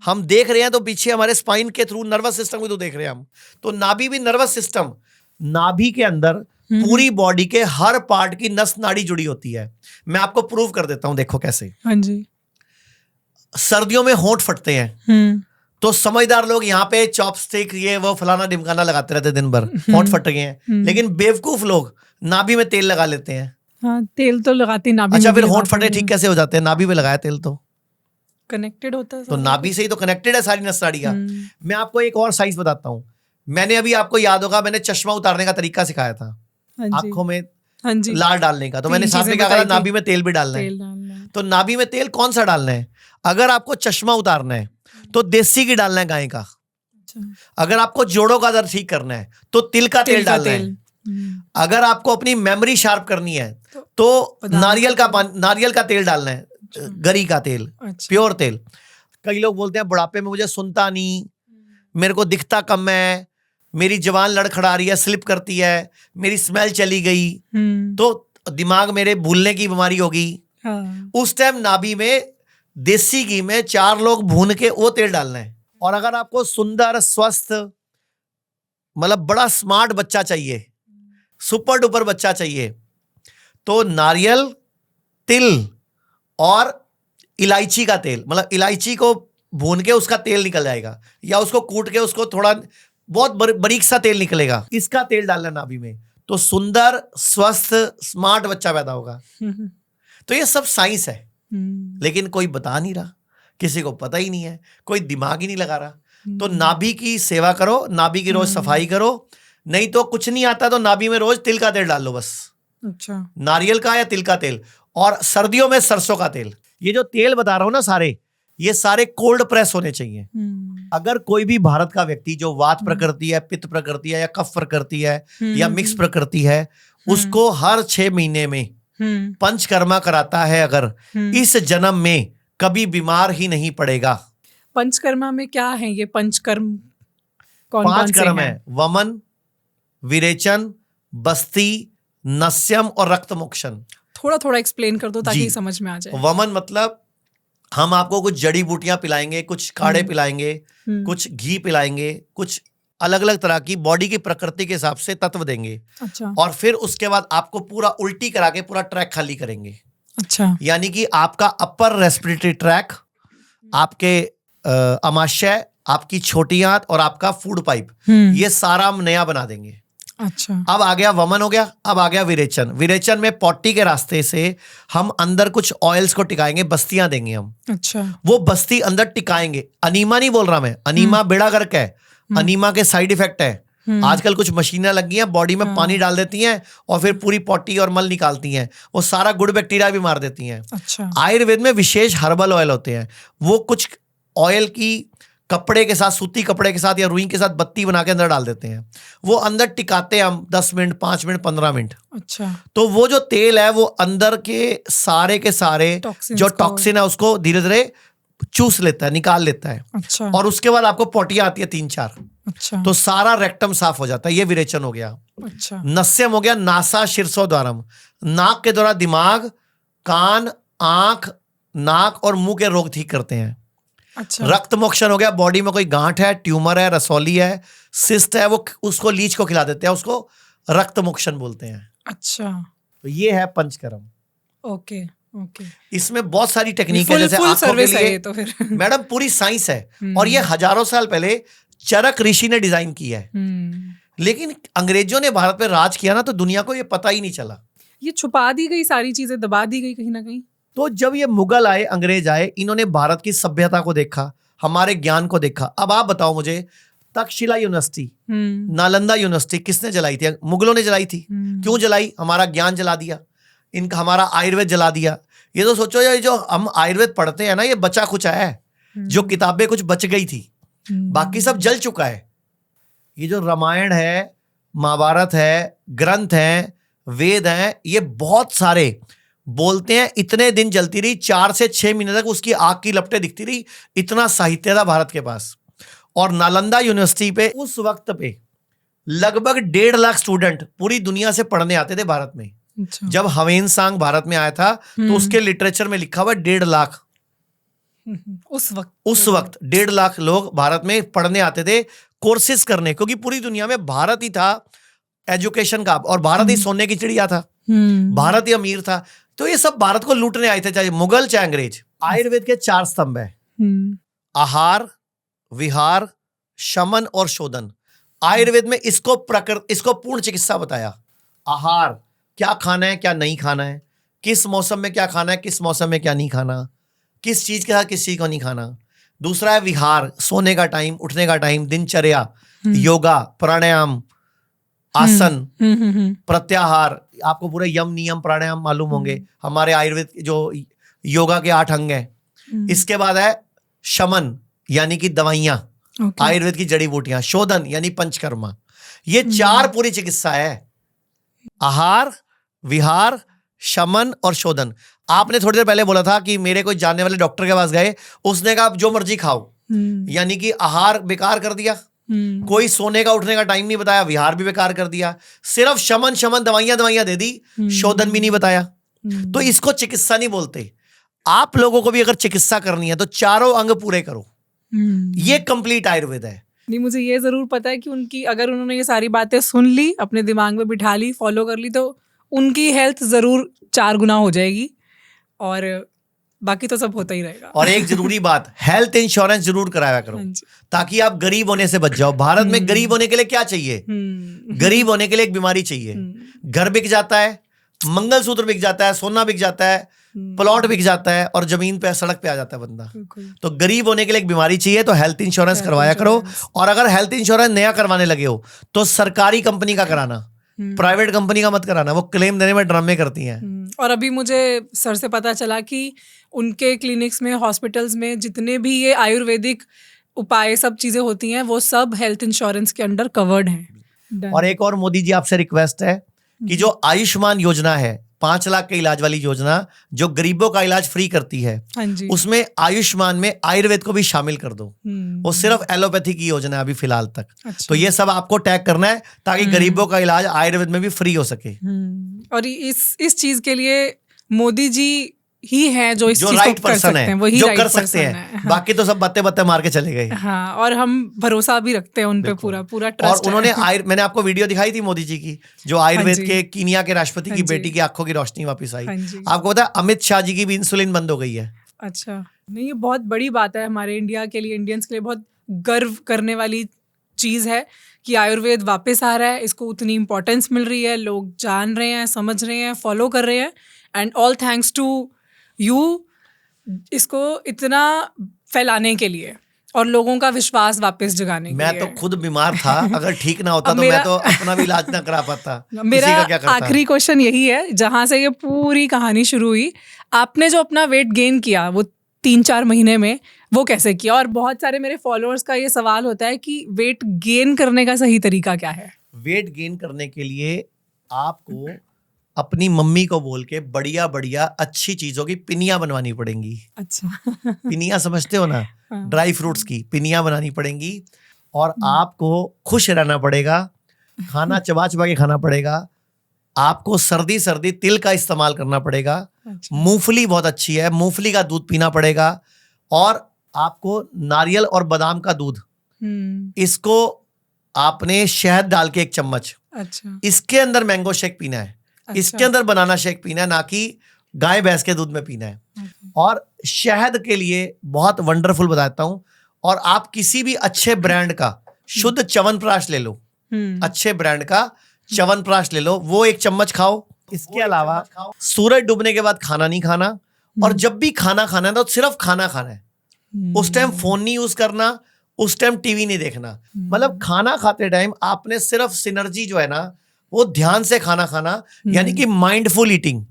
हम देख रहे हैं तो पीछे हमारे स्पाइन के थ्रू नर्वस सिस्टम को तो देख रहे हैं हम। तो नाभि भी नर्वस सिस्टम। नाभि के अंदर पूरी बॉडी के हर पार्ट की नस नाड़ी जुड़ी होती है। मैं आपको प्रूव कर देता हूं, देखो कैसे। हाँ जी। सर्दियों में होंठ फटते हैं तो समझदार लोग यहाँ पे चॉपस्टिक ये वो फलाना ढिमकाना लगाते रहते दिन भर, होंठ फट गए हैं। लेकिन बेवकूफ लोग नाभि में तेल लगा लेते हैं। हाँ, तेल तो लगाते नाभि। अच्छा, फिर होंठ फटे ठीक कैसे हो जाते हैं? नाभि में लगाया तेल तो कनेक्टेड होता है। तो नाभि से ही तो कनेक्टेड है सारी नस नाड़ियां। मैं आपको एक और साइंस बताता हूँ। मैंने अभी, आपको याद होगा, मैंने चश्मा उतारने का तरीका सिखाया था, आंखों में लाल डालने का। तो मैंने साथ में क्या कहा, नाभि में तेल भी डालना है। तो नाभि में तेल कौन सा डालना है? अगर आपको चश्मा उतारना है तो देसी घी डालना है, गाय का। अगर आपको जोड़ों का दर्द ठीक करना है तो तिल का तेल डालना है। अगर आपको अपनी मेमोरी शार्प करनी है तो नारियल का तेल डालना है, गरी का तेल, प्योर तेल। कई लोग बोलते हैं बुढ़ापे में मुझे सुनता नहीं, मेरे को दिखता कम है, मेरी जवान लड़खड़ा रही है, स्लिप करती है, मेरी स्मेल चली गई, तो दिमाग मेरे भूलने की बीमारी होगी। उस टाइम नाभि में देसी घी में 4 लोग भून के वो तेल डालना है। और अगर आपको सुंदर, स्वस्थ, मतलब बड़ा स्मार्ट बच्चा चाहिए, सुपर डुपर बच्चा चाहिए, तो नारियल, तिल और इलायची का तेल, मतलब इलायची को भून के उसका तेल निकल जाएगा, या उसको कूट के उसको थोड़ा बहुत बारीक सा तेल निकलेगा, इसका तेल डालना नाभि में, तो सुंदर, स्वस्थ, स्मार्ट बच्चा पैदा होगा। तो ये सब साइंस है, लेकिन कोई बता नहीं रहा, किसी को पता ही नहीं है, कोई दिमाग ही नहीं लगा रहा। तो नाभि की सेवा करो, नाभि की रोज सफाई करो, नहीं तो कुछ नहीं आता तो नाभि में रोज तिल का तेल डाल लो बस। अच्छा, नारियल का या तिल का तेल, और सर्दियों में सरसों का तेल। ये जो तेल बता रहा हूं ना सारे, ये सारे कोल्ड प्रेस होने चाहिए। अगर कोई भी भारत का व्यक्ति जो वात प्रकृति है, पित्त प्रकृति है, या कफ प्रकृति है, या मिक्स प्रकृति है, उसको हर 6 महीने में पंचकर्मा कराता है, अगर इस जन्म में कभी बीमार ही नहीं पड़ेगा। पंचकर्मा में क्या है ये पंचकर्म? कौन 5 से कर्म हैं? है, वमन, विरेचन, बस्ती, नस्यम और रक्त मोक्षण। थोड़ा थोड़ा एक्सप्लेन कर दो ताकि जी। समझ में आ जाए। वमन मतलब हम आपको कुछ जड़ी बूटियां पिलाएंगे, कुछ काढ़े पिलाएंगे, कुछ घी पिलाएंगे, कुछ अलग अलग तरह की बॉडी की प्रकृति के हिसाब से तत्व देंगे। अच्छा, और फिर उसके बाद आपको पूरा उल्टी करा के पूरा ट्रैक खाली करेंगे। अच्छा, यानी कि आपका अपर रेस्पिरेटरी ट्रैक, आपके अमाशय, आपकी छोटी आंत और आपका फूड पाइप, ये सारा हम नया बना देंगे। अच्छा, अब आ गया वमन, हो गया। अब आ गया विरेचन। विरेचन में पॉटी के रास्ते से हम अंदर कुछ ऑयल्स को टिकाएंगे, बस्तियां देंगे हम। अच्छा, वो बस्ती अंदर टिकाएंगे। अनीमा नहीं बोल रहा मैं, अनीमा बेड़ा गर्क है, अनीमा के साइड इफेक्ट है। आजकल कुछ मशीनें लग गई हैं, बॉडी में पानी डाल देती हैं और फिर पूरी पॉटी और मल निकालती हैं, वो सारा गुड बैक्टीरिया भी मार देती हैं। अच्छा, आयुर्वेद में विशेष हर्बल ऑयल होते हैं, वो कुछ ऑयल की कपड़े के साथ, सूती कपड़े के साथ या रुई के साथ बत्ती बना के अंदर डाल देते हैं, वो अंदर टिकाते हैं हम 10 मिनट, 5 मिनट, 15 मिनट। अच्छा, तो वो जो तेल है वो अंदर के सारे Toxins जो को- टॉक्सिन है उसको धीरे धीरे चूस लेता है, निकाल लेता है। अच्छा, और उसके बाद आपको पोटियां आती है 3-4, अच्छा, तो सारा रेक्टम साफ हो जाता है। ये विरेचन हो गया। अच्छा, नस्यम हो गया, नासा शीर्षोद्वारम, नाक के द्वारा दिमाग, कान, आंख, नाक और मुंह के रोग ठीक करते हैं। अच्छा, रक्त मोक्षण हो गया, बॉडी में कोई गांठ है, ट्यूमर है, रसौली है, सिस्ट है, वो उसको लीच को खिला देते हैं, उसको रक्त मोक्षण बोलते हैं। अच्छा, तो ये है पंचकर्म। Okay, okay. इसमें बहुत सारी टेक्निक है, फुल जैसे फुल आंखों के सर्विस है ये लिए तो फिर। मैडम पूरी साइंस है, और ये हजारों साल पहले चरक ऋषि ने डिजाइन किया है। लेकिन अंग्रेजों ने भारत पे राज किया ना, तो दुनिया को ये पता ही नहीं चला। ये छुपा दी गई, सारी चीजें दबा दी गई कहीं ना कहीं। तो जब ये मुगल आए, अंग्रेज आए, इन्होंने भारत की सभ्यता को देखा, हमारे ज्ञान को देखा। अब आप बताओ मुझे, तक्षशिला यूनिवर्सिटी, नालंदा यूनिवर्सिटी किसने जलाई थी? मुगलों ने जलाई थी। क्यों जलाई? हमारा ज्ञान जला दिया, इनका हमारा आयुर्वेद जला दिया। ये तो सोचो, ये जो हम आयुर्वेद पढ़ते हैं ना, ये बचा कुछ है, जो किताबें कुछ बच गई थी, बाकी सब जल चुका है। ये जो रामायण है, महाभारत है, ग्रंथ हैं, वेद हैं, ये बहुत सारे बोलते हैं इतने दिन जलती रही, 4 से 6 महीने तक उसकी आग की लपटें दिखती रही, इतना साहित्य था भारत के पास। और नालंदा यूनिवर्सिटी पे उस वक्त पे लगभग 1.5 लाख स्टूडेंट पूरी दुनिया से पढ़ने आते थे भारत में। अच्छा, जब हवेन सांग भारत में आया था, तो उसके लिटरेचर में लिखा हुआ 1.5 लाख। उस वक्त 1.5 लाख लोग भारत में पढ़ने आते थे, कोर्सेज करने, क्योंकि पूरी दुनिया में भारत ही था एजुकेशन का, और भारत ही सोने की चिड़िया था, भारत ही अमीर था। तो ये सब भारत को लूटने आए थे, चाहे मुगल चाहे अंग्रेज। आयुर्वेद के 4 स्तंभ है, आहार, विहार, शमन और शोधन। आयुर्वेद में इसको पूर्ण चिकित्सा बताया। आहार, क्या खाना है, क्या नहीं खाना है, किस मौसम में क्या खाना है, किस मौसम में क्या नहीं खाना, किस चीज के साथ किस चीज को नहीं खाना। दूसरा है विहार, सोने का टाइम, उठने का टाइम, दिनचर्या, योगा, प्राणायाम, आसन, प्रत्याहार। आपको पूरे यम नियम प्राणायाम मालूम होंगे, हमारे आयुर्वेद जो योगा के 8 अंग हैं। इसके बाद है शमन, यानी कि दवाइयां, आयुर्वेद की जड़ी बूटियां। शोधन यानी पंचकर्मा। ये 4 पूरी चिकित्सा है, आहार, विहार, शमन और शोधन। आपने थोड़ी देर पहले बोला था कि मेरे कोई जानने वाले डॉक्टर के पास गए, उसने कहा आप जो मर्जी खाओ, यानी कि आहार बेकार कर दिया, कोई सोने का उठने का टाइम नहीं बताया, विहार भी बेकार कर दिया, सिर्फ शमन दवाइयां दे दी, शोधन भी नहीं बताया। तो इसको चिकित्सा नहीं बोलते। आप लोगों को भी अगर चिकित्सा करनी है तो 4 अंग पूरे करो, ये कंप्लीट आयुर्वेद है। नहीं, मुझे ये ज़रूर पता है कि उनकी अगर उन्होंने ये सारी बातें सुन ली, अपने दिमाग में बिठा ली, फॉलो कर ली, तो उनकी हेल्थ ज़रूर 4 गुना हो जाएगी और बाकी तो सब होता ही रहेगा। और एक जरूरी बात, हेल्थ इंश्योरेंस जरूर कराया करो हाँ जी। ताकि आप गरीब होने से बच जाओ। भारत में गरीब होने के लिए क्या चाहिए? गरीब होने के लिए एक बीमारी चाहिए। घर बिक जाता है, मंगलसूत्र बिक जाता है, सोना बिक जाता है, प्लॉट बिक जाता है और जमीन पे सड़क पे आ जाता है बंदा। तो गरीब होने के लिए एक बीमारी चाहिए, तो हेल्थ इंश्योरेंस करवाया करो। और अगर हेल्थ इंश्योरेंस नया करवाने लगे हो तो सरकारी कंपनी का कराना, प्राइवेट कंपनी का मत कराना, वो क्लेम देने में ड्रामे करती हैं। और अभी मुझे सर से पता चला कि उनके क्लिनिक्स में, हॉस्पिटल्स में जितने भी ये आयुर्वेदिक उपाय सब चीजें होती हैं वो सब हेल्थ इंश्योरेंस के अंडर कवर्ड हैं। और एक और मोदी जी आपसे रिक्वेस्ट है कि जो आयुष्मान योजना है, 5 लाख के इलाज वाली योजना जो गरीबों का इलाज फ्री करती है, हाँ जी। उसमें आयुष्मान में आयुर्वेद को भी शामिल कर दो। वो सिर्फ एलोपैथी की योजना है अभी फिलहाल तक। अच्छा। तो ये सब आपको टैग करना है ताकि गरीबों का इलाज आयुर्वेद में भी फ्री हो सके। और इस चीज के लिए मोदी जी ही हैं जो इस चीज को राइट कर पर्सन सकते हैं, है, वही जो right कर सकते person हैं। है। बाकी तो सब बातें बातें मार के चले गए। हाँ, और हम भरोसा भी रखते हैं उन पे, पूरा और ट्रस्ट। उन्होंने मैंने आपको वीडियो दिखाई थी मोदी जी की, जो आयुर्वेद हाँ जी। के कीनिया के राष्ट्रपति हाँ की जी। बेटी की आंखों की रोशनी वापस आई। हाँ जी। आपको पता है अमित शाह जी की भी इंसुलिन बंद हो गई है। अच्छा, नहीं ये बहुत बड़ी बात है हमारे इंडिया के लिए, इंडियंस के लिए बहुत गर्व करने वाली चीज़ है कि आयुर्वेद वापस आ रहा है, इसको उतनी इम्पोर्टेंस मिल रही है, लोग जान रहे हैं, समझ रहे हैं, फॉलो कर रहे हैं। And all thanks to you इसको इतना फैलाने के लिए और लोगों का विश्वास वापस जगाने के मैं लिए। तो खुद बीमार था, अगर ठीक ना होता अब तो मैं मेरा- तो अपना भी इलाज ना करा पाता। मेरा किसी का क्या करता। आखिरी क्वेश्चन यही है, जहां से ये पूरी कहानी शुरू हुई, आपने जो अपना वेट गेन किया वो 3-4 महीने में, वो कैसे किया? और बहुत सारे मेरे फॉलोअर्स का ये सवाल होता है कि वेट गेन करने का सही तरीका क्या है? वेट गेन करने के लिए आपको अपनी मम्मी को बोल के बढ़िया बढ़िया अच्छी चीजों की पिनिया बनवानी पड़ेंगी। अच्छा। पिनिया समझते हो ना? हाँ। ड्राई फ्रूट्स की पिनिया बनानी पड़ेंगी और आपको खुश रहना पड़ेगा, खाना चबा चबा के खाना पड़ेगा। आपको सर्दी सर्दी तिल का इस्तेमाल करना पड़ेगा। अच्छा। मूंगफली बहुत अच्छी है, मूंगफली का दूध पीना पड़ेगा। और आपको नारियल और बादाम का दूध, इसको आपने शहद डाल के 1 चम्मच, अच्छा। इसके अंदर मैंगो शेक पीना है। अच्छा। इसके अंदर बनाना शेक पीना है, ना कि गाय भैंस के दूध में पीना है। और शहद के लिए बहुत वंडरफुल बताता हूं। और आप किसी भी अच्छे ब्रांड का शुद्ध च्यवनप्राश ले लो, अच्छे ब्रांड का च्यवनप्राश ले लो, वो 1 चम्मच खाओ। इसके अलावा सूरज डूबने के बाद खाना नहीं खाना, और जब भी खाना खाना है तो सिर्फ खाना खाना है। उस टाइम फोन नहीं यूज करना, उस टाइम टीवी नहीं देखना। मतलब खाना खाते टाइम आपने सिर्फ सिनर्जी जो है ना, वो ध्यान से खाना खाना, यानी कि माइंडफुल ईटिंग।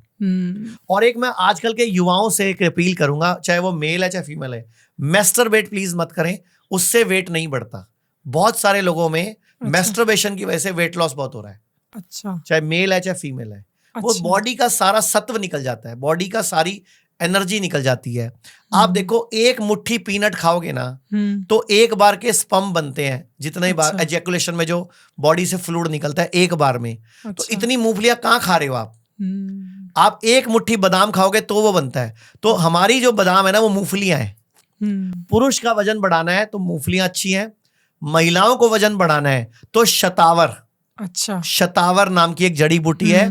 और एक मैं आजकल के युवाओं से एक अपील करूंगा, चाहे वो मेल है चाहे फीमेल है, मैस्टरबेट प्लीज मत करें, उससे वेट नहीं बढ़ता। बहुत सारे लोगों में मैस्टरबेशन की वजह से वेट लॉस बहुत हो रहा है। अच्छा। चाहे मेल है चाहे फीमेल है। वो बॉडी का सारा सत्व निकल जाता है, बॉडी का सारी एनर्जी निकल जाती है। आप देखो, 1 मुट्ठी पीनट खाओगे ना तो 1 बार के स्पर्म बनते हैं, जितने बार एजैकुलेशन में जो बॉडी से फ्लूइड निकलता है 1 बार में। तो इतनी मूंगफलियां कहाँ खा रहे हो आप? आप 1 मुट्ठी बादाम खाओगे तो वो बनता है। तो हमारी जो बादाम है ना, वो मूंगफलियां हैं। पुरुष का वजन बढ़ाना है तो मूंगफलियां अच्छी हैं। महिलाओं को वजन बढ़ाना है तो शतावर, अच्छा, शतावर नाम की एक जड़ी बूटी है,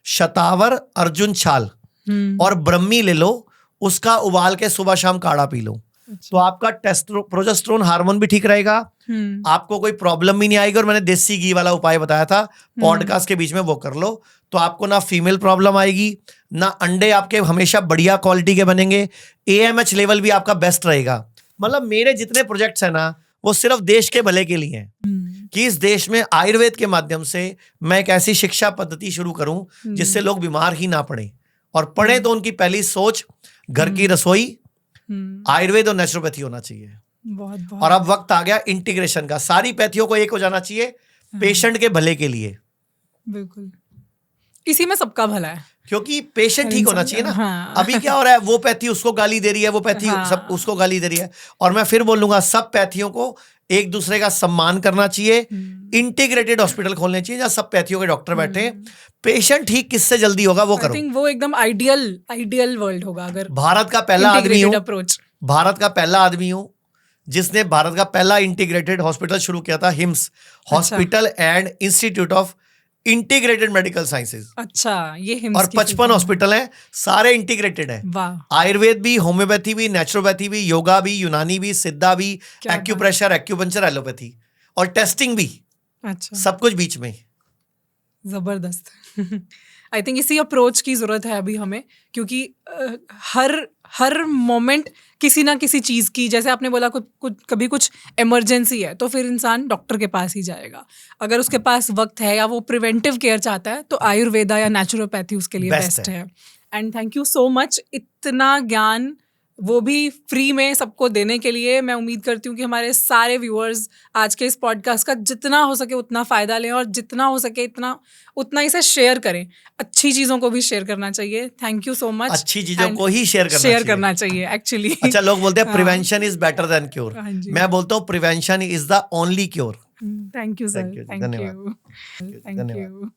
शतावर, अर्जुन छाल और ब्रह्मी ले लो, उसका उबाल के सुबह शाम काढ़ा पी लो। तो आपका प्रोजेस्टेरोन हार्मोन भी ठीक रहेगा, आपको कोई प्रॉब्लम भी नहीं आएगी। और मैंने देसी घी वाला उपाय बताया था पॉडकास्ट के बीच में, वो कर लो तो आपको ना फीमेल प्रॉब्लम आएगी, ना अंडे आपके हमेशा बढ़िया क्वालिटी के बनेंगे, AMH लेवल भी आपका बेस्ट रहेगा। मतलब मेरे जितने प्रोजेक्ट्स हैं ना, वो सिर्फ देश के भले के लिए हैं कि इस देश में आयुर्वेद के माध्यम से मैं एक ऐसी शिक्षा पद्धति शुरू करूं जिससे लोग बीमार ही ना पड़े, और पढ़े तो उनकी पहली सोच घर की रसोई, आयुर्वेद और नेचुरोपैथी होना चाहिए। बहुत और अब वक्त आ गया इंटीग्रेशन का, सारी पैथियों को एक हो जाना चाहिए पेशेंट के भले के लिए। बिल्कुल, इसी में सबका भला है, क्योंकि पेशेंट ठीक होना चाहिए ना। हाँ। अभी क्या हो रहा है, वो पैथी उसको गाली दे रही है, वो पैथी सब उसको गाली दे रही है। और मैं फिर बोलूंगा, सब पैथियों को एक दूसरे का सम्मान करना चाहिए। इंटीग्रेटेड हॉस्पिटल खोलने चाहिए जहां सब पैथियों के डॉक्टर बैठे। पेशेंट ठीक किससे जल्दी होगा वो करो। वो एकदम आइडियल वर्ल्ड होगा अगर भारत का पहला आदमी हूं, अप्रोच। भारत का पहला आदमी हूं जिसने भारत का पहला इंटीग्रेटेड हॉस्पिटल शुरू किया था, hymns hospital and institute of integrated medical sciences. अच्छा, ये हिम्स और की 55 हॉस्पिटल हैं, सारे इंटीग्रेटेड हैं। वाह, आयुर्वेद भी, होम्योपैथी भी, नेचुरोपैथी भी, योगा भी, यूनानी भी, सिद्धा भी, क्या एक्यूप्रेशर, एक्यूपंचर, एलोपैथी और टेस्टिंग भी, अच्छा, सब कुछ बीच में। जबरदस्त। आई थिंक इसी अप्रोच की जरूरत है अभी हमें, क्योंकि हर मोमेंट किसी ना किसी चीज़ की, जैसे आपने बोला कभी कुछ इमरजेंसी है तो फिर इंसान डॉक्टर के पास ही जाएगा। अगर उसके पास वक्त है या वो प्रिवेंटिव केयर चाहता है तो आयुर्वेदा या नेचुरोपैथी उसके लिए Best बेस्ट है। And thank you so much, इतना ज्ञान वो भी फ्री में सबको देने के लिए। मैं उम्मीद करती हूँ कि हमारे सारे व्यूअर्स आज के इस पॉडकास्ट का जितना हो सके उतना फ़ायदा लें और जितना हो सके उतना इसे शेयर करें। अच्छी चीज़ों को भी शेयर करना चाहिए। Thank you so much. अच्छी चीजों को ही शेयर करना चाहिए एक्चुअली। अच्छा, लोग बोलते हैं prevention is better than cure. हाँ जी। मैं बोलता हूँ prevention is the only cure. Thank you sir, Thank you, thank धन्यवाद। यू, थैंक धन्यवाद। यू।